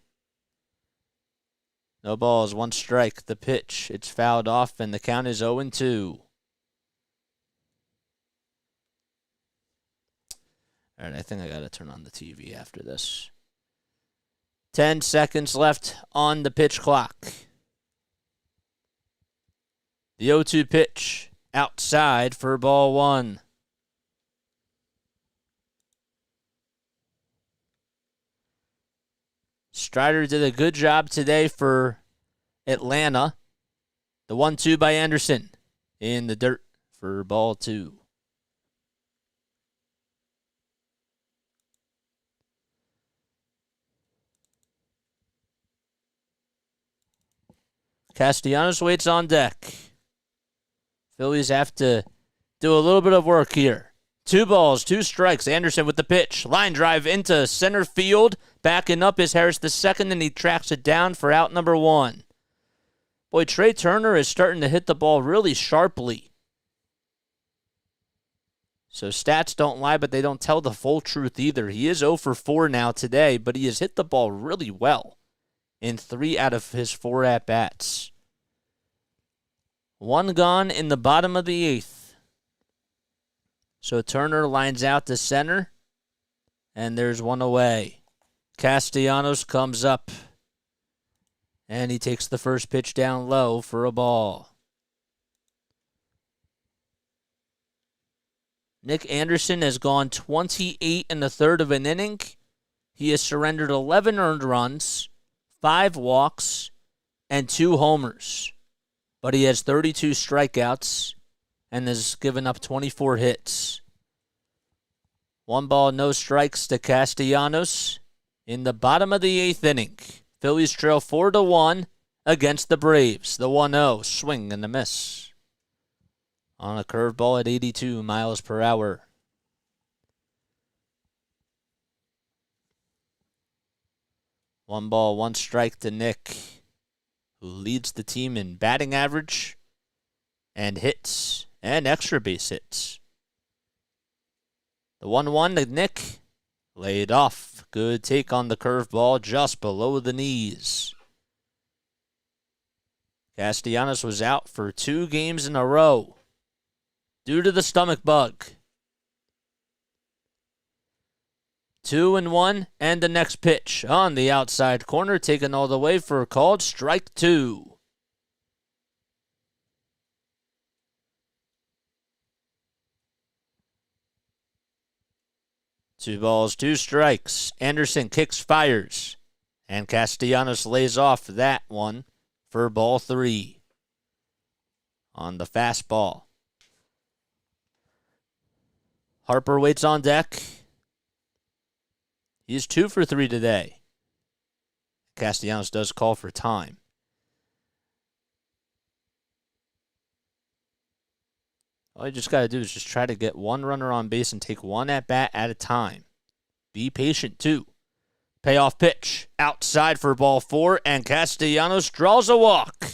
No balls, 1 strike. The pitch, it's fouled off, and the count is 0-2. All right, I think I got to turn on the TV after this. 10 seconds left on the pitch clock. The 0-2 pitch, outside for ball 1. Strider did a good job today for Atlanta. The 1-2 by Anderson in the dirt for ball 2. Castellanos waits on deck. Phillies have to do a little bit of work here. 2 balls, 2 strikes. Anderson with the pitch. Line drive into center field. Backing up is Harris II, and he tracks it down for out number 1. Boy, Trey Turner is starting to hit the ball really sharply. So stats don't lie, but they don't tell the full truth either. He is 0 for 4 now today, but he has hit the ball really well in 3 out of his 4 at-bats. 1 gone in the bottom of the 8th. So Turner lines out to center, and there's 1 away. Castellanos comes up, and he takes the first pitch down low for a ball. Nick Anderson has gone 28 1/3 of an inning. He has surrendered 11 earned runs, 5 walks, and 2 homers. But he has 32 strikeouts and has given up 24 hits. 1 ball, no strikes to Castellanos in the bottom of the 8th inning. Phillies trail 4-1 against the Braves. The 1-0 swing and a miss on a curveball at 82 miles per hour. One ball, 1 strike to Nick, who leads the team in batting average and hits and extra base hits. The 1-1 to Nick, laid off. Good take on the curveball just below the knees. Castellanos was out for 2 games in a row due to the stomach bug. 2-1, and the next pitch on the outside corner, taken all the way for a called strike 2. 2 balls, 2 strikes. Anderson kicks, fires. And Castellanos lays off that one for ball 3 on the fastball. Harper waits on deck. He's 2 for 3 today. Castellanos does call for time. All you just got to do is just try to get one runner on base and take one at-bat at a time. Be patient, too. Payoff pitch. Outside for ball 4, and Castellanos draws a walk.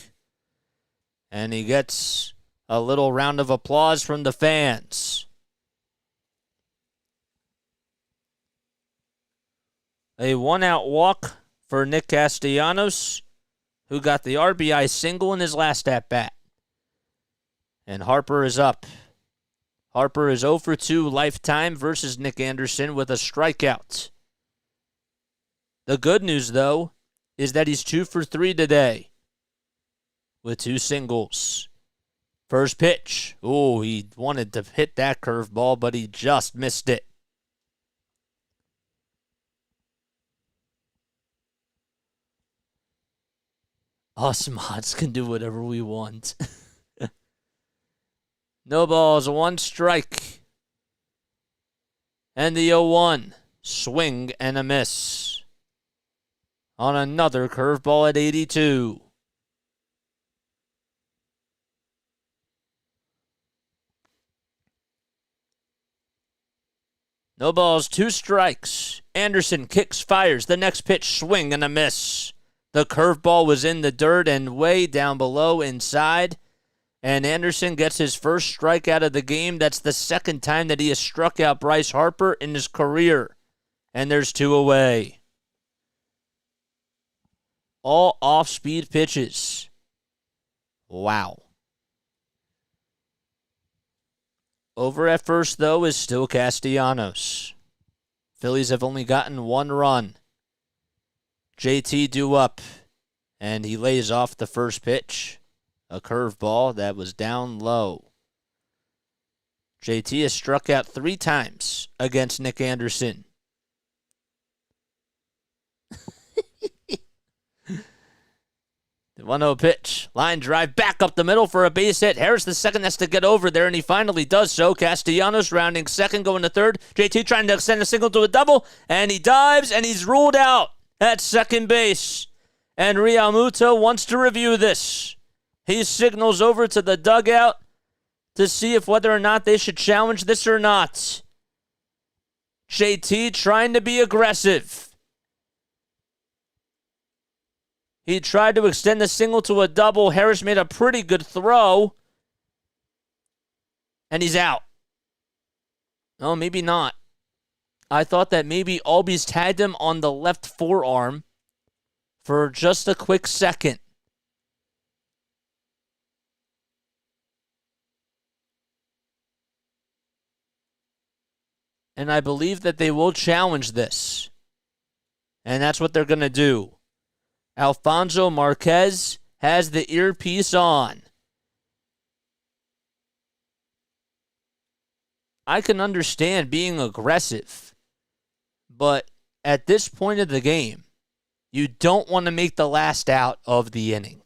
And he gets a little round of applause from the fans. A 1-out walk for Nick Castellanos, who got the RBI single in his last at-bat. And Harper is up. Harper is 0 for 2 lifetime versus Nick Anderson with a strikeout. The good news, though, is that he's 2 for 3 today with 2 singles. First pitch. Ooh, he wanted to hit that curveball, but he just missed it. Us mods can do whatever we want. No balls, 1 strike. And the 0-1. Swing and a miss. On another curveball at 82. No balls, 2 strikes. Anderson kicks, fires. The next pitch, swing and a miss. The curveball was in the dirt and way down below inside. And Anderson gets his first strikeout of the game. That's the second time that he has struck out Bryce Harper in his career. And there's 2 away. All off-speed pitches. Wow. Over at first, though, is still Castellanos. Phillies have only gotten 1 run. JT due up, and he lays off the first pitch. A curveball that was down low. JT has struck out 3 times against Nick Anderson. The 1-0 pitch. Line drive back up the middle for a base hit. Harris the second has to get over there, and he finally does so. Castellanos rounding second, going to third. JT trying to extend a single to a double, and he dives, and he's ruled out at second base. And Realmuto wants to review this. He signals over to the dugout to see if whether or not they should challenge this or not. JT trying to be aggressive. He tried to extend the single to a double. Harris made a pretty good throw. And he's out. No, maybe not. I thought that maybe Albies tagged him on the left forearm for just a quick second. And I believe that they will challenge this. And that's what they're going to do. Alfonso Marquez has the earpiece on. I can understand being aggressive, but at this point of the game, you don't want to make the last out of the inning.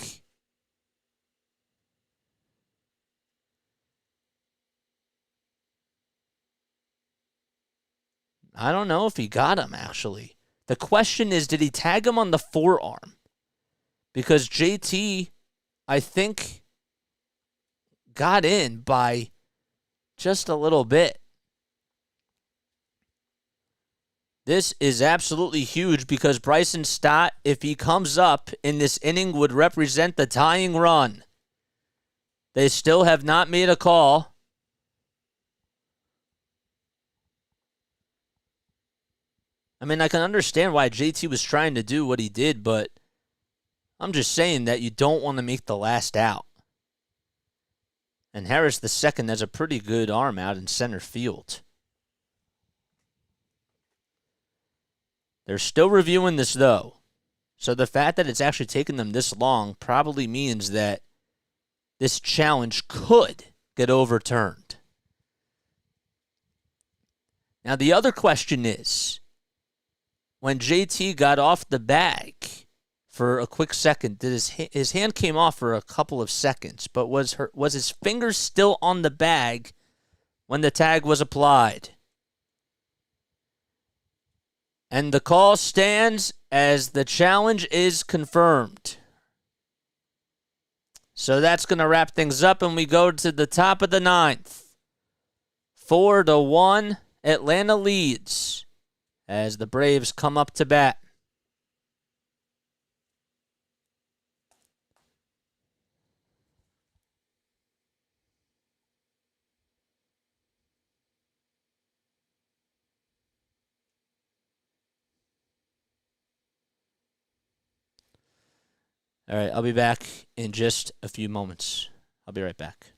I don't know if he got him, actually. The question is, did he tag him on the forearm? Because JT, I think, got in by just a little bit. This is absolutely huge because Bryson Stott, if he comes up in this inning, would represent the tying run. They still have not made a call. I mean, I can understand why JT was trying to do what he did, but I'm just saying that you don't want to make the last out. And Harris the second has a pretty good arm out in center field. They're still reviewing this, though. So the fact that it's actually taken them this long probably means that this challenge could get overturned. Now, the other question is, when JT got off the bag for a quick second, did his hand came off for a couple of seconds, but was his fingers still on the bag when the tag was applied? And the call stands as the challenge is confirmed. So that's going to wrap things up, and we go to the top of the ninth. 4-1, Atlanta leads as the Braves come up to bat. All right, I'll be back in just a few moments. I'll be right back.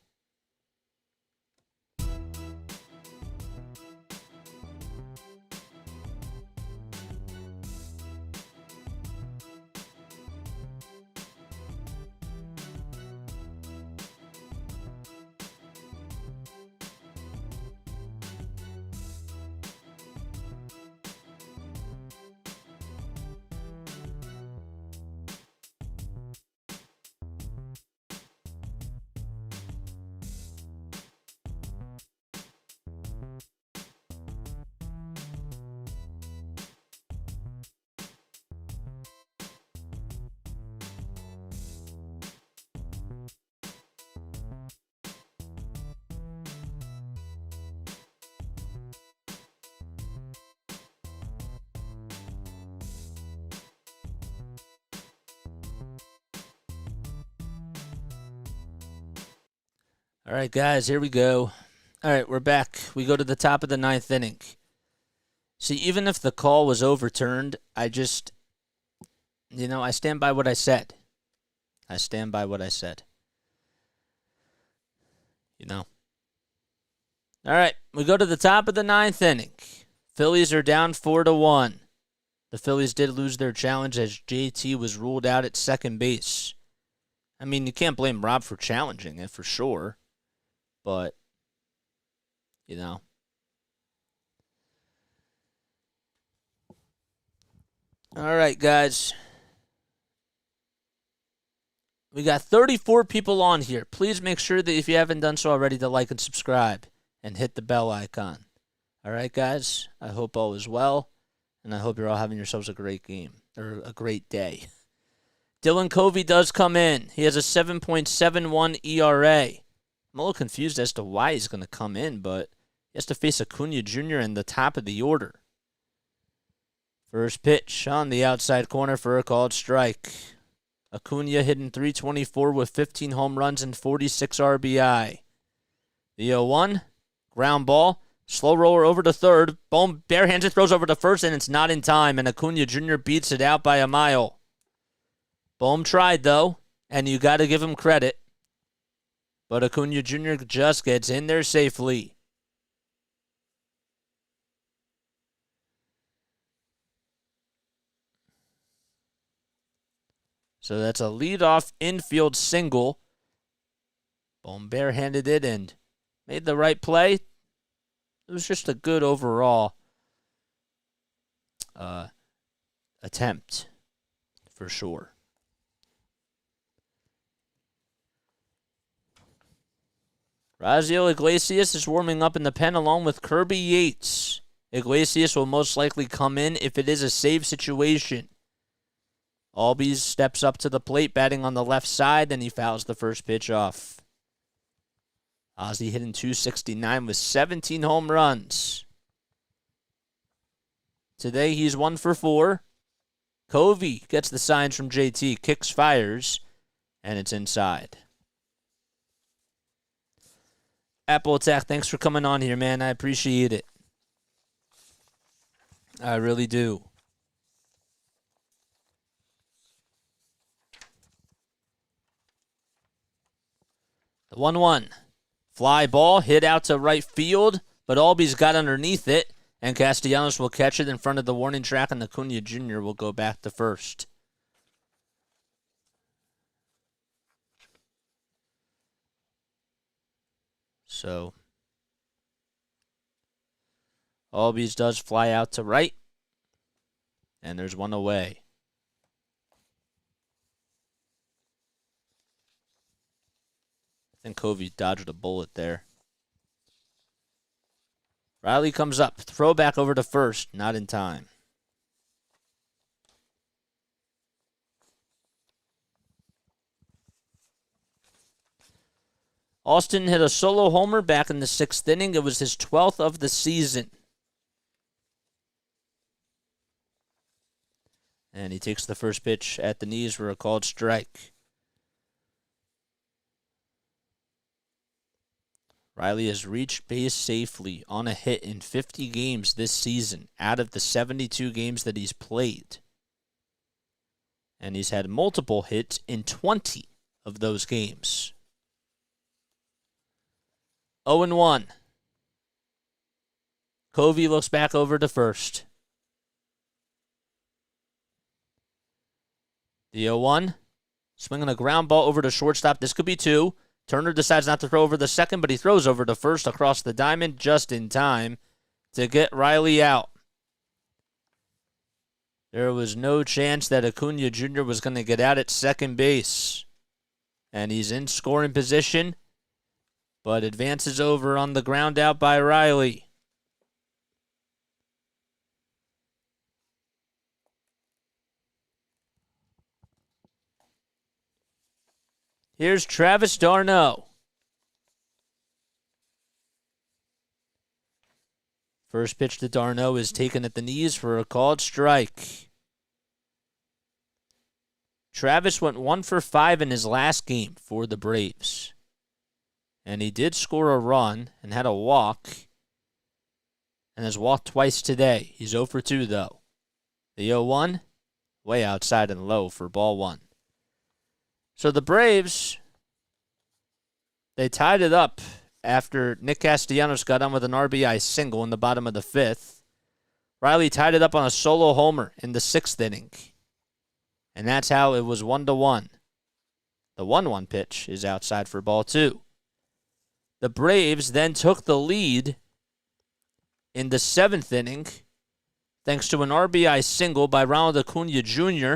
All right, guys, here we go. All right, we're back. We go to the top of the ninth inning. See, even if the call was overturned, I stand by what I said. I stand by what I said. All right, we go to the top of the ninth inning. Phillies are down 4-1. The Phillies did lose their challenge as JT was ruled out at second base. I mean, you can't blame Rob for challenging it for sure. But, All right, guys. We got 34 people on here. Please make sure that if you haven't done so already, to like and subscribe and hit the bell icon. All right, guys. I hope all is well, and I hope you're all having yourselves a great game or a great day. Dylan Covey does come in. He has a 7.71 ERA. I'm a little confused as to why he's going to come in, but he has to face Acuna Jr. in the top of the order. First pitch on the outside corner for a called strike. Acuna hitting .324 with 15 home runs and 46 RBI. The 0-1, ground ball, slow roller over to third. Boom, barehands it, throws over to first, and it's not in time, and Acuna Jr. beats it out by a mile. Bohm tried, though, and you got to give him credit. But Acuna Jr. just gets in there safely. So that's a leadoff infield single. Bohm barehanded it and made the right play. It was just a good overall attempt for sure. Raziel Iglesias is warming up in the pen along with Kirby Yates. Iglesias will most likely come in if it is a save situation. Albies steps up to the plate, batting on the left side, then he fouls the first pitch off. Ozzie hitting .269 with 17 home runs. Today he's 1 for 4. Covey gets the signs from JT, kicks, fires, and it's inside. Apple Attack, thanks for coming on here, man. I appreciate it. I really do. The 1-1. Fly ball hit out to right field, but Albies got underneath it, and Castellanos will catch it in front of the warning track, and Acuna Jr. will go back to first. So, Albies does fly out to right. And there's one away. I think Covey dodged a bullet there. Riley comes up. Throw back over to first. Not in time. Austin hit a solo homer back in the 6th inning. It was his 12th of the season. And he takes the first pitch at the knees for a called strike. Riley has reached base safely on a hit in 50 games this season out of the 72 games that he's played. And he's had multiple hits in 20 of those games. 0-1. Covey looks back over to first. The 0-1. Swinging a ground ball over to shortstop. This could be 2. Turner decides not to throw over the second, but he throws over to first across the diamond just in time to get Riley out. There was no chance that Acuna Jr. was going to get out at second base. And he's in scoring position, but advances over on the ground out by Riley. Here's Travis d'Arnaud. First pitch to d'Arnaud is taken at the knees for a called strike. Travis went 1 for 5 in his last game for the Braves. And he did score a run and had a walk. And has walked twice today. He's 0 for 2 though. The 0-1, way outside and low for ball 1. So the Braves, they tied it up after Nick Castellanos got on with an RBI single in the bottom of the 5th. Riley tied it up on a solo homer in the 6th inning. And that's how it was 1-1. The 1-1 pitch is outside for ball 2. The Braves then took the lead in the 7th inning thanks to an RBI single by Ronald Acuna Jr.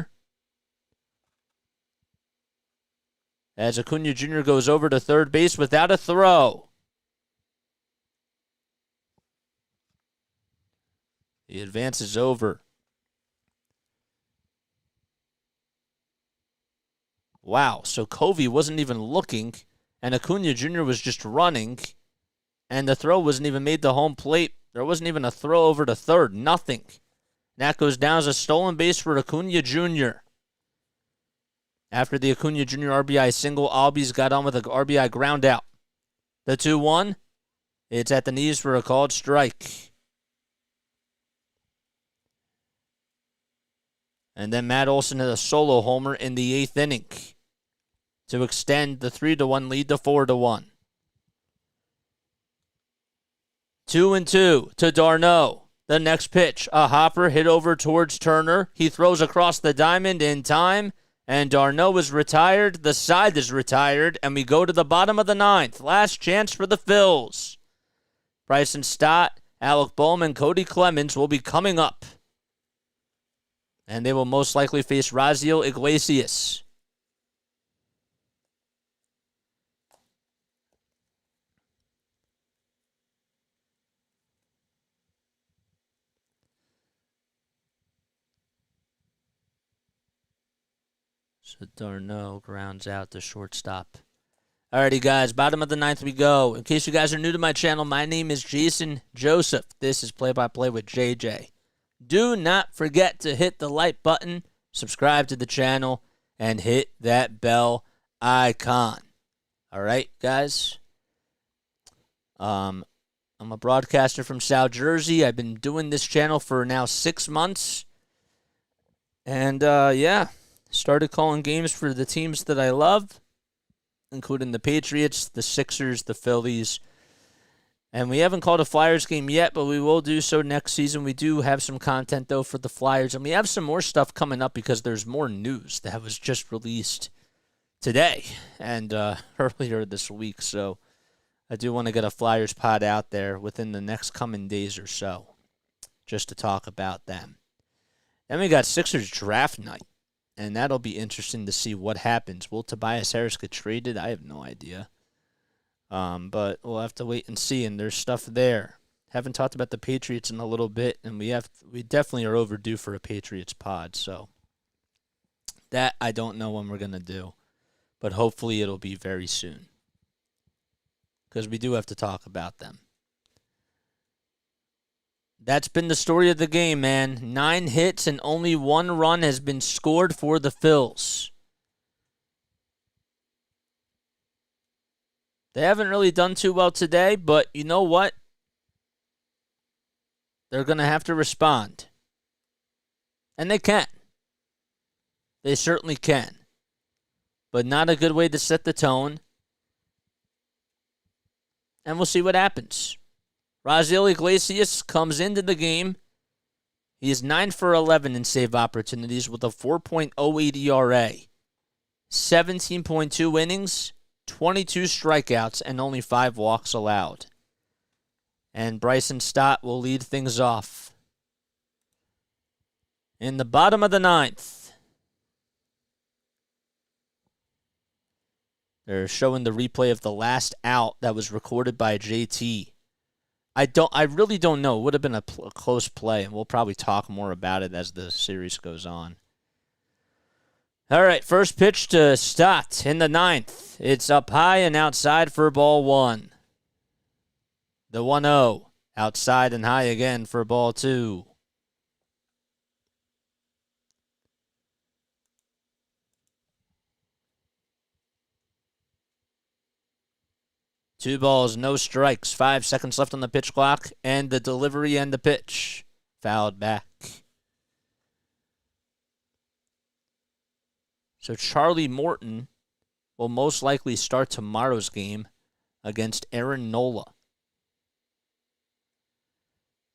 As Acuna Jr. goes over to third base without a throw. He advances over. Wow, so Covey wasn't even looking, and Acuna Jr. was just running, and the throw wasn't even made to home plate. There wasn't even a throw over to third, nothing. That goes down as a stolen base for Acuna Jr. After the Acuna Jr. RBI single, Albies got on with an RBI ground out. The 2-1, it's at the knees for a called strike. And then Matt Olson hit a solo homer in the 8th inning to extend the 3-1 lead to 4-1. 2-2 to d'Arnaud. The next pitch, a hopper hit over towards Turner. He throws across the diamond in time, and d'Arnaud is retired. The side is retired, and we go to the bottom of the 9th. Last chance for the Phils. Bryson Stott, Alec Bowman, Cody Clemens will be coming up. And they will most likely face Raziel Iglesias. So d'Arnaud grounds out the shortstop. Alrighty, guys, bottom of the 9th we go. In case you guys are new to my channel, my name is Jason Joseph. This is Play-by-Play with JJ. Do not forget to hit the like button, subscribe to the channel, and hit that bell icon. All right, guys? I'm a broadcaster from South Jersey. I've been doing this channel for now 6 months. And, yeah, started calling games for the teams that I love, including the Patriots, the Sixers, the Phillies. And we haven't called a Flyers game yet, but we will do so next season. We do have some content, though, for the Flyers. And we have some more stuff coming up because there's more news that was just released today and earlier this week. So I do want to get a Flyers pod out there within the next coming days or so. just to talk about them. Then we got Sixers draft night, and that'll be interesting to see what happens. Will Tobias Harris get traded? I have no idea. But we'll have to wait and see, and there's stuff there. Haven't talked about the Patriots in a little bit, and we definitely are overdue for a Patriots pod, so that I don't know when we're going to do, but hopefully it'll be very soon, because we do have to talk about them. That's been the story of the game, man. 9 hits and only 1 run has been scored for the Phils. They haven't really done too well today, but you know what? They're going to have to respond. And they can. They certainly can. But not a good way to set the tone. And we'll see what happens. Raisel Iglesias comes into the game. He is 9 for 11 in save opportunities with a 4.08 ERA. 17.2 innings, 22 strikeouts, and only 5 walks allowed. And Bryson Stott will lead things off. In the bottom of the 9th, they're showing the replay of the last out that was recorded by JT. I really don't know. It would have been a close play, and we'll probably talk more about it as the series goes on. All right, first pitch to Stott in the 9th. It's up high and outside for ball 1. The 1-0, outside and high again for ball 2. Two balls, no strikes. 5 seconds left on the pitch clock, and the delivery and the pitch. Fouled back. So Charlie Morton will most likely start tomorrow's game against Aaron Nola.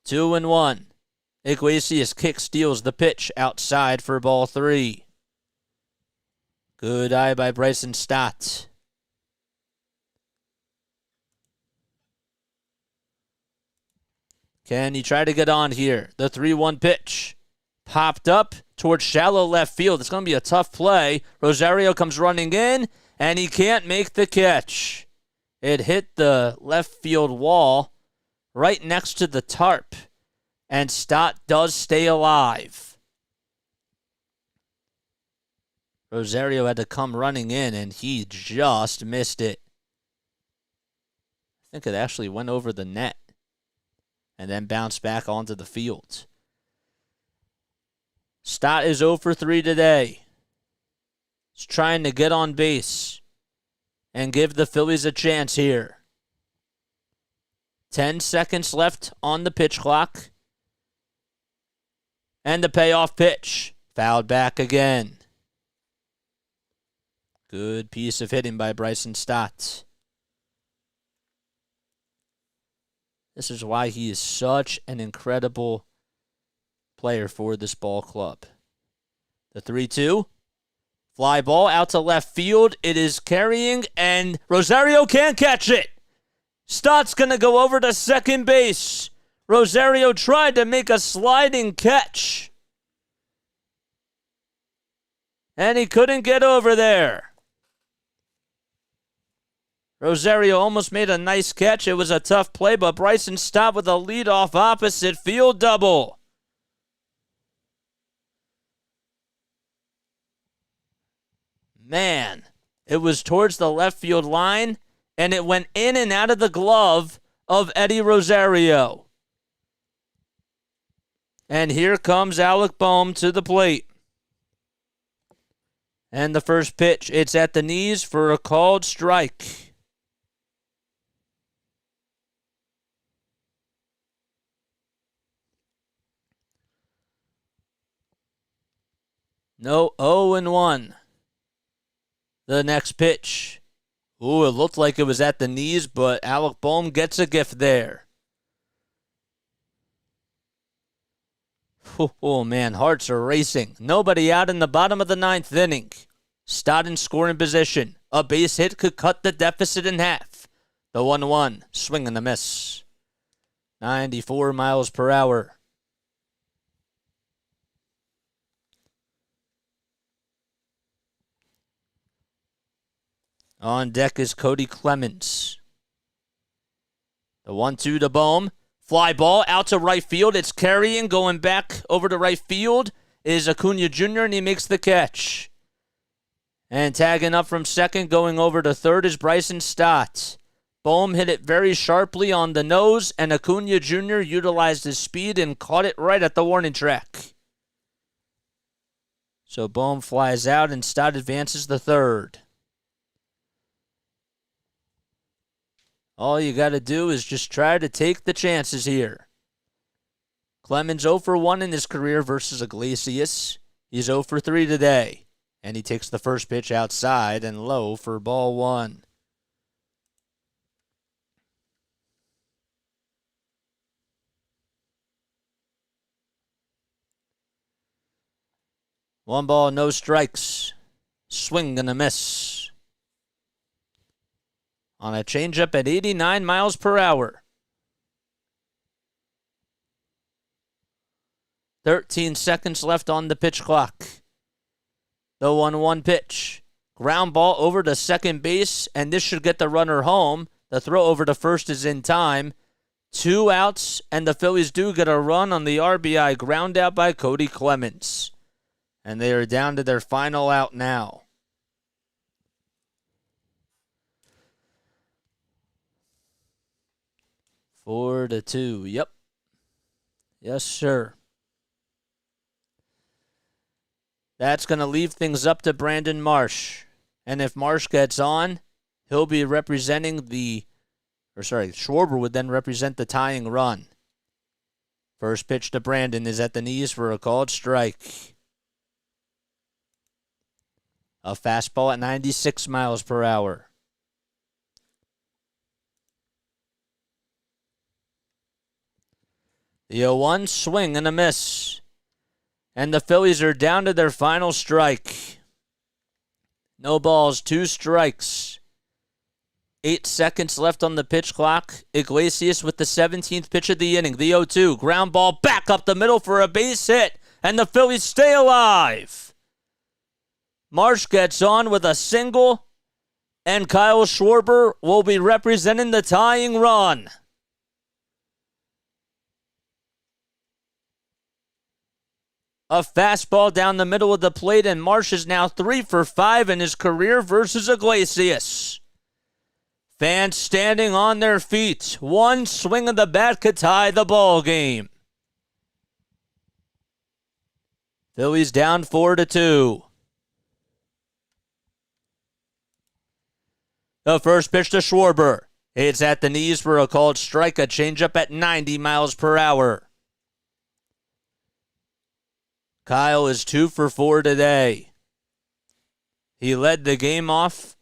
2-1. Iglesias kick steals the pitch outside for ball 3. Good eye by Bryson Stott. Can he try to get on here? The 3-1 pitch. Popped up towards shallow left field. It's going to be a tough play. Rosario comes running in, and he can't make the catch. It hit the left field wall right next to the tarp, and Stott does stay alive. Rosario had to come running in, and he just missed it. I think it actually went over the net and then bounced back onto the field. Stott is 0 for 3 today. He's trying to get on base and give the Phillies a chance here. 10 seconds left on the pitch clock. And the payoff pitch. Fouled back again. Good piece of hitting by Bryson Stott. This is why he is such an incredible player for this ball club. The 3-2. Fly ball out to left field. It is carrying, and Rosario can't catch it. Stott's going to go over to second base. Rosario tried to make a sliding catch, and he couldn't get over there. Rosario almost made a nice catch. It was a tough play, but Bryson Stott with a leadoff opposite field double. Man, it was towards the left field line, and it went in and out of the glove of Eddie Rosario. And here comes Alec Bohm to the plate. And the first pitch, it's at the knees for a called strike. No, 0-1. The next pitch. Ooh, it looked like it was at the knees, but Alec Bohm gets a gift there. Oh, man, hearts are racing. Nobody out in the bottom of the 9th inning. Stott in scoring position. A base hit could cut the deficit in half. The 1-1, swing and a miss. 94 miles per hour. On deck is Cody Clemens. The 1-2 to Bohm. Fly ball out to right field. It's carrying. Going back over to right field is Acuna Jr., and he makes the catch. And tagging up from second, going over to third, is Bryson Stott. Bohm hit it very sharply on the nose, and Acuna Jr. utilized his speed and caught it right at the warning track. So Bohm flies out, and Stott advances the third. All you got to do is just try to take the chances here. Clemens 0 for 1 in his career versus Iglesias. He's 0 for 3 today. And he takes the first pitch outside and low for ball 1. One ball, no strikes. Swing and a miss. On a changeup at 89 miles per hour. 13 seconds left on the pitch clock. The 1-1 pitch. Ground ball over to second base, and this should get the runner home. The throw over to first is in time. 2 outs, and the Phillies do get a run on the RBI ground out by Cody Clemens. And they are down to their final out now. Four to 2. Yep. Yes, sir. That's going to leave things up to Brandon Marsh. And if Marsh gets on, he'll be representing Schwarber would then represent the tying run. First pitch to Brandon is at the knees for a called strike. A fastball at 96 miles per hour. The 0-1 swing and a miss. And the Phillies are down to their final strike. No balls, 2 strikes. 8 seconds left on the pitch clock. Iglesias with the 17th pitch of the inning. The 0-2. Ground ball back up the middle for a base hit. And the Phillies stay alive. Marsh gets on with a single. And Kyle Schwarber will be representing the tying run. A fastball down the middle of the plate, and Marsh is now 3 for 5 in his career versus Iglesias. Fans standing on their feet. One swing of the bat could tie the ball game. Phillies down 4 to 2. The first pitch to Schwarber. It's at the knees for a called strike, a changeup at 90 miles per hour. Kyle is 2 for 4 today. He led the game off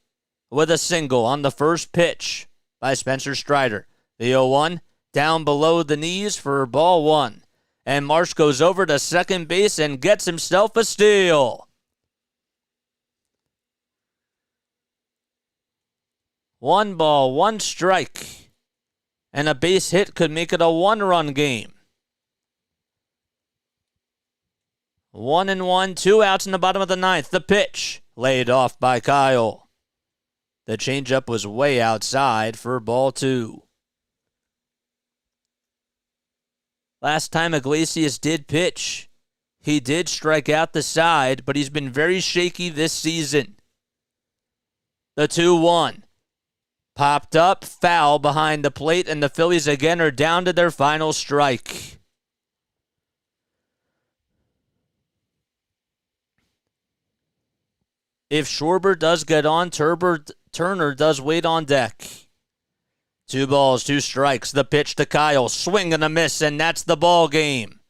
with a single on the first pitch by Spencer Strider. The 0-1 down below the knees for ball 1. And Marsh goes over to second base and gets himself a steal. 1 ball, 1 strike. And a base hit could make it a 1-run game. 1-1, 2 outs in the bottom of the 9th. The pitch laid off by Kyle. The changeup was way outside for ball 2. Last time Iglesias did pitch, he did strike out the side, but he's been very shaky this season. The 2-1 popped up, foul behind the plate, and the Phillies again are down to their final strike. If Schwarber does get on, Turner does wait on deck. 2 balls, 2 strikes. The pitch to Kyle. Swing and a miss, and that's the ball game.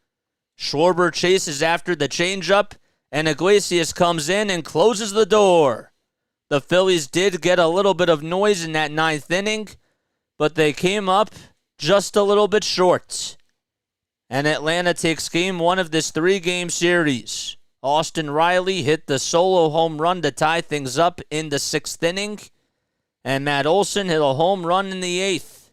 Schwarber chases after the changeup, and Iglesias comes in and closes the door. The Phillies did get a little bit of noise in that 9th inning, but they came up just a little bit short. And Atlanta takes game 1 of this 3-game series. Austin Riley hit the solo home run to tie things up in the 6th inning. And Matt Olson hit a home run in the 8th.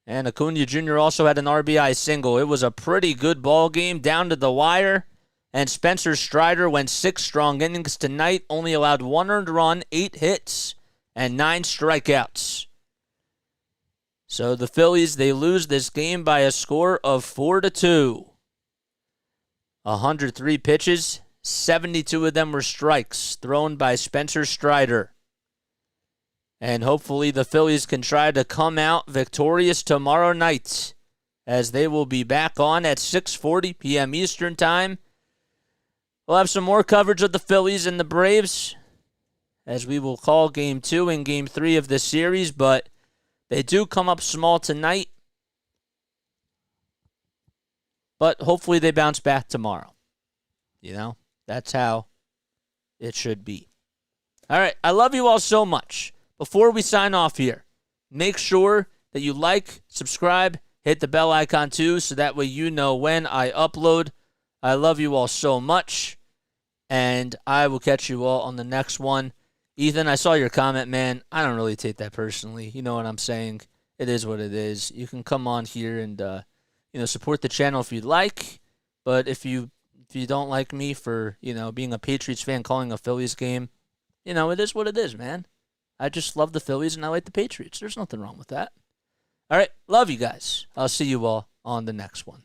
And Acuna Jr. also had an RBI single. It was a pretty good ball game down to the wire. And Spencer Strider went 6 strong innings tonight, only allowed 1 earned run, 8 hits, and 9 strikeouts. So the Phillies, they lose this game by a score of 4-2. 103 pitches, 72 of them were strikes thrown by Spencer Strider. And hopefully the Phillies can try to come out victorious tomorrow night, as they will be back on at 6:40 p.m. Eastern Time. We'll have some more coverage of the Phillies and the Braves, as we will call Game 2 and Game 3 of this series, but they do come up small tonight. But hopefully they bounce back tomorrow. You know, that's how it should be. All right, I love you all so much. Before we sign off here, make sure that you like, subscribe, hit the bell icon too, so that way you know when I upload. I love you all so much, and I will catch you all on the next one. Ethan, I saw your comment, man. I don't really take that personally. You know what I'm saying? It is what it is. You can come on here and support the channel if you'd like, but if you don't like me for being a Patriots fan calling a Phillies game, it is what it is, man. I just love the Phillies and I like the Patriots. There's nothing wrong with that. All right, love you guys. I'll see you all on the next one.